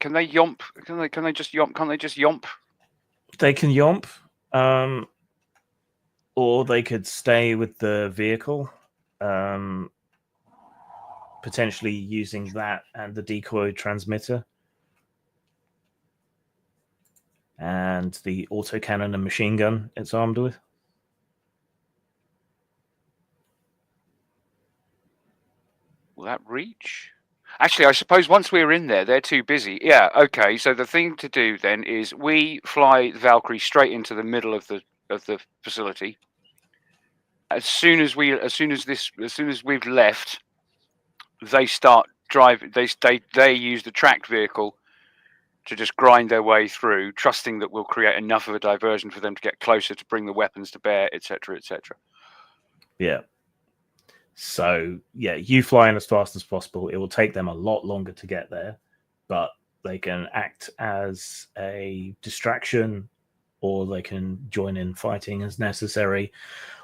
can they yomp? Can they just yomp? Can't they just yomp? they can yomp, or they could stay with the vehicle, potentially using that and the decoy transmitter and the autocannon and machine gun it's armed with. Will that reach? Actually, I suppose once we're in there, they're too busy. Yeah, okay. So the thing to do then is we fly the Valkyrie straight into the middle of the facility. As soon as we've left, they start driving. They use the tracked vehicle to just grind their way through, trusting that we'll create enough of a diversion for them to get closer to bring the weapons to bear, etc., etc. Yeah. So, yeah, you fly in as fast as possible. It will take them a lot longer to get there, but they can act as a distraction, or they can join in fighting as necessary,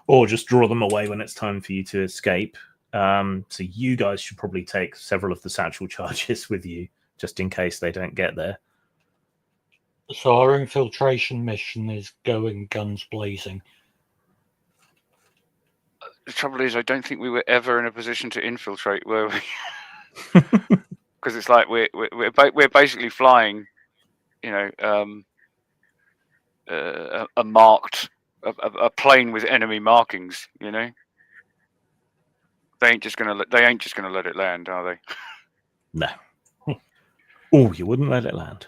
or just draw them away when it's time for you to escape. So you guys should probably take several of the satchel charges with you, just in case they don't get there. So our infiltration mission is going guns blazing. The trouble is, I don't think we were ever in a position to infiltrate, were we? Because it's like we're basically flying, a marked a plane with enemy markings. They ain't just gonna let it land, are they? No. Oh, you wouldn't let it land.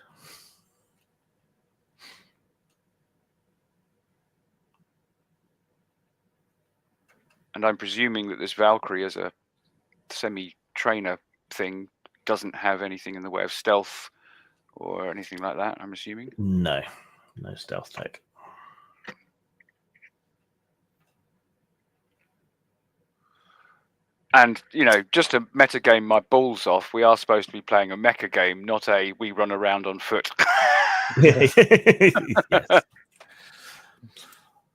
And I'm presuming that this Valkyrie, as a semi-trainer thing, doesn't have anything in the way of stealth or anything like that, I'm assuming? No stealth tech. And, just to meta game my balls off, we are supposed to be playing a mecha game, not a we run around on foot. Yes.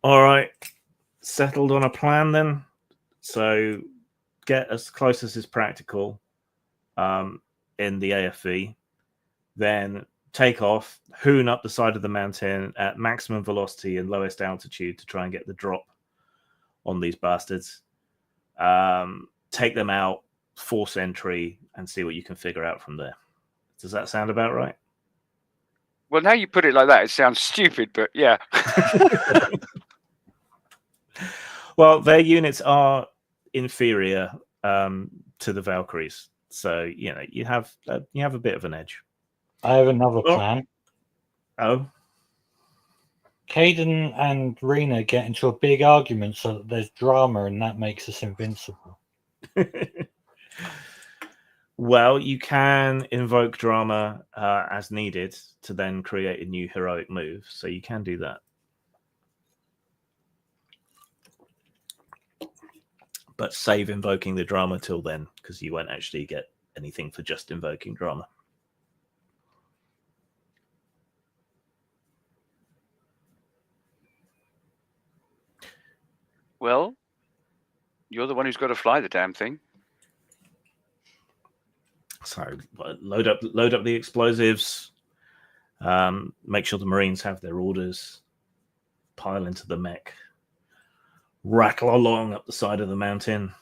All right. Settled on a plan then. So get as close as is practical in the AFV. Then take off, hoon up the side of the mountain at maximum velocity and lowest altitude to try and get the drop on these bastards. Take them out, force entry, and see what you can figure out from there. Does that sound about right? Well, now you put it like that, it sounds stupid, but yeah. Well, their units are inferior to the Valkyries, so you have a bit of an edge. I have another plan. Oh, Caden and Rena get into a big argument so that there's drama, and that makes us invincible. Well, you can invoke drama as needed to then create a new heroic move, so you can do that. But save invoking the drama till then, because you won't actually get anything for just invoking drama. Well, you're the one who's got to fly the damn thing. So load up the explosives. Make sure the Marines have their orders. Pile into the mech. Rattle along up the side of the mountain,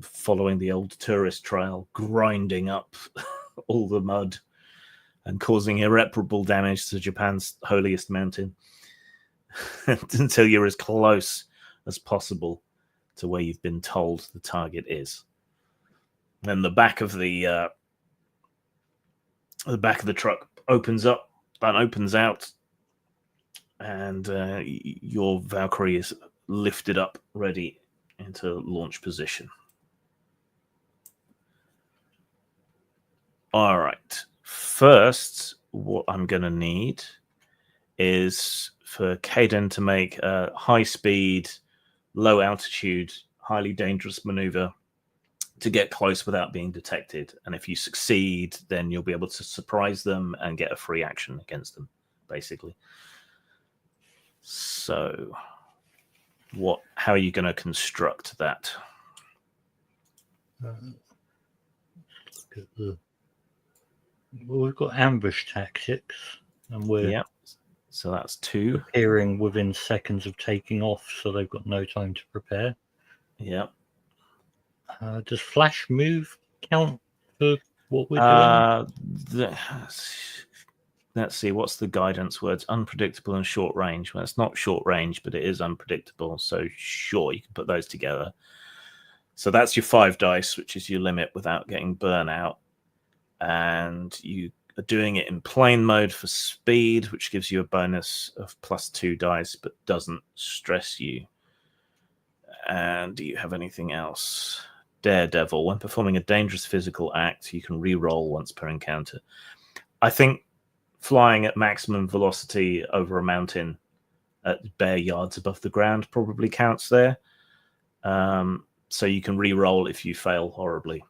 following the old tourist trail, grinding up all the mud and causing irreparable damage to Japan's holiest mountain until you're as close as possible to where you've been told the target is. Then the back of the truck opens up and opens out, and your Valkyrie is lifted up, ready into launch position. All right. First, what I'm going to need is for Caden to make a high-speed, low-altitude, highly dangerous maneuver to get close without being detected. And if you succeed, then you'll be able to surprise them and get a free action against them, basically. So, how are you going to construct that? Well, we've got ambush tactics, and we're Yeah. So that's 2. appearing within seconds of taking off, so they've got no time to prepare. Yep. Does flash move count for what we're doing? Let's see, what's the guidance words? Unpredictable and short range. Well, it's not short range, but it is unpredictable. So sure, you can put those together. So that's your 5 dice, which is your limit without getting burnout. And you are doing it in plane mode for speed, which gives you a bonus of +2 dice, but doesn't stress you. And do you have anything else? Daredevil. When performing a dangerous physical act, you can re-roll once per encounter. I think flying at maximum velocity over a mountain at bare yards above the ground probably counts there. So you can re-roll if you fail horribly.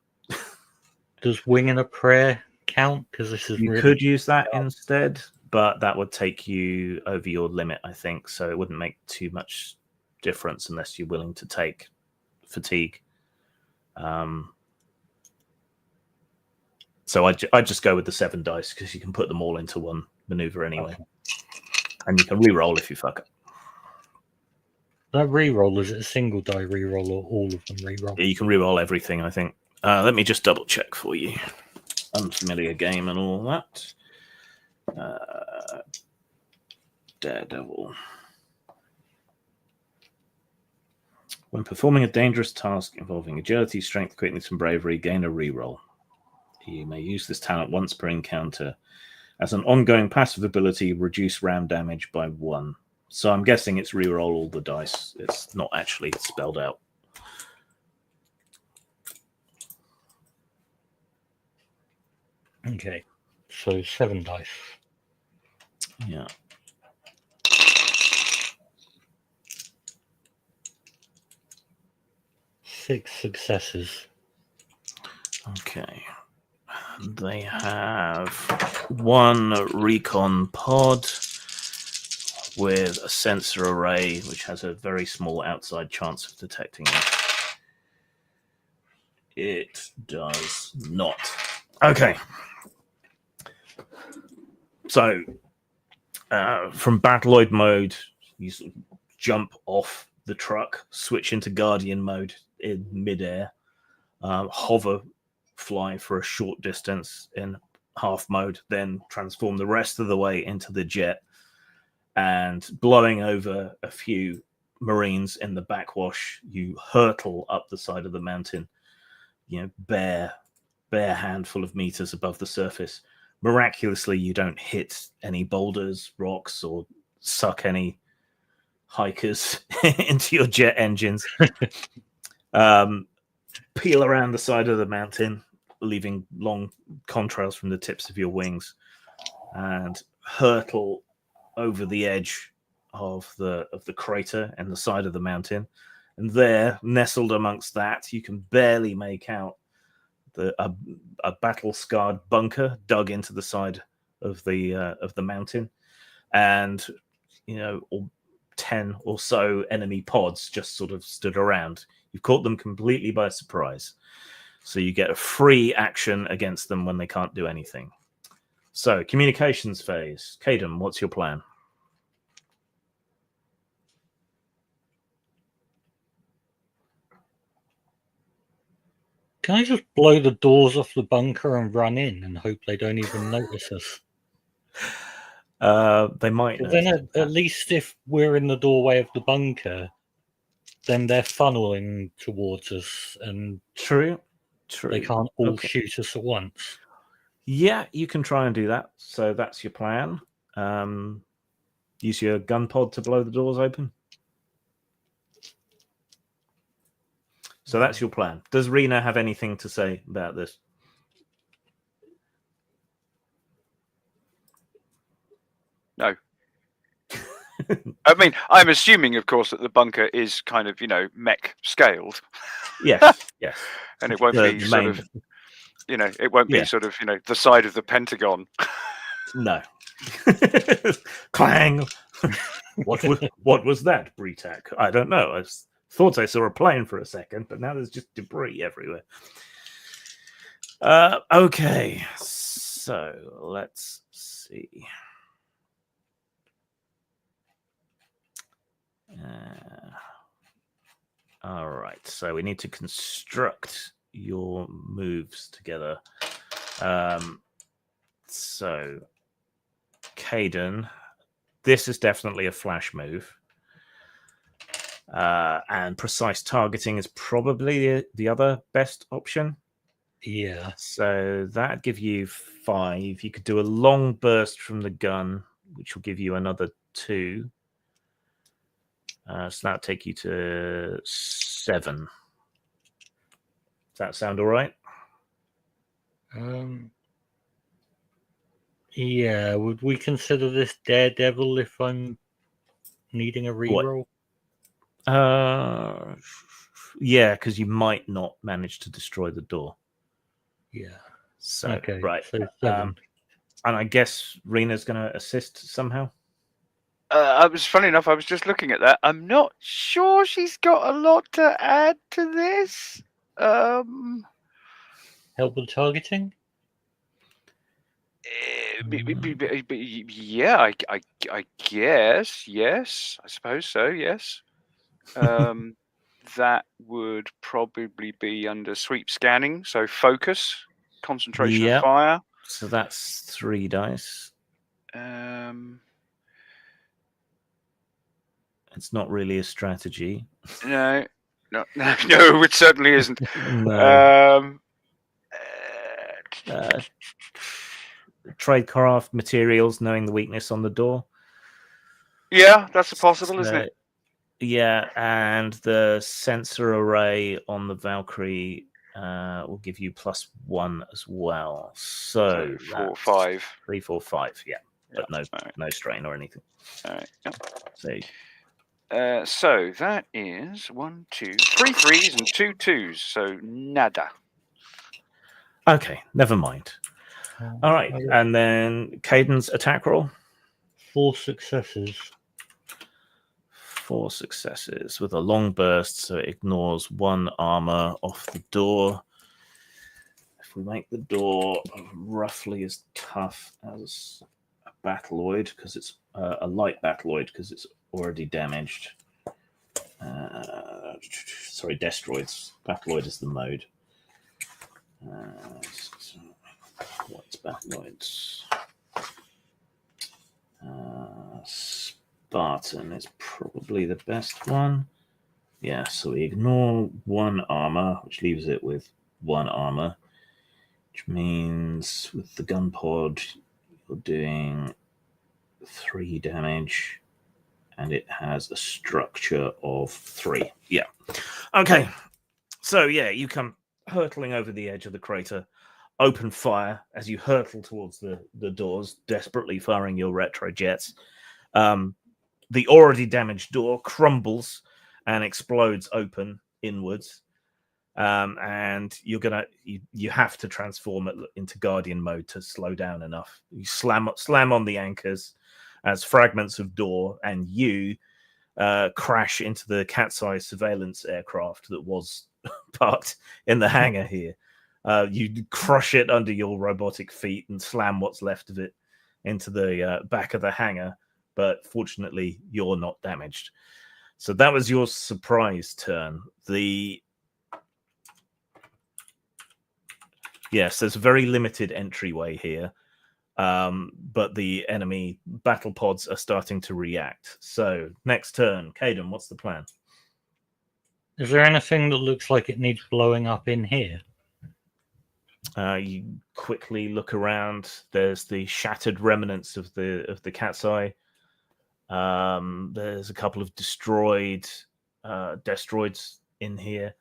Does winging a prayer count? Because this is You could use that instead, but that would take you over your limit, I think. So it wouldn't make too much difference unless you're willing to take fatigue. So I just go with the 7 dice because you can put them all into one maneuver anyway. Okay. And you can re-roll if you fuck up. That re-roll, is it a single die re-roll or all of them re-roll? Yeah, you can re-roll everything, I think. Let me just double check for you. Unfamiliar game and all that. Daredevil. When performing a dangerous task involving agility, strength, quickness, and bravery, gain a re-roll. You may use this talent once per encounter. As an ongoing passive ability, reduce ram damage by 1. So I'm guessing it's re-roll all the dice. It's not actually spelled out. Okay, so 7 dice. Yeah. Six successes. Okay. They have 1 recon pod with a sensor array, which has a very small outside chance of detecting it. It does not. Okay. So, from Battloid mode, you sort of jump off the truck, switch into Guardian mode in midair, hover, fly for a short distance in half mode, then transform the rest of the way into the jet, and blowing over a few Marines in the backwash, you hurtle up the side of the mountain, bare handful of meters above the surface. Miraculously, you don't hit any boulders, rocks, or suck any hikers into your jet engines. Peel around the side of the mountain, leaving long contrails from the tips of your wings, and hurtle over the edge of the crater and the side of the mountain. And there, nestled amongst that, you can barely make out a battle-scarred bunker dug into the side of the mountain, and 10 or so enemy pods just sort of stood around. You've caught them completely by surprise, so you get a free action against them when they can't do anything. So, communications phase. Caden, what's your plan? Can I just blow the doors off the bunker and run in and hope they don't even notice us? They might. Then at least if we're in the doorway of the bunker, then they're funneling towards us, and True. they can't all shoot us at once. Yeah, you can try and do that. So that's your plan. Use your gun pod to blow the doors open. So that's your plan. Does Rena have anything to say about this? No. I mean, I'm assuming, of course, that the bunker is kind of, mech scaled. Yes, yes. And it won't be sort of, it won't be sort of, the side of the Pentagon. No. Clang. What was that, Bretak? I don't know. I thought I saw a plane for a second, but now there's just debris everywhere. Okay, so let's see. All right, so we need to construct your moves together. So, Caden, this is definitely a flash move. And precise targeting is probably the other best option. Yeah. So that'd give you 5. You could do a long burst from the gun, which will give you another 2. So that'll take you to 7. Does that sound all right? Yeah. Would we consider this Daredevil if I'm needing a reroll? Yeah, because you might not manage to destroy the door. Yeah. So Okay. right. So 7. And I guess Rena's going to assist somehow. I was funny enough. I was just looking at that. I'm not sure she's got a lot to add to this. Help with targeting? Yeah, I guess yes. I suppose so. Yes. That would probably be under sweep scanning. So focus, concentration of fire. So that's 3 dice. It's not really a strategy. No, it certainly isn't. No. Tradecraft materials, knowing the weakness on the door. Yeah, that's possible, isn't it? Yeah, and the sensor array on the Valkyrie will give you +1 as well. So 4, 5. 3, 4, 5. Yeah, but no strain or anything. All right. Yep. So so that is 1, 2, 3 3s and 2 2s. So nada. okay, never mind. All right, and then Caden's attack roll. 4 successes. 4 successes with a long burst, so it ignores 1 armor off the door. If we make the door roughly as tough as a battloid, because it's a light battloid, because it's already damaged. Sorry, destroids. Battloid is the mode. What's battloids? Spartan is probably the best one. Yeah, so we ignore 1 armor, which leaves it with 1 armor, which means with the gun pod, you're doing 3 damage, and it has a structure of 3. Yeah. Okay. So, yeah, you come hurtling over the edge of the crater, open fire as you hurtle towards the doors, desperately firing your retro jets. The already damaged door crumbles and explodes open inwards. And you have to transform it into Guardian mode to slow down enough. You slam on the anchors as fragments of door, and you crash into the cat's-eye surveillance aircraft that was parked in the hangar here. You crush it under your robotic feet and slam what's left of it into the back of the hangar, but fortunately you're not damaged. So that was your surprise turn. Yes, there's a very limited entryway here, but the enemy battle pods are starting to react. So next turn, Caden, what's the plan? Is there anything that looks like it needs blowing up in here? You quickly look around. There's the shattered remnants of the cat's eye. There's a couple of destroyed destroids in here.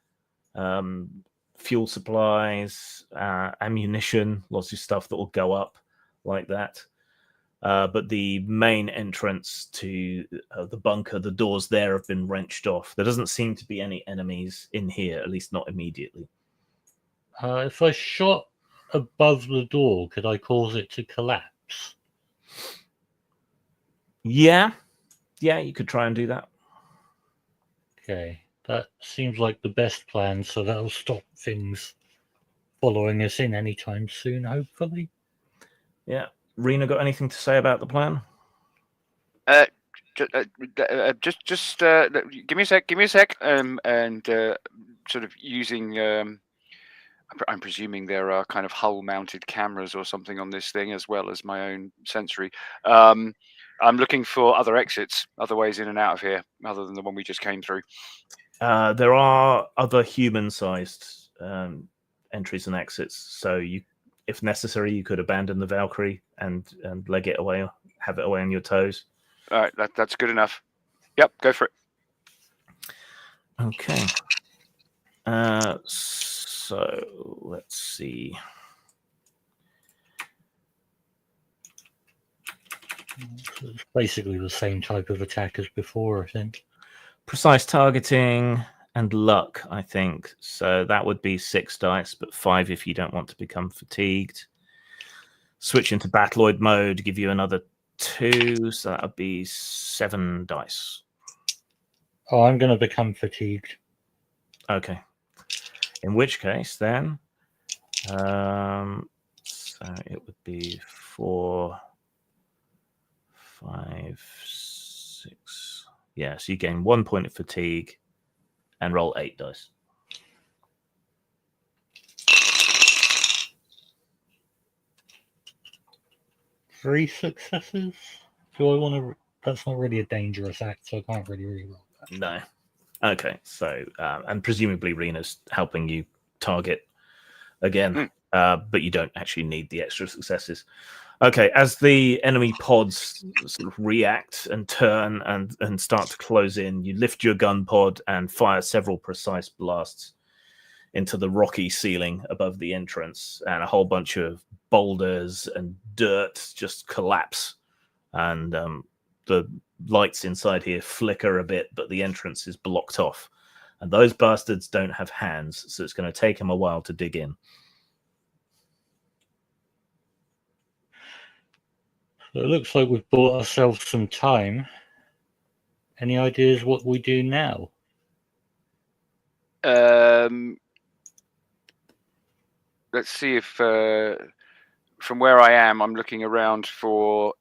Fuel supplies, ammunition, lots of stuff that will go up like that. But the main entrance to the bunker, the doors there have been wrenched off. There doesn't seem to be any enemies in here, at least not immediately. If I shot above the door, could I cause it to collapse? Yeah, Yeah, you could try and do that. Okay, that seems like the best plan, so that'll stop things following us in anytime soon, hopefully. Yeah. Rena, got anything to say about the plan? Just give me a sec. Give me a sec. And sort of using. I'm presuming there are kind of hull-mounted cameras or something on this thing, as well as my own sensory. I'm looking for other exits, other ways in and out of here, other than the one we just came through. There are other human-sized entries and exits, so if necessary, you could abandon the Valkyrie and leg it away, have it away on your toes. All right, that's good enough. Yep, go for it. Okay. So let's see. So it's basically the same type of attack as before, I think. Precise targeting and luck, I think. So that would be 6 dice, but 5 if you don't want to become fatigued. Switch into Battloid mode, give you another 2, so that would be 7 dice. Oh, I'm going to become fatigued. Okay. In which case, then, so it would be 4, 5, 6. Yeah, so you gain 1 point of fatigue and roll 8 dice. Three successes? Do I want to... That's not really a dangerous act, so I can't really reroll that. No. Okay, so, and presumably Rena's helping you target again, but you don't actually need the extra successes. Okay, as the enemy pods sort of react and turn and start to close in, you lift your gun pod and fire several precise blasts into the rocky ceiling above the entrance, and a whole bunch of boulders and dirt just collapse, and the lights inside here flicker a bit, but the entrance is blocked off, and those bastards don't have hands, so it's going to take them a while to dig in. So it looks like we've bought ourselves some time. Any ideas what we do now? Let's see if from where I am, I'm looking around for.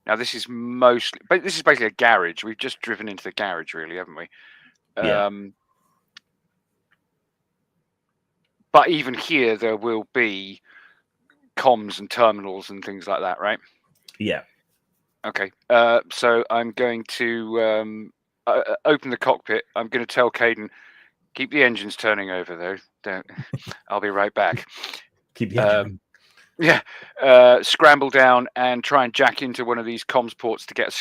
Now this is mostly, but this is basically a garage. We've just driven into the garage, really, haven't we? Yeah. But even here, there will be comms and terminals and things like that, right? Yeah. Okay. So I'm going to open the cockpit. I'm going to tell Caden, keep the engines turning over, though. Don't. I'll be right back. Keep the engine. Yeah. Scramble down and try and jack into one of these comms ports to get a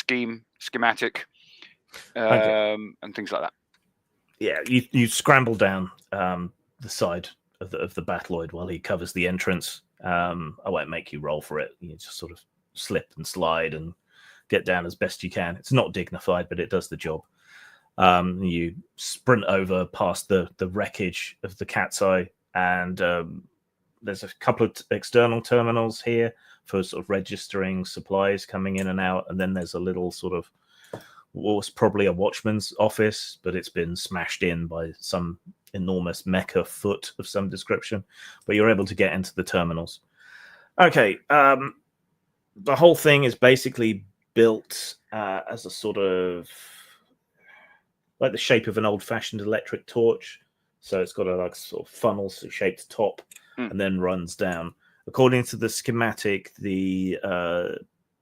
schematic, and things like that. Yeah, you scramble down the side of the Battloid while he covers the entrance. I won't make you roll for it. You just sort of slip and slide and get down as best you can. It's not dignified, but it does the job. You sprint over past the wreckage of the Cat's Eye, and there's a couple of external terminals here for sort of registering supplies coming in and out, and then there's a little sort of what was probably a watchman's office, but it's been smashed in by some enormous mecha foot of some description. But you're able to get into the terminals. Okay, the whole thing is basically built as a sort of like the shape of an old-fashioned electric torch. So it's got a like sort of funnel-shaped top and then runs down. According to the schematic, the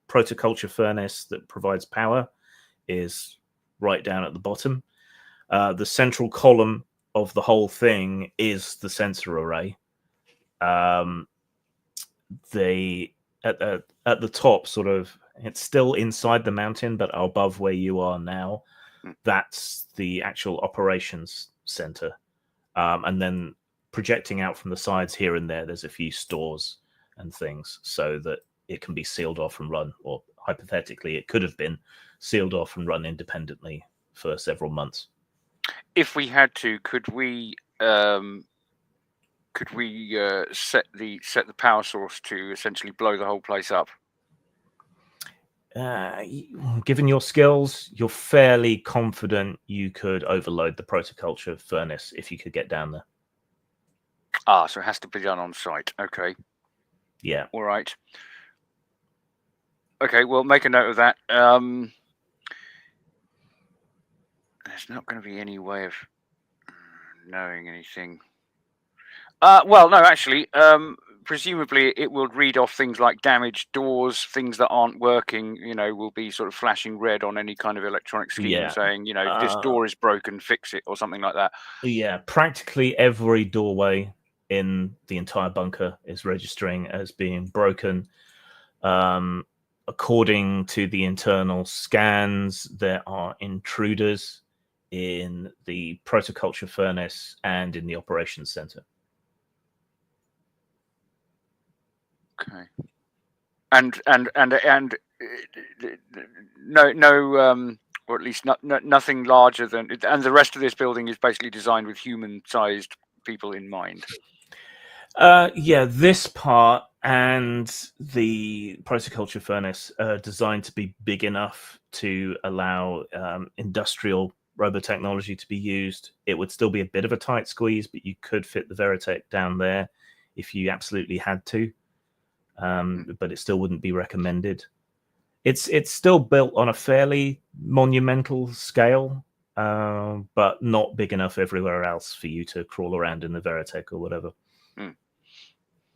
protoculture furnace that provides power is right down at the bottom. The central column of the whole thing is the sensor array. At the top, sort of, it's still inside the mountain, but above where you are now, that's the actual operations center. And then projecting out from the sides here and there, there's a few stores and things so that it can be sealed off and run, or hypothetically, it could have been sealed off and run independently for several months. If we had to, could we set the power source to essentially blow the whole place up? Given your skills, you're fairly confident you could overload the protoculture furnace if you could get down there. Ah, so it has to be done on site. Okay. Yeah. All right. Okay, well, make a note of that. There's not going to be any way of knowing anything. Well, no, actually, presumably it will read off things like damaged doors, things that aren't working, will be sort of flashing red on any kind of electronic scheme saying, this door is broken, fix it, or something like that. Yeah, practically every doorway in the entire bunker is registering as being broken. According to the internal scans, there are intruders in the protoculture furnace and in the operations center. Okay. And no, or at least nothing larger than, and the rest of this building is basically designed with human-sized people in mind. Yeah, this part and the protoculture furnace are designed to be big enough to allow industrial robotechnology to be used. It would still be a bit of a tight squeeze, but you could fit the Veritech down there if you absolutely had to. But it still wouldn't be recommended. It's still built on a fairly monumental scale, but not big enough everywhere else for you to crawl around in the Veritech or whatever.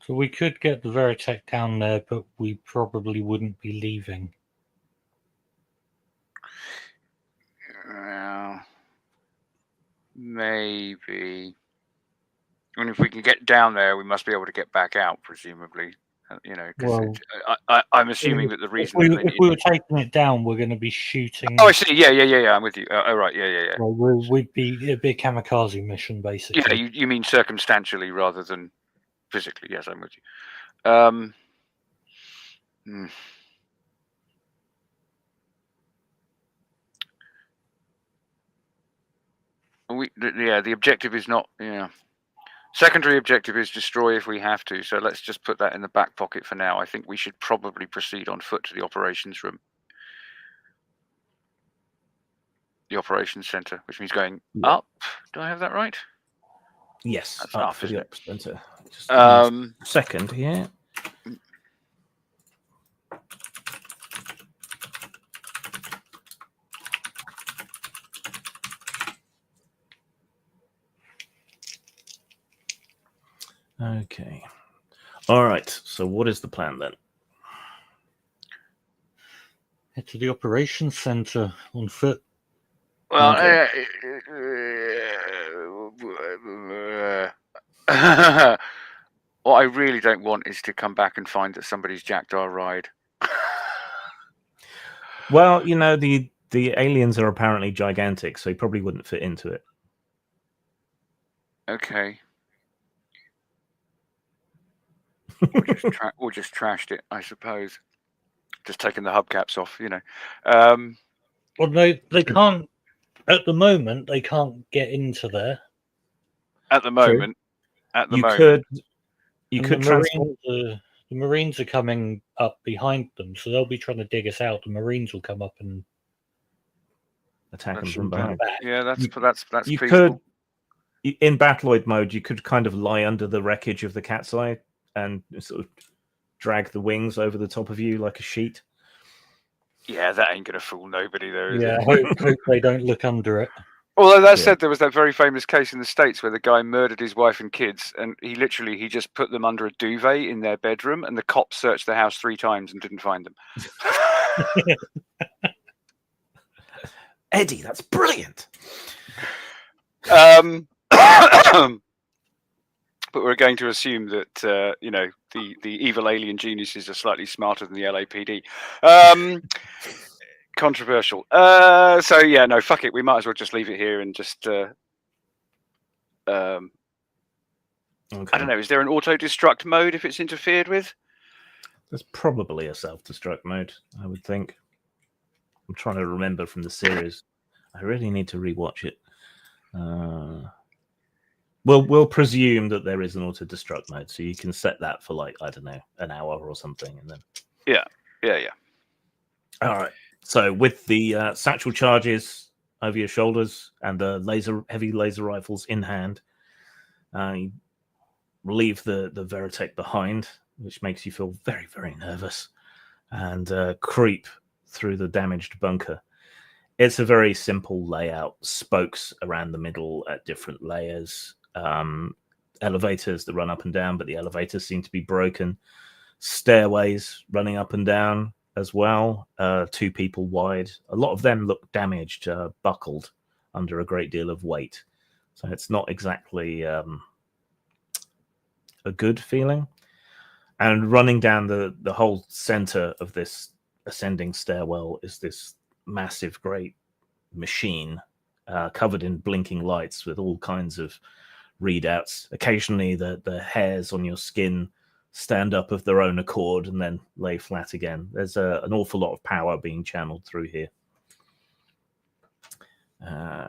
So we could get the Veritech down there, but we probably wouldn't be leaving. Well, maybe. And if we can get down there, we must be able to get back out, presumably. Because I'm assuming that the reason if we were taking it down, we're going to be shooting. Oh, I see. Yeah. I'm with you. Oh, right. Yeah. Well, it'd be a kamikaze mission, basically. Yeah, you mean circumstantially rather than physically. Yes, I'm with you. The objective is not. Yeah. Secondary objective is destroy if we have to, so let's just put that in the back pocket for now. I think we should probably proceed on foot to the operations room. The operations center, which means going up. Do I have that right? Yes, that's up up, for isn't the it? op center. Just a second here. Okay. All right. So what is the plan then? Head to the operations center on foot. Well, what I really don't want is to come back and find that somebody's jacked our ride. Well, the aliens are apparently gigantic, so he probably wouldn't fit into it. Okay. or just trashed it, I suppose. Just taking the hubcaps off, Well, they can't. At the moment, they can't get into there. At the moment, you could the Marines are coming up behind them, so they'll be trying to dig us out. The Marines will come up and attack them from behind. Yeah, that's you feasible. Could, in Battloid mode, you could kind of lie under the wreckage of the cat's eye and sort of drag the wings over the top of you like a sheet. Yeah, that ain't gonna fool nobody, though. Is yeah, it? hope they don't look under it. Although that said, there was that very famous case in the States where the guy murdered his wife and kids, and he just put them under a duvet in their bedroom, and the cops searched the house 3 times and didn't find them. Eddie, that's brilliant. But we're going to assume that the evil alien geniuses are slightly smarter than the LAPD. Controversial. So yeah, no, fuck it. We might as well just leave it here and just. Okay. I don't know. Is there an auto-destruct mode if it's interfered with? There's probably a self-destruct mode, I would think. I'm trying to remember from the series. I really need to rewatch it. We'll presume that there is an auto-destruct mode, so you can set that for, like, I don't know, an hour or something, and then. Yeah. All right. So with the satchel charges over your shoulders and the heavy laser rifles in hand, you leave the Veritech behind, which makes you feel very, very nervous, and creep through the damaged bunker. It's a very simple layout, spokes around the middle at different layers, elevators that run up and down, but the elevators seem to be broken, stairways running up and down as well, 2 people wide. A lot of them look damaged, buckled under a great deal of weight. So it's not exactly a good feeling. And running down the whole center of this ascending stairwell is this massive, great machine covered in blinking lights with all kinds of readouts. Occasionally, the hairs on your skin stand up of their own accord and then lay flat again. There's an awful lot of power being channeled through here. Do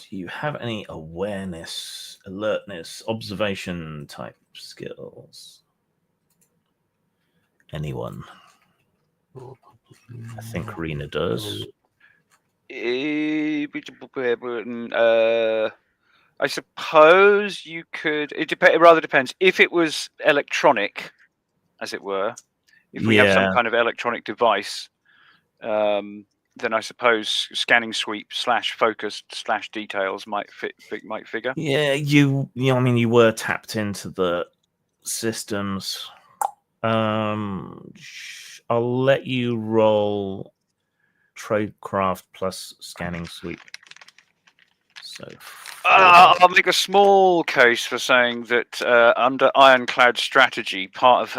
you have any awareness, alertness, observation type skills? Anyone? I think Rena does. I suppose you could. It rather depends. If it was electronic, as it were, if we have some kind of electronic device, then I suppose scanning sweep / focus / details might figure. Yeah, you I mean, you were tapped into the systems. I'll let you roll tradecraft plus scanning sweep. So I'll make a small case for saying that under Ironclad strategy, part of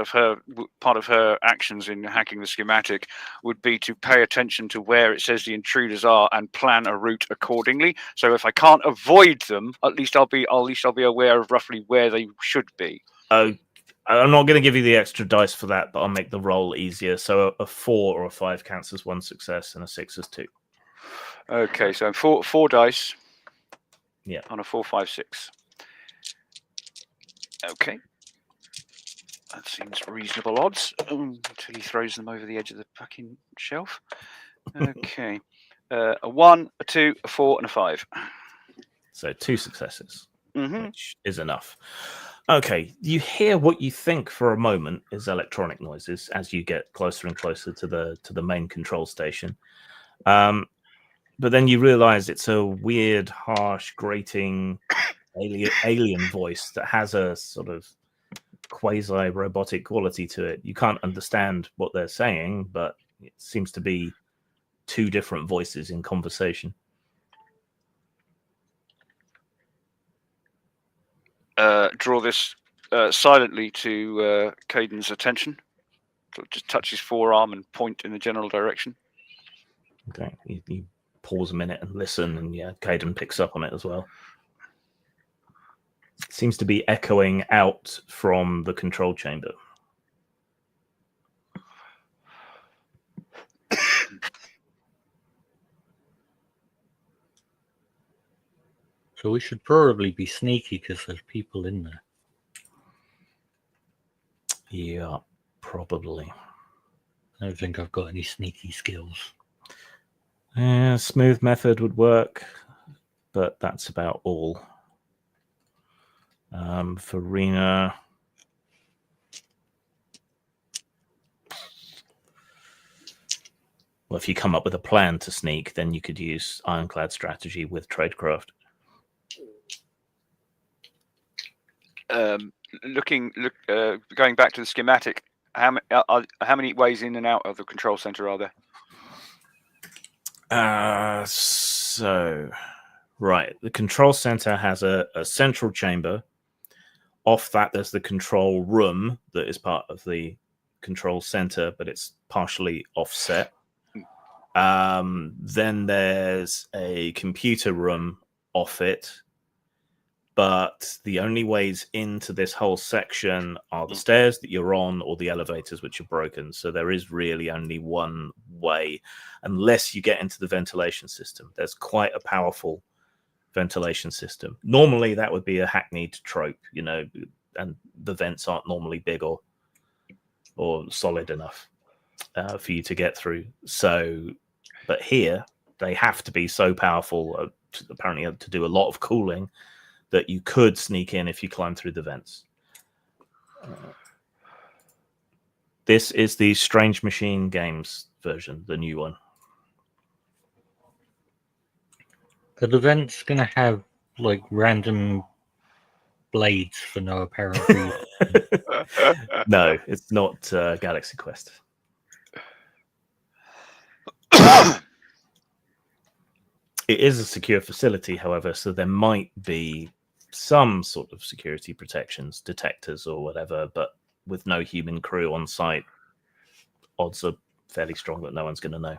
her actions in hacking the schematic would be to pay attention to where it says the intruders are and plan a route accordingly. So if I can't avoid them, at least I'll be aware of roughly where they should be. I'm not going to give you the extra dice for that, but I'll make the roll easier. So a 4 or a 5 counts as 1 success, and a 6 as 2. Okay, so 4 dice. Yeah. On a 4, 5, 6. Okay. That seems reasonable odds until he throws them over the edge of the fucking shelf. Okay. A 1, a 2, a 4, and a 5. So 2 successes, which is enough. Okay, you hear what you think for a moment is electronic noises as you get closer and closer to the main control station. But then you realize it's a weird, harsh, grating alien voice that has a sort of quasi-robotic quality to it. You can't understand what they're saying, but it seems to be 2 different voices in conversation. Draw this silently to Caden's attention. So just touch his forearm and point in the general direction. Okay, you pause a minute and listen, and Caden picks up on it as well. It seems to be echoing out from the control chamber. So we should probably be sneaky because there's people in there. Yeah, probably. I don't think I've got any sneaky skills. Yeah, smooth method would work, but that's about all. For Rena, well, if you come up with a plan to sneak, then you could use Ironclad strategy with tradecraft. Going back to the schematic, how many ways in and out of the control center are there? Right, the control center has a central chamber. Off that, there's the control room that is part of the control center, but it's partially offset. Then there's a computer room off it, but the only ways into this whole section are the stairs that you're on or the elevators, which are broken. So there is really only one way, unless you get into the ventilation system. There's quite a powerful ventilation system. Normally that would be a hackneyed trope, and the vents aren't normally big or or solid enough for you to get through. So, but here they have to be so powerful, apparently to do a lot of cooling, that you could sneak in if you climb through the vents. This is the Strange Machine Games version, the new one. Are the vents going to have like random blades for no apparent reason? No, it's not Galaxy Quest. It is a secure facility, however, so there might be some sort of security protections, detectors or whatever, but with no human crew on site, odds are fairly strong that no one's going to know.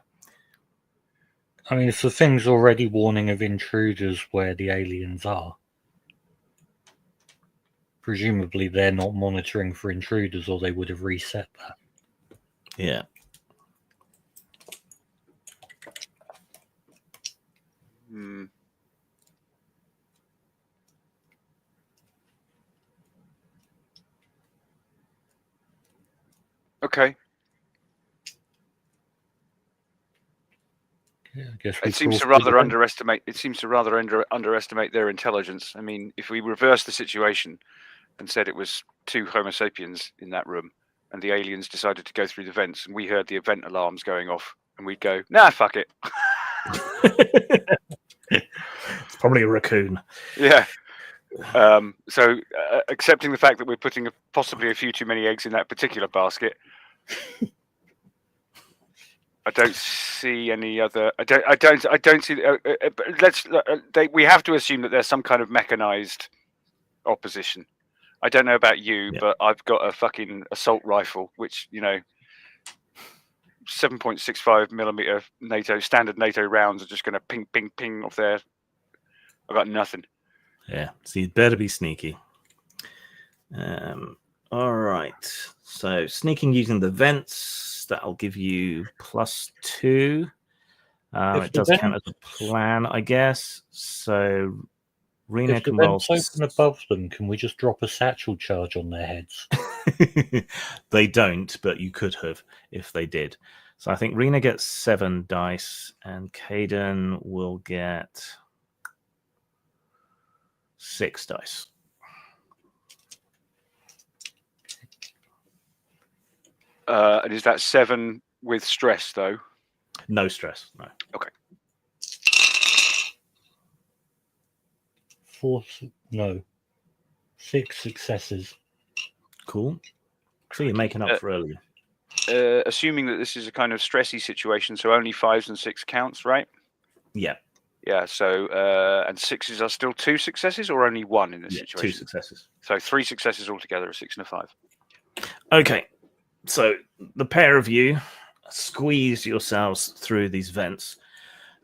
I mean, if the thing's already warning of intruders where the aliens are, presumably they're not monitoring for intruders, or they would have reset that. Yeah. Okay. Yeah, I guess we It seems to crawl through rather the underestimate. It seems to rather underestimate their intelligence. I mean, if we reverse the situation and said it was 2 Homo sapiens in that room, and the aliens decided to go through the vents, and we heard the event alarms going off, and we'd go, "Nah, fuck it." It's probably a raccoon. Yeah. So, accepting the fact that we're putting possibly a few too many eggs in that particular basket, I don't see any other. I don't see. We have to assume that there's some kind of mechanized opposition. I don't know about you, but I've got a fucking assault rifle, which 7.65 millimeter NATO standard NATO rounds are just going to ping, ping, ping off there. I've got nothing. Yeah, so you'd better be sneaky. All right. So sneaking using the vents, that'll give you +2. It does count as a plan, I guess. So Rena if the can roll. vents open above them, can we just drop a satchel charge on their heads? They don't, but you could have if they did. So I think Rena gets 7 dice, and Caden will get 6 dice. And is that 7 with stress, though? No stress, no. Okay. 6 successes. Cool. So you're making up for earlier. Assuming that this is a kind of stressy situation, so only 5s and 6 counts, right? Yeah. Yeah, so, and 6s are still 2 successes or only 1 in this situation? 2 successes. So 3 successes altogether, a 6 and a 5. Okay, so the pair of you squeeze yourselves through these vents.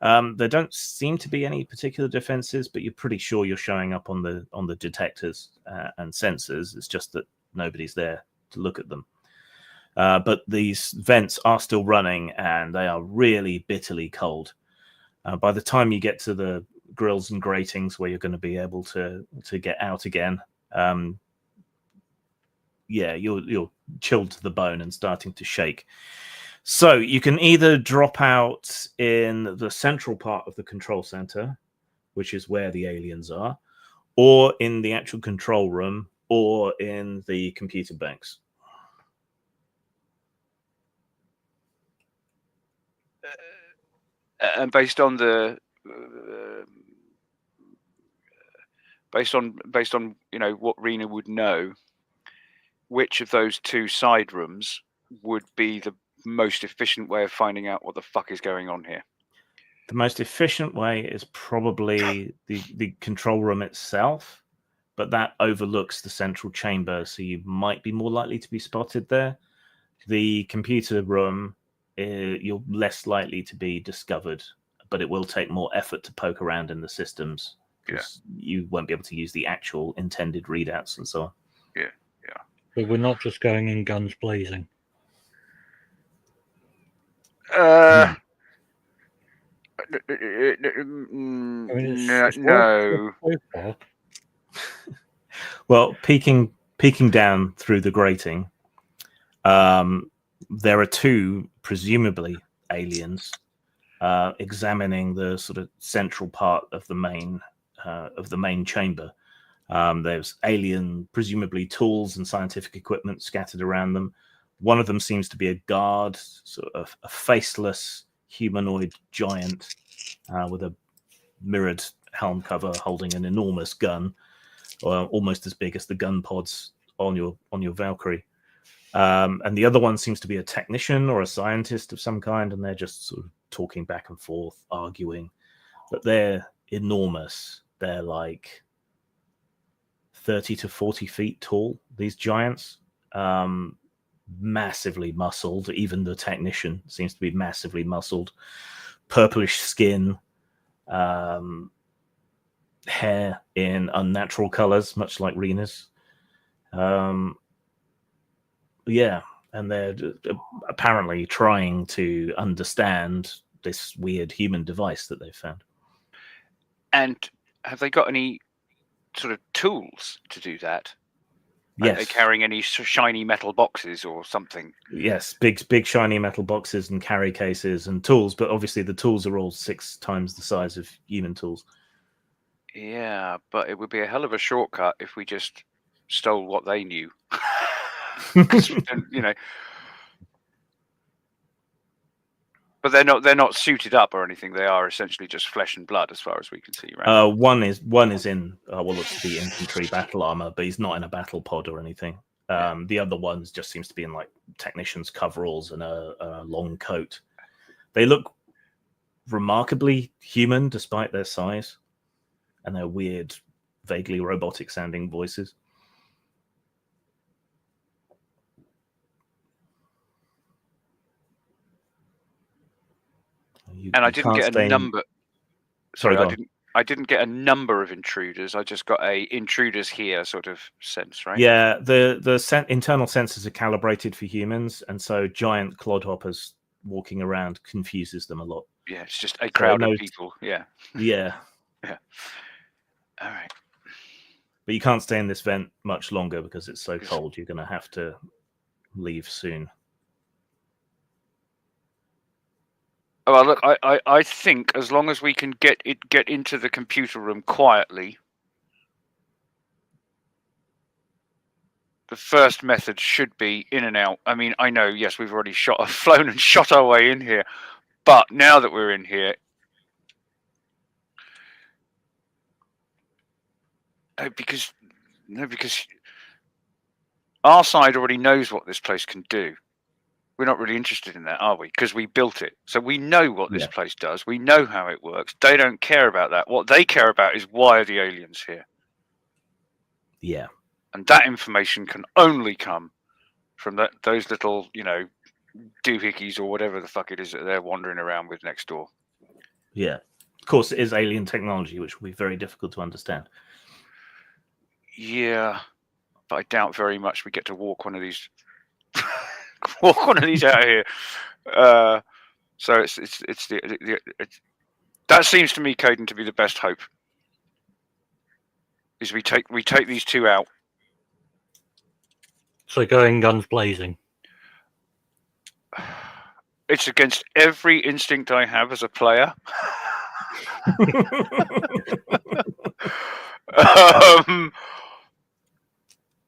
There don't seem to be any particular defenses, but you're pretty sure you're showing up on the detectors and sensors. It's just that nobody's there to look at them. But these vents are still running, and they are really bitterly cold. By the time you get to the grills and gratings where you're going to be able to get out again, you're chilled to the bone and starting to shake. So you can either drop out in the central part of the control center, which is where the aliens are, or in the actual control room, or in the computer banks. And based on the based on what Rena would know, which of those 2 side rooms would be the most efficient way of finding out what the fuck is going on here? The most efficient way is probably the control room itself, but that overlooks the central chamber, so you might be more likely to be spotted there. The computer room, you're less likely to be discovered, but it will take more effort to poke around in the systems because you won't be able to use the actual intended readouts and so on. Yeah. But we're not just going in guns blazing. No. Well, peeking down through the grating, There are two, presumably aliens, examining the sort of central part of the main chamber. There's alien, presumably tools and scientific equipment scattered around them. One of them seems to be a guard, sort of a faceless humanoid giant with a mirrored helm cover, holding an enormous gun, almost as big as the gun pods on your Valkyrie. And the other one seems to be a technician or a scientist of some kind, and they're just sort of talking back and forth, arguing. But they're enormous. They're like 30 to 40 feet tall, these giants. Massively muscled. Even the technician seems to be massively muscled. Purplish skin, hair in unnatural colors, much like Rena's. Yeah, and they're apparently trying to understand this weird human device that they've found. And have they got any sort of tools to do that? Yes. Are they carrying any shiny metal boxes or something? Yes, big shiny metal boxes and carry cases and tools, but obviously the tools are all 6 times the size of human tools. Yeah, but it would be a hell of a shortcut if we just stole what they knew. You know, but they're not suited up or anything. They are essentially just flesh and blood, as far as we can see. Right? One is in it's the infantry battle armor, but he's not in a battle pod or anything. The other ones just seems to be in like technicians' coveralls and a long coat. They look remarkably human despite their size and their weird, vaguely robotic-sounding voices. And I didn't get a number. Sorry, I didn't get a number of intruders. I just got a intruders here sort of sense, right? Yeah, the internal sensors are calibrated for humans, and so giant clodhoppers walking around confuses them a lot. Yeah, it's just a crowd of people. Yeah. Yeah. Yeah. All right. But you can't stay in this vent much longer because it's so cold. You're going to have to leave soon. Oh, well, look, I think as long as we can get into the computer room quietly, the first method should be in and out. I mean, I know, yes, we've already flown and shot our way in here, but now that we're in here, because our side already knows what this place can do. We're not really interested in that, are we? Because we built it. So we know what this place does. We know how it works. They don't care about that. What they care about is why are the aliens here? Yeah. And that information can only come from those little, doohickeys or whatever the fuck it is that they're wandering around with next door. Yeah. Of course, it is alien technology, which will be very difficult to understand. Yeah. But I doubt very much we get to walk one of these... walk one of these out here. So it's that seems to me, Caden, to be the best hope. Is we take these two out. So going guns blazing. It's against every instinct I have as a player.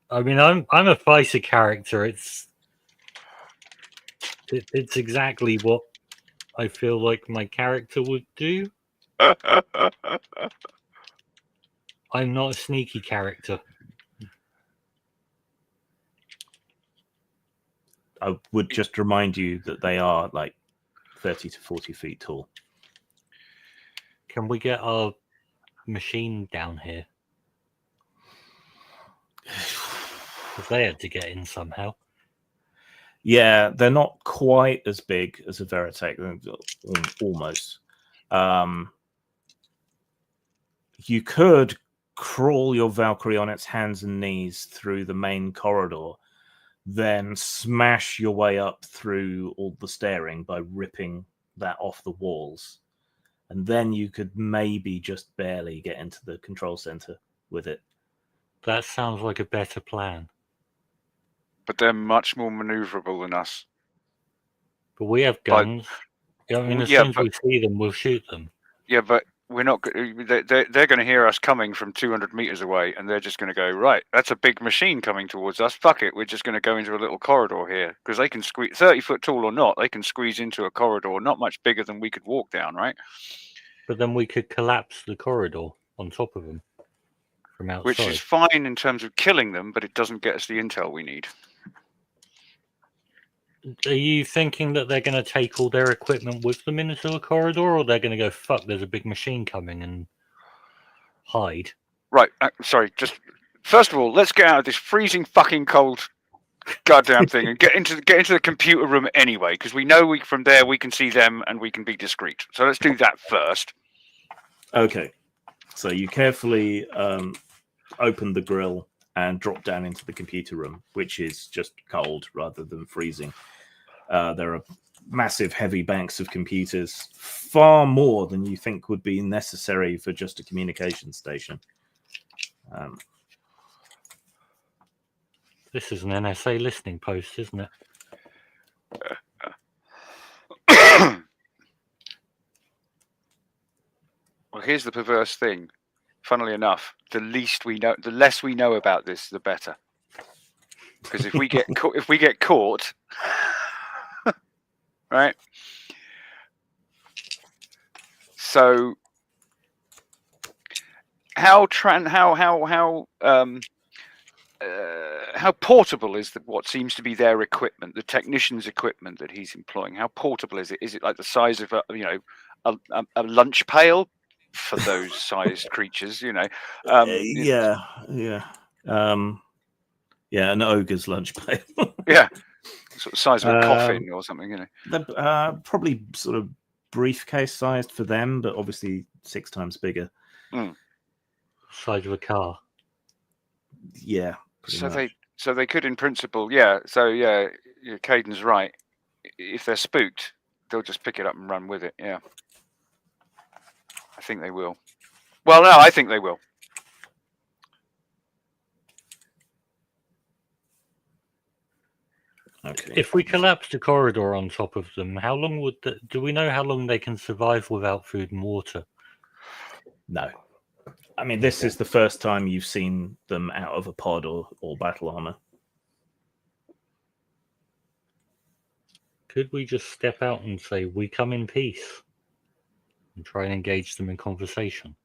I mean, I'm a fighter character. It's exactly what I feel like my character would do. I'm not a sneaky character. I would just remind you that they are like 30 to 40 feet tall. Can we get our machine down here? Because they had to get in somehow. Yeah, they're not quite as big as a Veritech, almost. You could crawl your Valkyrie on its hands and knees through the main corridor, then smash your way up through all the stairing by ripping that off the walls. And then you could maybe just barely get into the control center with it. That sounds like a better plan. But they're much more maneuverable than us. But we have Like- guns. I mean, as Yeah, soon as we see them, we'll shoot them. Yeah, but we're not. They're going to hear us coming from 200 meters away, and they're just going to go, right, that's a big machine coming towards us. Fuck it, we're just going to go into a little corridor here, because they can squeeze 30 foot tall or not. They can squeeze into a corridor not much bigger than we could walk down, right? But then we could collapse the corridor on top of them from outside. Which is fine in terms of killing them, but it doesn't get us the intel we need. Are you thinking that they're going to take all their equipment with them into the corridor, or they're going to go, fuck, there's a big machine coming, and hide? Right, sorry, just first of all, let's get out of this freezing fucking cold goddamn thing and get into the computer room anyway, because we know from there we can see them and we can be discreet. So let's do that first. Okay. So you carefully open the grill and drop down into the computer room, which is just cold rather than freezing. There are massive, heavy banks of computers, far more than you think would be necessary for just a communication station. This is an NSA listening post, isn't it? Well, here's the perverse thing. Funnily enough, the less we know about this, the better. Because if we get caught, right? So, how portable is what seems to be their equipment, the technician's equipment that he's employing? How portable is it? Is it like the size of a lunch pail for those sized creatures? Yeah, an ogre's lunch pail. Yeah, sort of size of a coffin or something. They're probably sort of briefcase sized for them, but obviously 6 times bigger. Size of a car. Yeah. So they could, in principle, yeah. So yeah, Caden's right. If they're spooked, they'll just pick it up and run with it. Yeah, I think they will. Well, no, I think they will. Okay. If we collapse the corridor on top of them, how long do we know how long they can survive without food and water? No. I mean, this is the first time you've seen them out of a pod or battle armor. Could we just step out and say, we come in peace? And try and engage them in conversation?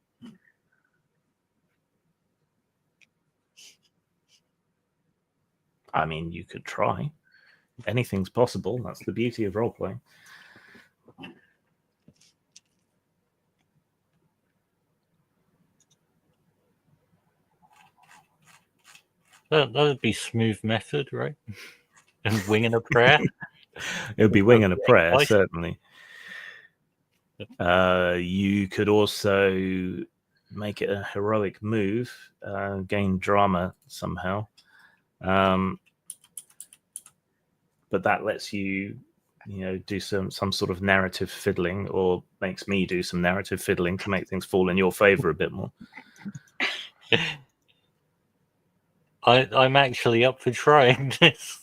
I mean, you could try. Anything's possible. That's the beauty of role-playing. That would be smooth method, right? And winging a prayer. It would be winging a prayer, certainly. You could also make it a heroic move, gain drama somehow. But that lets you, do some sort of narrative fiddling, or makes me do some narrative fiddling to make things fall in your favor a bit more. I'm actually up for trying this.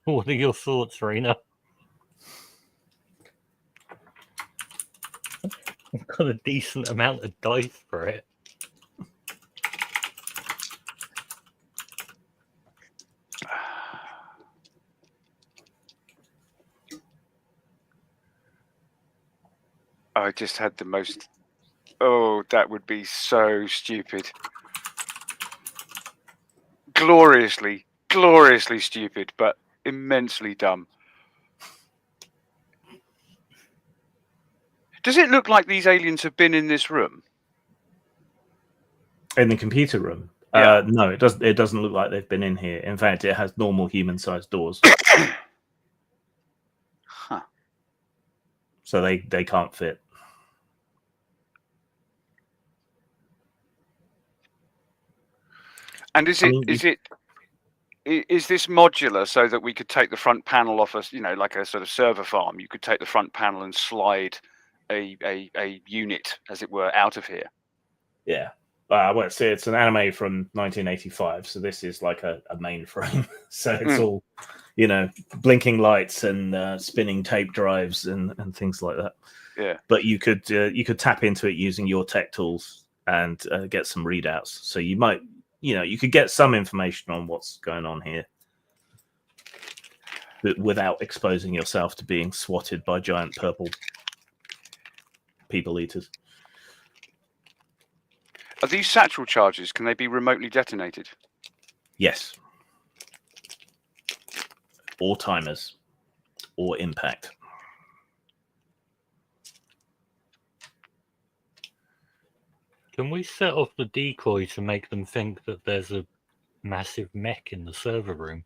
What are your thoughts, Rena? I've got a decent amount of dice for it. I just had the most... Oh, that would be so stupid. Gloriously stupid, but immensely dumb. Does it look like these aliens have been in this room? In the computer room? Yeah. No, it doesn't look like they've been in here. In fact, it has normal human-sized doors. Huh. So they can't fit. And is this modular so that we could take the front panel off us, like a sort of server farm? You could take the front panel and slide a unit, as it were, out of here. Yeah. Well, see, it's an anime from 1985, so this is like a mainframe. So it's all, blinking lights and spinning tape drives and things like that. Yeah. But you could tap into it using your tech tools and get some readouts. So you might, you could get some information on what's going on here, but without exposing yourself to being swatted by giant purple people eaters. Are these satchel charges? Can they be remotely detonated? Yes. Or timers. Or impact. Can we set off the decoy to make them think that there's a massive mech in the server room?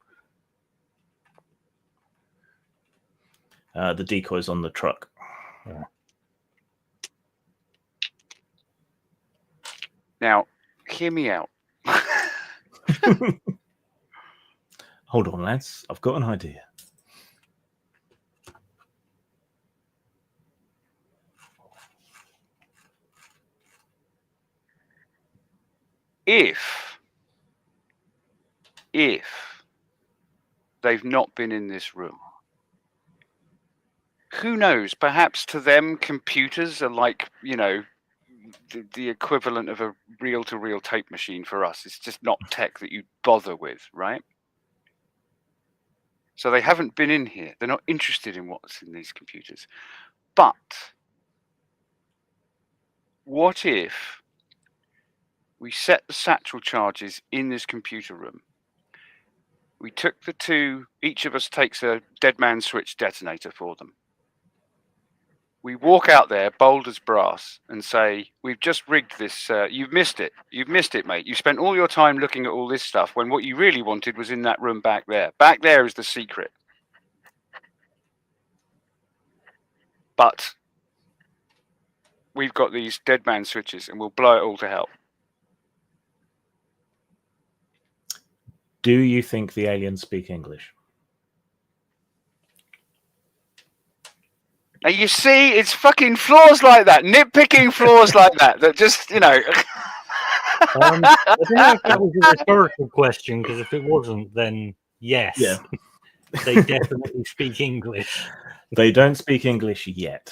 The decoy's on the truck. Yeah. Now, hear me out. Hold on, lads. I've got an idea. If they've not been in this room, who knows? Perhaps to them, computers are like, the equivalent of a reel-to-reel tape machine for us. It's just not tech that you bother with, right? So they haven't been in here. They're not interested in what's in these computers. But what if we set the satchel charges in this computer room? We took the two, each of us takes a dead man switch detonator for them. We walk out there, bold as brass, and say, we've just rigged this. You've missed it. You've missed it, mate. You spent all your time looking at all this stuff when what you really wanted was in that room back there. Back there is the secret. But we've got these dead man switches and we'll blow it all to hell. Do you think the aliens speak English? Now you see, it's fucking flaws like that, nitpicking flaws like that just, I don't know if that was a rhetorical question, because if it wasn't, then yes. Yeah. They definitely speak English. They don't speak English yet.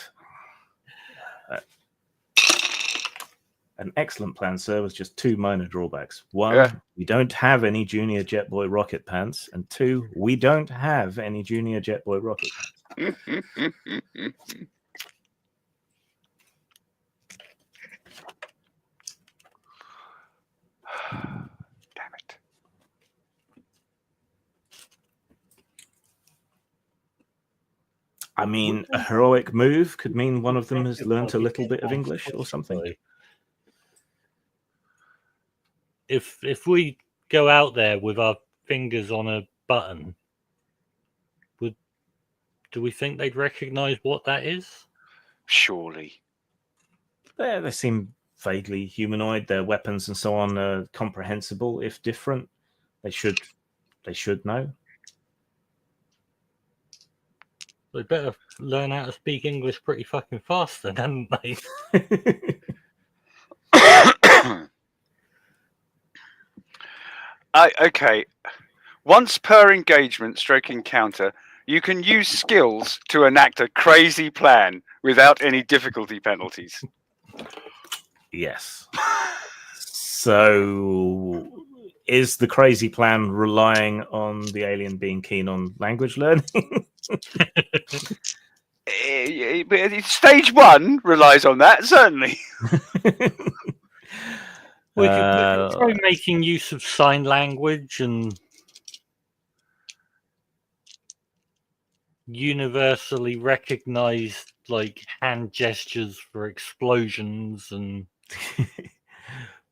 An excellent plan, sir, with just two minor drawbacks. One, we don't have any junior Jetboy rocket pants. And two, we don't have any junior Jetboy rocket pants. Damn it. I mean, a heroic move could mean one of them has learnt a little bit of English or something. If we go out there with our fingers on a button, do we think they'd recognize what that is? Surely. They seem vaguely humanoid. Their weapons and so on are comprehensible, if different. They should know. They better learn how to speak English pretty fucking fast then, hadn't they? Okay. Once per engagement stroke encounter, you can use skills to enact a crazy plan without any difficulty penalties. Yes. So, is the crazy plan relying on the alien being keen on language learning? Stage 1 relies on that, certainly. We could try making use of sign language and universally recognized like hand gestures for explosions and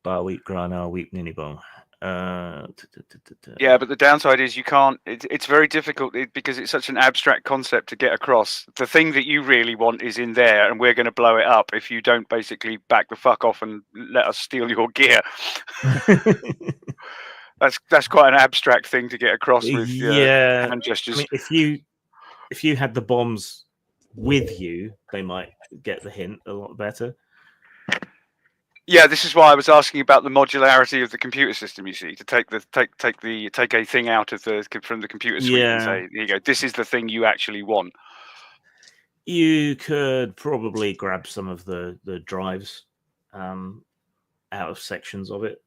Bar weep grana weep ninibong. Yeah, but the downside is you can't. It's very difficult because it's such an abstract concept to get across. The thing that you really want is in there, and we're going to blow it up if you don't basically back the fuck off and let us steal your gear. That's quite an abstract thing to get across with hand gestures. I mean, if you had the bombs with you, they might get the hint a lot better. Yeah, this is why I was asking about the modularity of the computer system. You see, to take a thing out of from the computer suite and Yeah. say, "Here you go. This is the thing you actually want." You could probably grab some of the drives out of sections of it.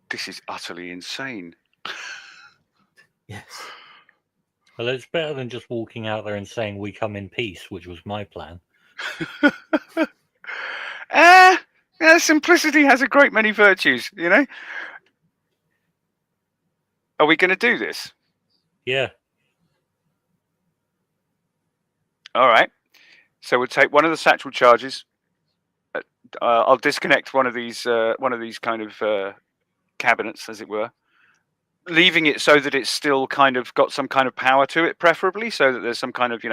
This is utterly insane. Yes. Well, it's better than just walking out there and saying we come in peace, which was my plan. Yeah, simplicity has a great many virtues, you know. Are we going to do this? Yeah. All right. So we'll take one of the satchel charges. I'll disconnect one of these kind of cabinets, as it were, leaving it so that it's still kind of got some kind of power to it, preferably, so that there's some kind of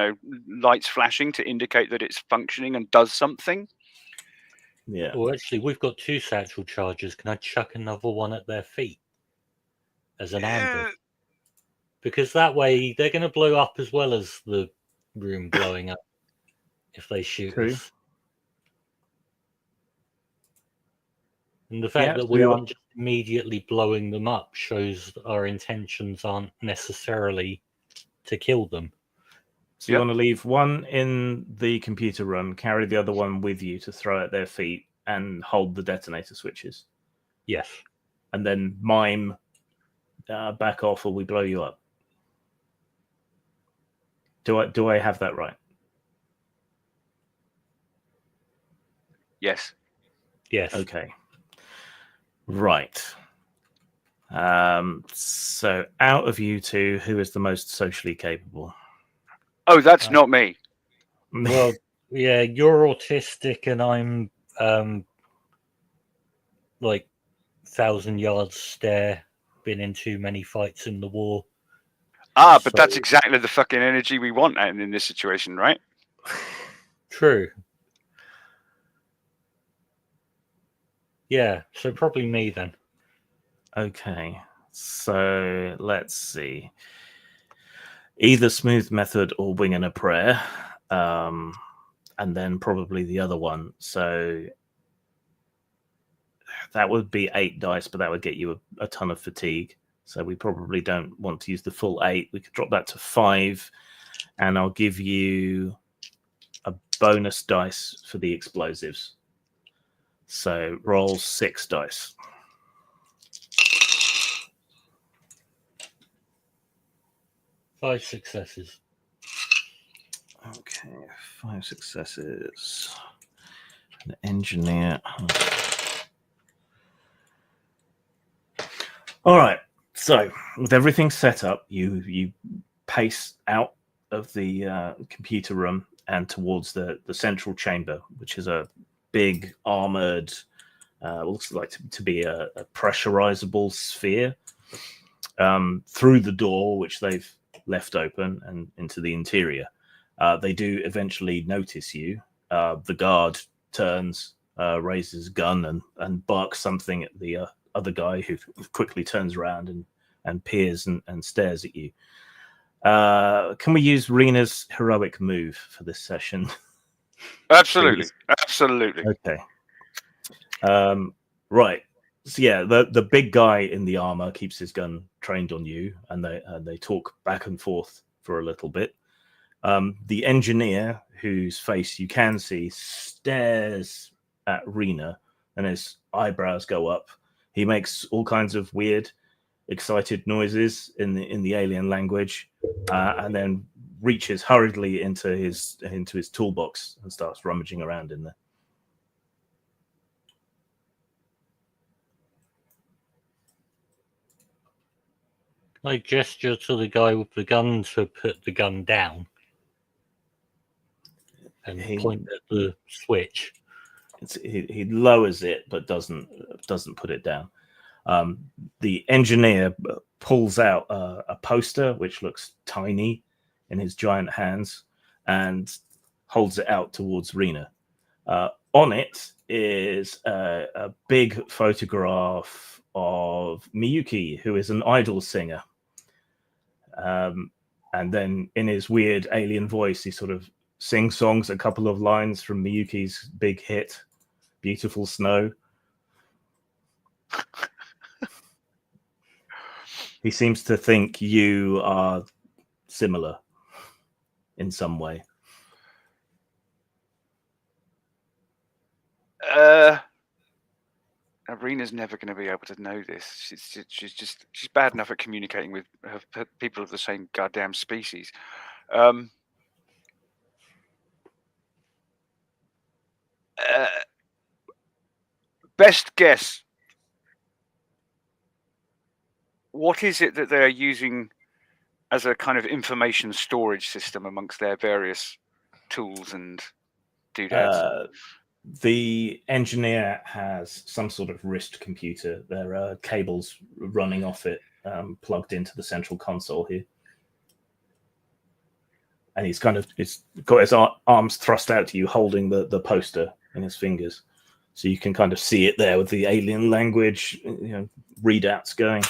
lights flashing to indicate that it's functioning and does something. Yeah. Well, actually, we've got 2 satchel charges. Can I chuck another one at their feet as an ambush? Because that way they're going to blow up as well as the room blowing up if they shoot True. us. And the fact Yeah, that we so- aren't just immediately blowing them up shows that our intentions aren't necessarily to kill them. So you want to leave one in the computer room, carry the other one with you to throw at their feet, and hold the detonator switches. Yes. And then mime back off, or we blow you up. Do I have that right? Yes. Yes. Okay. Right. So out of you two, who is the most socially capable? Oh, that's not me. Well, yeah, you're autistic and I'm like 1,000 yards stare, been in too many fights in the war. But that's exactly the fucking energy we want in this situation, right? True. Yeah, so probably me then. Okay. So let's see. Either smooth method or wing and a prayer. And then probably the other one. So that would be 8 dice, but that would get you a ton of fatigue. So we probably don't want to use the full 8. We could drop that to 5, and I'll give you a bonus dice for the explosives. So roll 6 dice. Five successes. Okay, 5 successes. An engineer. All right. So with everything set up, you pace out of the computer room and towards the central chamber, which is a big armored, looks like to be a pressurizable sphere. Through the door, which they've left open, and into the interior. They do eventually notice you. The guard turns, raises his gun, and barks something at the other guy, who quickly turns around and peers and stares at you. Can we use Rena's heroic move for this session? Absolutely. Absolutely. Okay. Right. So yeah, the big guy in the armor keeps his gun trained on you, and they talk back and forth for a little bit. The engineer, whose face you can see, stares at Rena, and his eyebrows go up. He makes all kinds of weird, excited noises in the alien language, and then reaches hurriedly into his toolbox and starts rummaging around in there. I gesture to the guy with the gun to put the gun down and point at the switch. He lowers it, but doesn't put it down. The engineer pulls out a poster, which looks tiny in his giant hands, and holds it out towards Rena. On it is a big photograph of Miyuki, who is an idol singer. And then in his weird alien voice, he sort of sing-songs a couple of lines from Miyuki's big hit, Beautiful Snow. He seems to think you are similar in some way. Arena's never going to be able to know this. She's bad enough at communicating with people of the same goddamn species. Best guess. What is it that they're using as a kind of information storage system amongst their various tools and doodads? The engineer has some sort of wrist computer. There are cables running off it, plugged into the central console here. And he's got his arms thrust out to you, holding the poster in his fingers. So you can kind of see it there with the alien language, readouts going.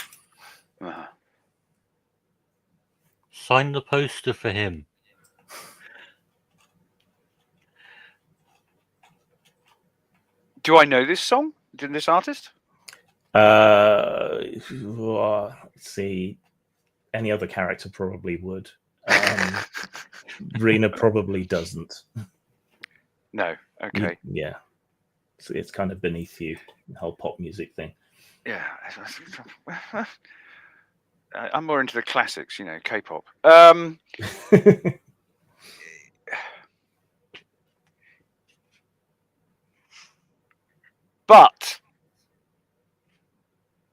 Sign the poster for him. Do I know this song? This artist? Let's see. Any other character probably would. Rena probably doesn't. No. Okay. Yeah. So it's kind of beneath you, the whole pop music thing. Yeah. I'm more into the classics, K-pop. But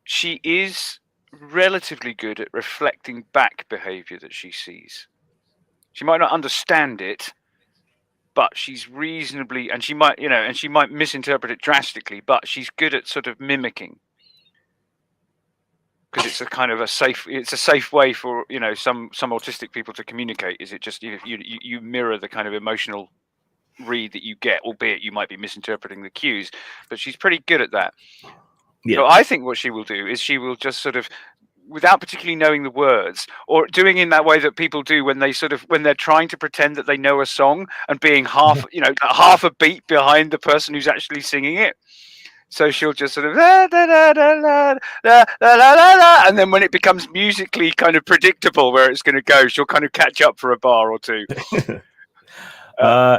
she is relatively good at reflecting back behavior that she sees. She might not understand it, but she's reasonably, and she might misinterpret it drastically, but she's good at sort of mimicking. Because it's a kind of a safe way for some autistic people to communicate. Is it just you mirror the kind of emotional read that you get, albeit you might be misinterpreting the cues, but she's pretty good at that. Yeah. So I think what she will do is she will just sort of, without particularly knowing the words, or doing in that way that people do when they're trying to pretend that they know a song and being half a beat behind the person who's actually singing it. So she'll just sort of la, da, da, da, la, la, la, la, la, la, and then when it becomes musically kind of predictable where it's going to go, she'll kind of catch up for a bar or two.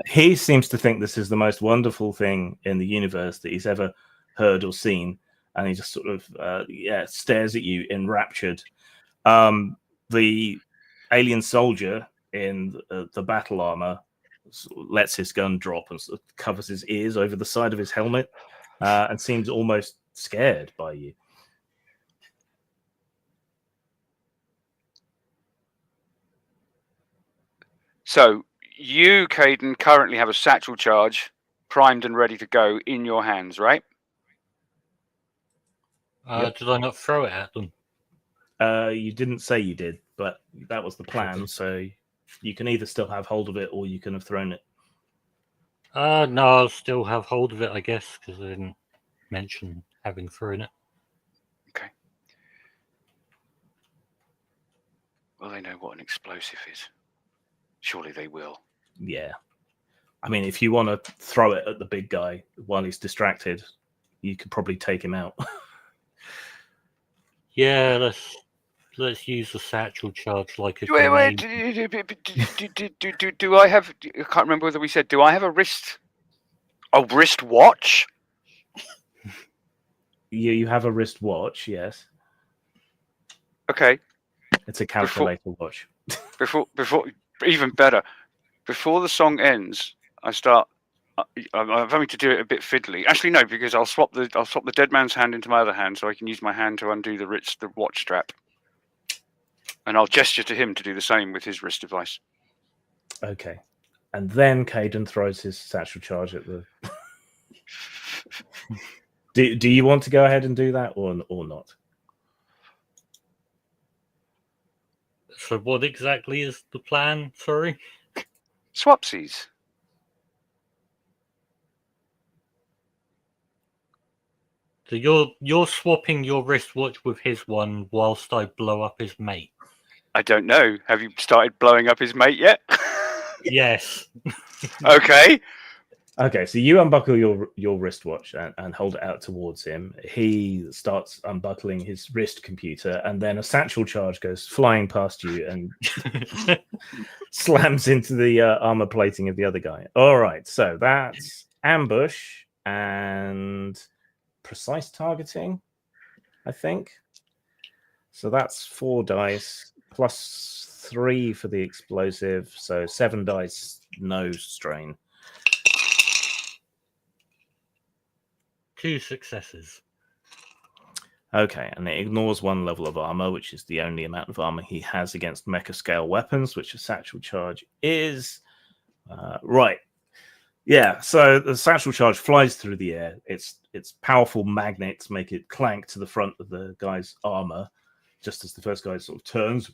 He seems to think this is the most wonderful thing in the universe that he's ever heard or seen, and he just sort of stares at you enraptured. The alien soldier in the battle armor lets his gun drop and sort of covers his ears over the side of his helmet, and seems almost scared by you. So you, Caden, currently have a satchel charge primed and ready to go in your hands, right? Yep. Did I not throw it at them? You didn't say you did, but that was the plan. So you can either still have hold of it or you can have thrown it. No, I'll still have hold of it, I guess, because I didn't mention having thrown it. Okay. Well, they know what an explosive is. Surely they will. Yeah. I mean, if you want to throw it at the big guy while he's distracted, you could probably take him out. Yeah, let's use the satchel charge like a wait. Do I have? I can't remember whether we said. Do I have a wrist watch? You have a wrist watch, yes. Okay. It's a calculator watch. Before, even better. Before the song ends, I'm having to do it a bit fiddly. Actually, no, because I'll swap the dead man's hand into my other hand, so I can use my hand to undo the watch strap, and I'll gesture to him to do the same with his wrist device. Okay, and then Caden throws his satchel charge at the. Do you want to go ahead and do that or not? So what exactly is the plan? Sorry? Swapsies. So you're swapping your wristwatch with his one whilst I blow up his mate. I don't know. Have you started blowing up his mate yet? Yes. Okay. Okay, so you unbuckle your wristwatch and hold it out towards him. He starts unbuckling his wrist computer, and then a satchel charge goes flying past you and slams into the armor plating of the other guy. All right, so that's ambush and precise targeting, I think. So that's 4 dice plus 3 for the explosive, so 7 dice, no strain. 2 successes. Okay, and it ignores 1 level of armor, which is the only amount of armor he has against mecha scale weapons, which a satchel charge is. Right. Yeah, so the satchel charge flies through the air. Its powerful magnets make it clank to the front of the guy's armor, just as the first guy sort of turns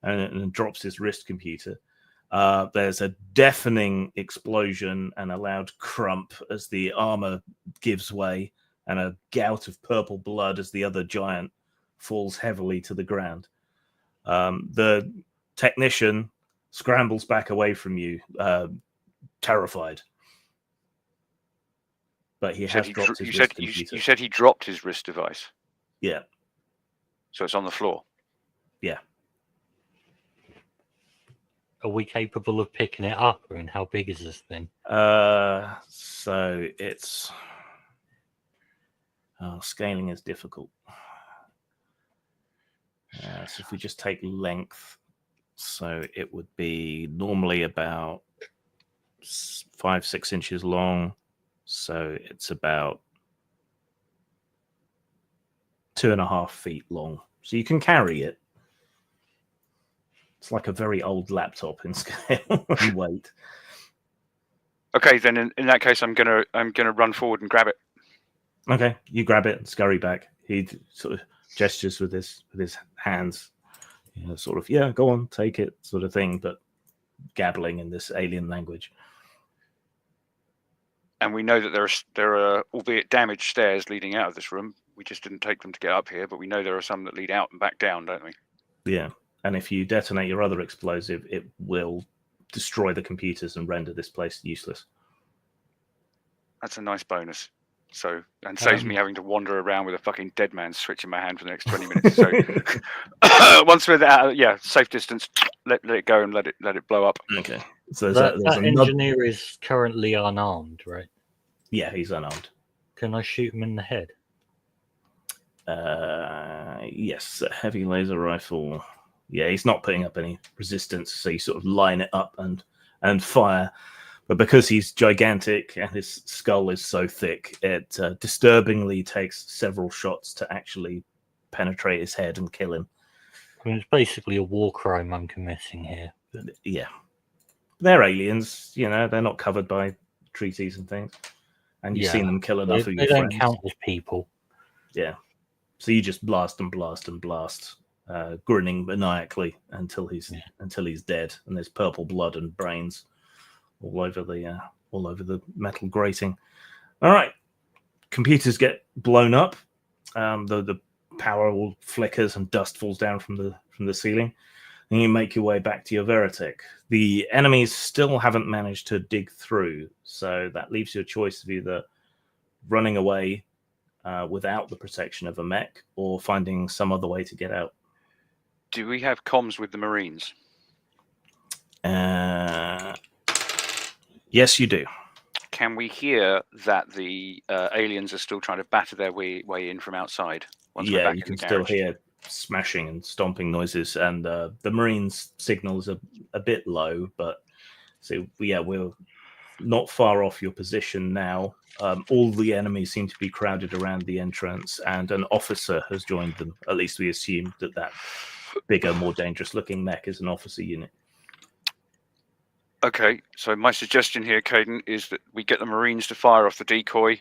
and drops his wrist computer. There's a deafening explosion and a loud crump as the armor gives way, and a gout of purple blood as the other giant falls heavily to the ground. The technician scrambles back away from you, terrified. But he has dropped his wrist computer. You said he dropped his wrist device. Yeah. So it's on the floor. Yeah. Are we capable of picking it up, and how big is this thing? So it's scaling is difficult. So if we just take length, so it would be normally about 5-6 inches long. So it's about 2.5 feet long. So you can carry it. It's like a very old laptop in scale and weight. Okay, then in that case, I'm gonna run forward and grab it. Okay, you grab it and scurry back. He sort of gestures with his hands, sort of, yeah, go on, take it, sort of thing, but gabbling in this alien language. And we know that there are albeit damaged stairs leading out of this room. We just didn't take them to get up here, but we know there are some that lead out and back down, don't we? Yeah, and if you detonate your other explosive, it will destroy the computers and render this place useless. That's a nice bonus. So, and saves me having to wander around with a fucking dead man's switch in my hand for the next 20 minutes. So, once we're out, safe distance, let it go and let it blow up. Okay. So that engineer is currently unarmed, right? Yeah, he's unarmed. Can I shoot him in the head? Yes, a heavy laser rifle. Yeah, he's not putting up any resistance, so you sort of line it up and fire. But because he's gigantic and his skull is so thick, it disturbingly takes several shots to actually penetrate his head and kill him. I mean, it's basically a war crime I'm committing here. Yeah. They're aliens, they're not covered by treaties and things. And you've seen them kill enough of your friends. They don't count as people. Yeah. So you just blast and blast and blast, grinning maniacally until he's dead, and there's purple blood and brains all over the metal grating. All right, computers get blown up. The power all flickers and dust falls down from the ceiling, and you make your way back to your Veritech. The enemies still haven't managed to dig through, so that leaves you a choice of either running away without the protection of a mech or finding some other way to get out. Do we have comms with the Marines? Yes, you do. Can we hear that the aliens are still trying to batter their way in from outside? Yeah, you can still hear smashing and stomping noises, and the Marines' signal is a bit low, but so we're not far off your position now. All the enemies seem to be crowded around the entrance, and an officer has joined them. At least we assume that bigger, more dangerous-looking mech is an officer unit. Okay, so my suggestion here, Caden, is that we get the Marines to fire off the decoy.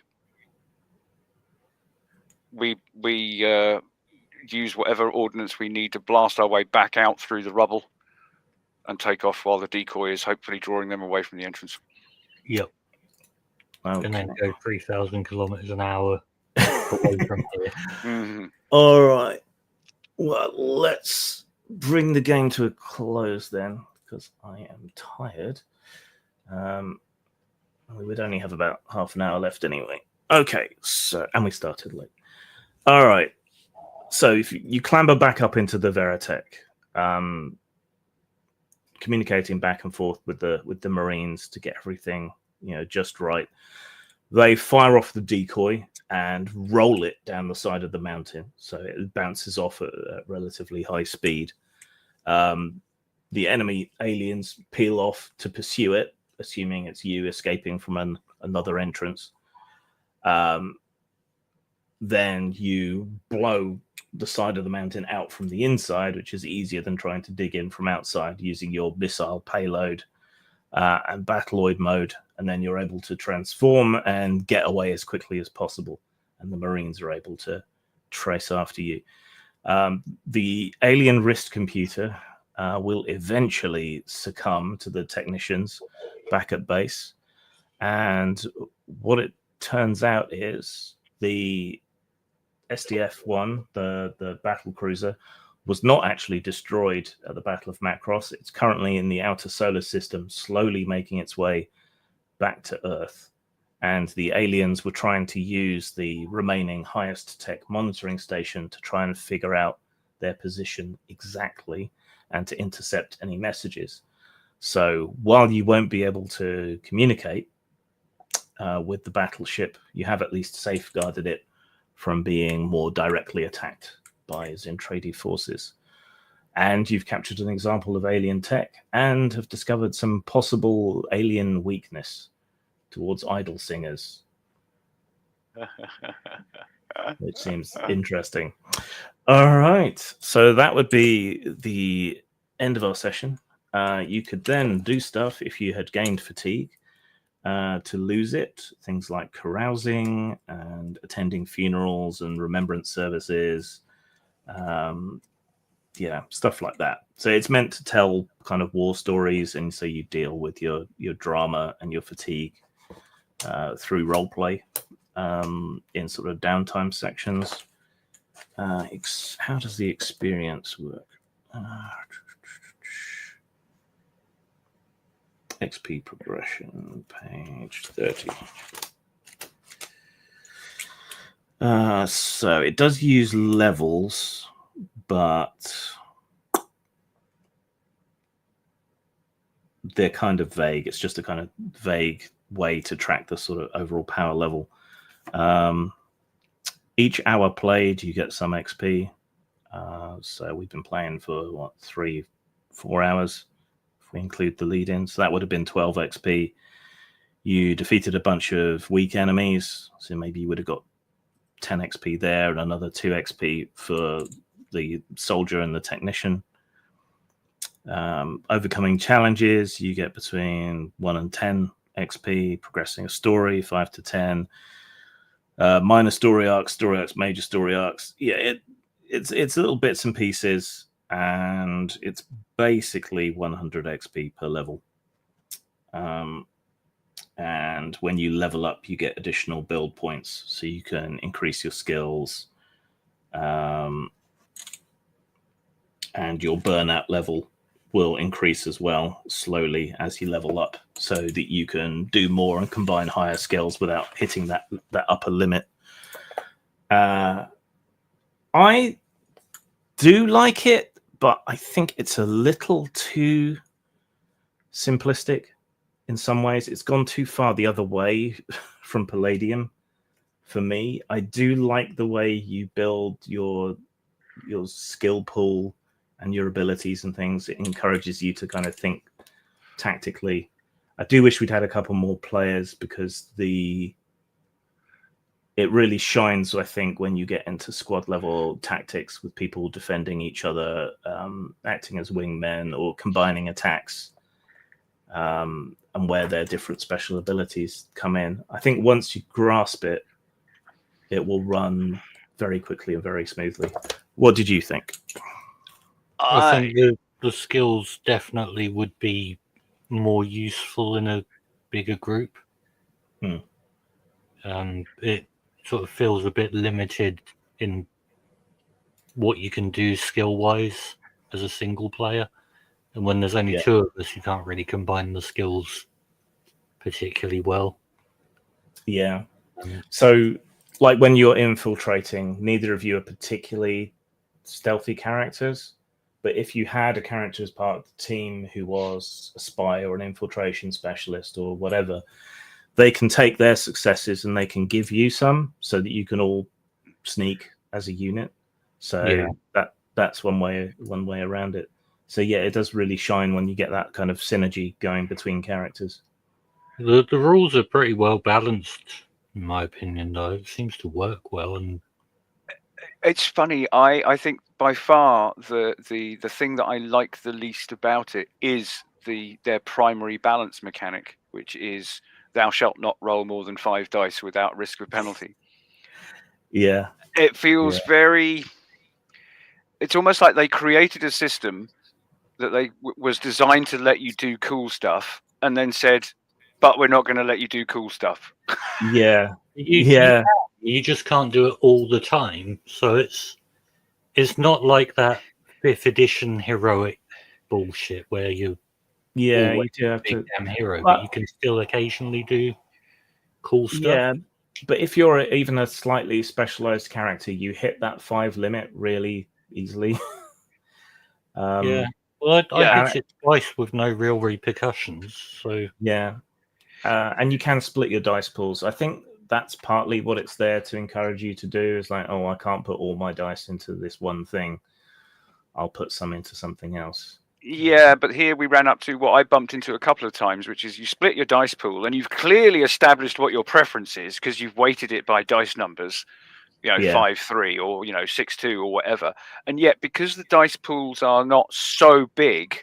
We use whatever ordnance we need to blast our way back out through the rubble and take off while the decoy is hopefully drawing them away from the entrance. Yep. Okay. And then go 3,000 kilometers an hour away from here. Mm-hmm. All right. Well, let's bring the game to a close then, because I am tired. We would only have about half an hour left anyway. Okay, so and we started late. All right, so if you clamber back up into the Veritech, communicating back and forth with the Marines to get everything just right. They fire off the decoy and roll it down the side of the mountain, so it bounces off at relatively high speed. The enemy aliens peel off to pursue it, assuming it's you escaping from another entrance. Then you blow the side of the mountain out from the inside, which is easier than trying to dig in from outside using your missile payload and battleoid mode. And then you're able to transform and get away as quickly as possible. And the Marines are able to trace after you. The alien wrist computer will eventually succumb to the technicians back at base. And what it turns out is the SDF-1, the battle cruiser, was not actually destroyed at the Battle of Macross. It's currently in the outer solar system, slowly making its way back to Earth. And the aliens were trying to use the remaining highest tech monitoring station to try and figure out their position exactly and to intercept any messages. So while you won't be able to communicate with the battleship, you have at least safeguarded it from being more directly attacked by Zentradi forces. And you've captured an example of alien tech and have discovered some possible alien weakness towards idol singers, which seems interesting. All right, so that would be the end of our session. You could then do stuff if you had gained fatigue to lose it, things like carousing and attending funerals and remembrance services, stuff like that. So it's meant to tell kind of war stories, and so you deal with your drama and your fatigue through role play in sort of downtime sections. How does the experience work? XP progression, page 30. So it does use levels, but they're kind of vague. It's just a kind of vague way to track the sort of overall power level. Each hour played, you get some XP. So we've been playing for 3-4 hours. We include the lead-in, so that would have been 12 XP. You defeated a bunch of weak enemies, so maybe you would have got 10 XP there and another 2 XP for the soldier and the technician. Overcoming challenges, you get between 1 and 10 XP. Progressing a story, 5 to 10. Minor story arcs, major story arcs. Yeah, it's little bits and pieces, and it's basically 100 XP per level. And when you level up, you get additional build points, so you can increase your skills, and your burnout level will increase as well slowly as you level up, so that you can do more and combine higher skills without hitting that upper limit. I do like it, but I think it's a little too simplistic in some ways. It's gone too far the other way from Palladium for me. I do like the way you build your skill pool and your abilities and things. It encourages you to kind of think tactically. I do wish we'd had a couple more players, because it really shines, I think, when you get into squad level tactics with people defending each other, acting as wingmen or combining attacks, and where their different special abilities come in. I think once you grasp it, it will run very quickly and very smoothly. What did you think? I think the skills definitely would be more useful in a bigger group. It sort of feels a bit limited in what you can do skill-wise as a single player, And when there's only Yeah. two of us, you can't really combine the skills particularly well. Yeah. Um, So, like when you're infiltrating, neither of you are particularly stealthy characters. But if you had a character as part of the team who was a spy or an infiltration specialist or whatever, they can take their successes and they can give you some so that you can all sneak as a unit. So Yeah. that's one way around it. So yeah, it does really shine when you get that kind of synergy going between characters. The rules are pretty well balanced, in my opinion, though. It seems to work well, and It's funny. I think by far the thing that I like the least about it is their primary balance mechanic, which is thou shalt not roll more than 5 dice without risk of penalty. Yeah. It feels very. It's almost like they created a system that was designed to let you do cool stuff, and then said, "But we're not going to let you do cool stuff." Yeah. you just can't do it all the time. So it's not like that 5th edition heroic bullshit where you You do have big to. damn hero, Well, but you can still occasionally do cool stuff. Yeah, but if you're even a slightly specialized character, you hit that 5 limit really easily. Yeah. Well, I Yeah. hit it twice with no real repercussions. So Yeah. And you can split your dice pools. I think that's partly what it's there to encourage you to do, is like, oh, I can't put all my dice into this one thing. I'll put some into something else. Yeah, but here we ran up to what I bumped into a couple of times, which is you split your dice pool and you've clearly established what your preference is because you've weighted it by dice numbers, Yeah. 5-3 or 6-2 or whatever. And yet, because the dice pools are not so big,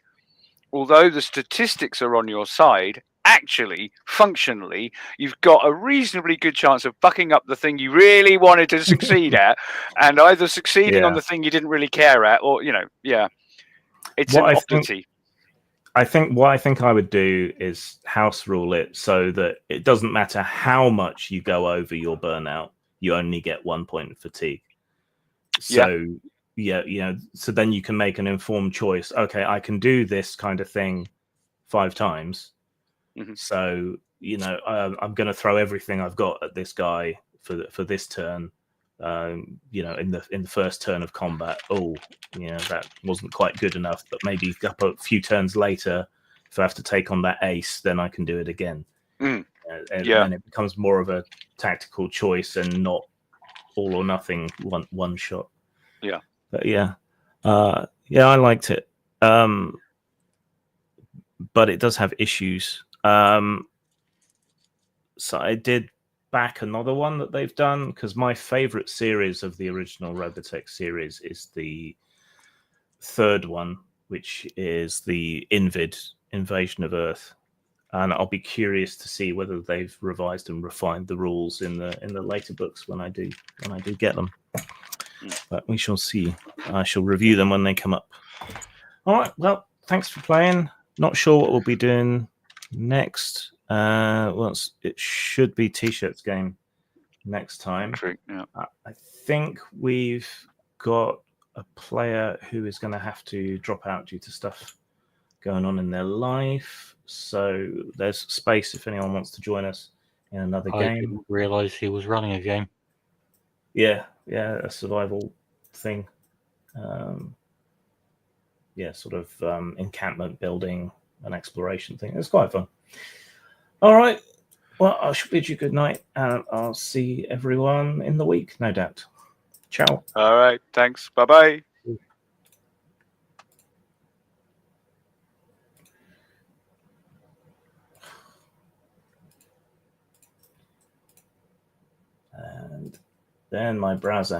although the statistics are on your side, actually, functionally, you've got a reasonably good chance of bucking up the thing you really wanted to succeed at, and either succeeding on the thing you didn't really care at, or it's an oddity. I think what I would do is house rule it so that it doesn't matter how much you go over your burnout, you only get 1 point of fatigue. So so then you can make an informed choice. Okay, I can do this kind of thing 5 times. Mm-hmm. So I'm going to throw everything I've got at this guy for this turn. In the first turn of combat, that wasn't quite good enough, but maybe a few turns later, if I have to take on that ace, then I can do it again. And then it becomes more of a tactical choice and not all or nothing one shot. But I liked it, but it does have issues. So I did back another one that they've done, because my favorite series of the original Robotech series is the 3rd one, which is the Invasion of Earth, and I'll be curious to see whether they've revised and refined the rules in the later books when I do get them. But we shall see. I shall review them when they come up. All right, well, thanks for playing. Not sure what we'll be doing next. It should be T-shirts game next time. I think we've got a player who is going to have to drop out due to stuff going on in their life. So there's space if anyone wants to join us in another game. I didn't realize he was running a game. Yeah, a survival thing. Sort of encampment building and exploration thing. It's quite fun. All right. Well, I shall bid you good night, and I'll see everyone in the week, no doubt. Ciao. All right. Thanks. Bye-bye. And then my browser